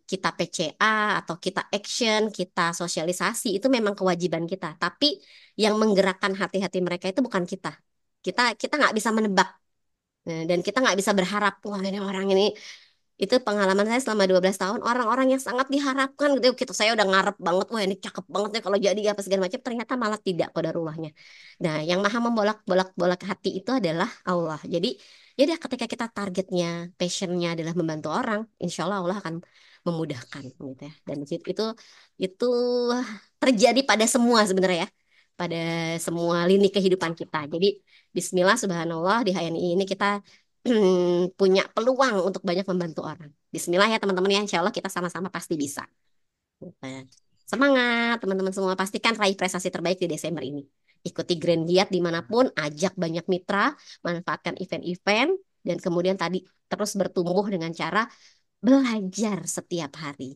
kita PCA atau kita action, kita sosialisasi itu memang kewajiban kita. Tapi yang menggerakkan hati-hati mereka itu bukan kita. Kita nggak bisa menebak. Dan kita nggak bisa berharap, wah ini orang ini, itu pengalaman saya selama 12 tahun, orang-orang yang sangat diharapkan gitu. Gitu saya udah ngarep banget, wah ini cakep banget ya kalau jadi apa segala macam, ternyata malah tidak qadarulahnya. Nah, yang maha membolak-bolak hati itu adalah Allah. Jadi ketika kita targetnya, passionnya adalah membantu orang, insya Allah Allah akan memudahkan gitu ya. Dan itu terjadi pada semua sebenarnya ya, pada semua lini kehidupan kita. Jadi Bismillah, Subhanallah, di HNI ini kita punya peluang untuk banyak membantu orang. Bismillah ya teman-teman ya, insya Allah kita sama-sama pasti bisa. Gitu. Semangat teman-teman semua, pastikan raih prestasi terbaik di Desember ini. Ikuti Grand Giat dimanapun, ajak banyak mitra, manfaatkan event-event, dan kemudian tadi terus bertumbuh dengan cara belajar setiap hari.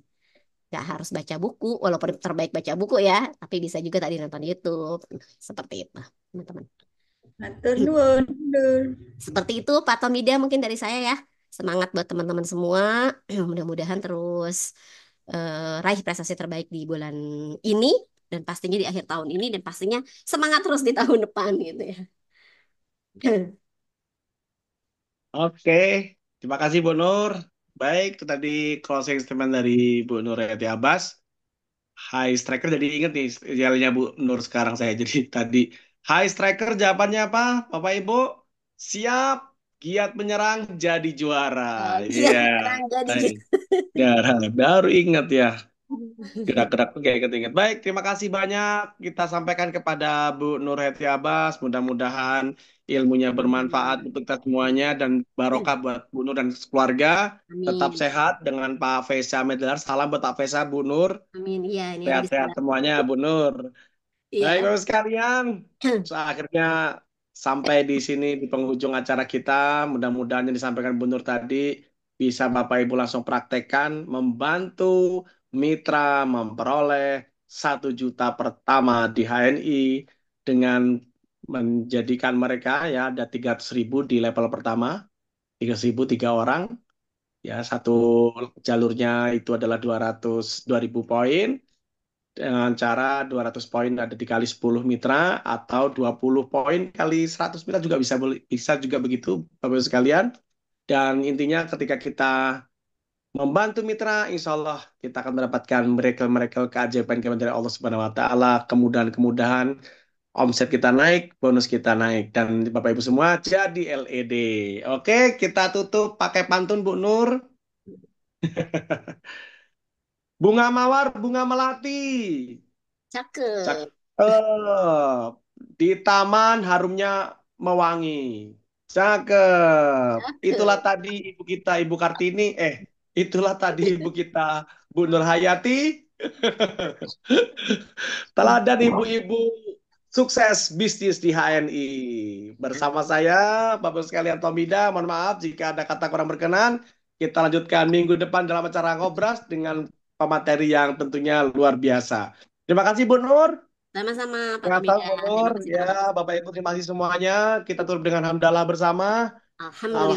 Gak harus baca buku, walaupun terbaik baca buku ya, tapi bisa juga tadi nonton YouTube. Seperti itu, teman-teman. Matur nuwun, Nur. Seperti itu Pak Tomida mungkin dari saya ya. Semangat buat teman-teman semua. Mudah-mudahan terus raih prestasi terbaik di bulan ini dan pastinya di akhir tahun ini dan pastinya semangat terus di tahun depan gitu ya. Oke, terima kasih Bu Nur. Baik, itu tadi closing statement dari Bu Nur Hayati Abbas. High striker jadi inget nih yelnya Bu Nur sekarang saya. Jadi tadi high striker jawabannya apa? Bapak Ibu siap, giat menyerang jadi juara. Giat Iya, menang jadi baik. Darah baru ingat ya. Gerak-gerak tuh kayak inget-inget. Baik, terima kasih banyak kita sampaikan kepada Bu Nur Heti Abbas. Mudah-mudahan ilmunya bermanfaat untuk kita semuanya dan barokah buat Bu Nur dan keluarga. Tetap Amin. sehat dengan Pak Fesa Medlar. Salam buat Pak Fesa, Bu Nur. Amin. Iya, ini habis Sehat-sehat sholat. semuanya, Bu Nur. Baik, Iya. Bapak sekalian. Akhirnya sampai di sini di penghujung acara kita. Mudah-mudahan yang disampaikan Bu Nur tadi bisa Bapak Ibu langsung praktekkan, membantu mitra memperoleh 1 juta pertama di HNI dengan menjadikan mereka ya ada 300.000 di level pertama, 300.000 3 orang. Ya, satu jalurnya itu adalah 2.000 poin dengan cara 200 poin ada dikali 10 mitra atau 20 poin kali 100 mitra juga bisa juga begitu Bapak Ibu sekalian. Dan intinya ketika kita membantu mitra, insya Allah kita akan mendapatkan miracle-miracle keajaiban dari Allah Subhanahu Wa Taala, kemudahan-kemudahan omset kita naik, bonus kita naik. Dan Bapak Ibu semua jadi LED. Oke, kita tutup pakai pantun Bu Nur. Bunga mawar, bunga melati. Cakep. Cakep. Di taman harumnya mewangi. Cakep. Itulah Cakep. tadi ibu kita, Ibu Kartini. Itulah tadi ibu kita, Bu Nur Hayati. Teladan ibu-ibu sukses bisnis di HNI. Bersama saya, Bapak sekalian Tomida, mohon maaf jika ada kata kurang berkenan. Kita lanjutkan minggu depan dalam acara Ngobras dengan pemateri yang tentunya luar biasa. Terima kasih Bu Nur. Sama-sama Pak Terima kasih Tomika. Bu Terima Nur. kasih Ya, teman-teman. Bapak Ibu terima kasih semuanya. Kita tutup dengan hamdalah bersama. Alhamdulillah.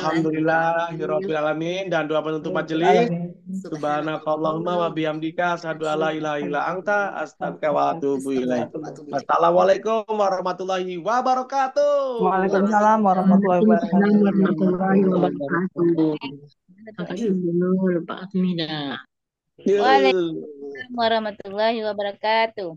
Alhamdulillahirabbil alamin dan doa penutup majelis. Alamin. Subhanakallahumma wa Subhanallah. bihamdika asyhadu alla ilaha illa anta astaghfiruka wa atubu ilaik. Astagfirullah wa atubu ilaik. Assalamualaikum warahmatullahi wabarakatuh. Waalaikumsalam warahmatullahi Waalaikumsalam wabarakatuh. warahmatullahi wabarakatuh. Makasih dulu Pak Atmida. Yeah. Waalaikumsalam warahmatullahi wabarakatuh.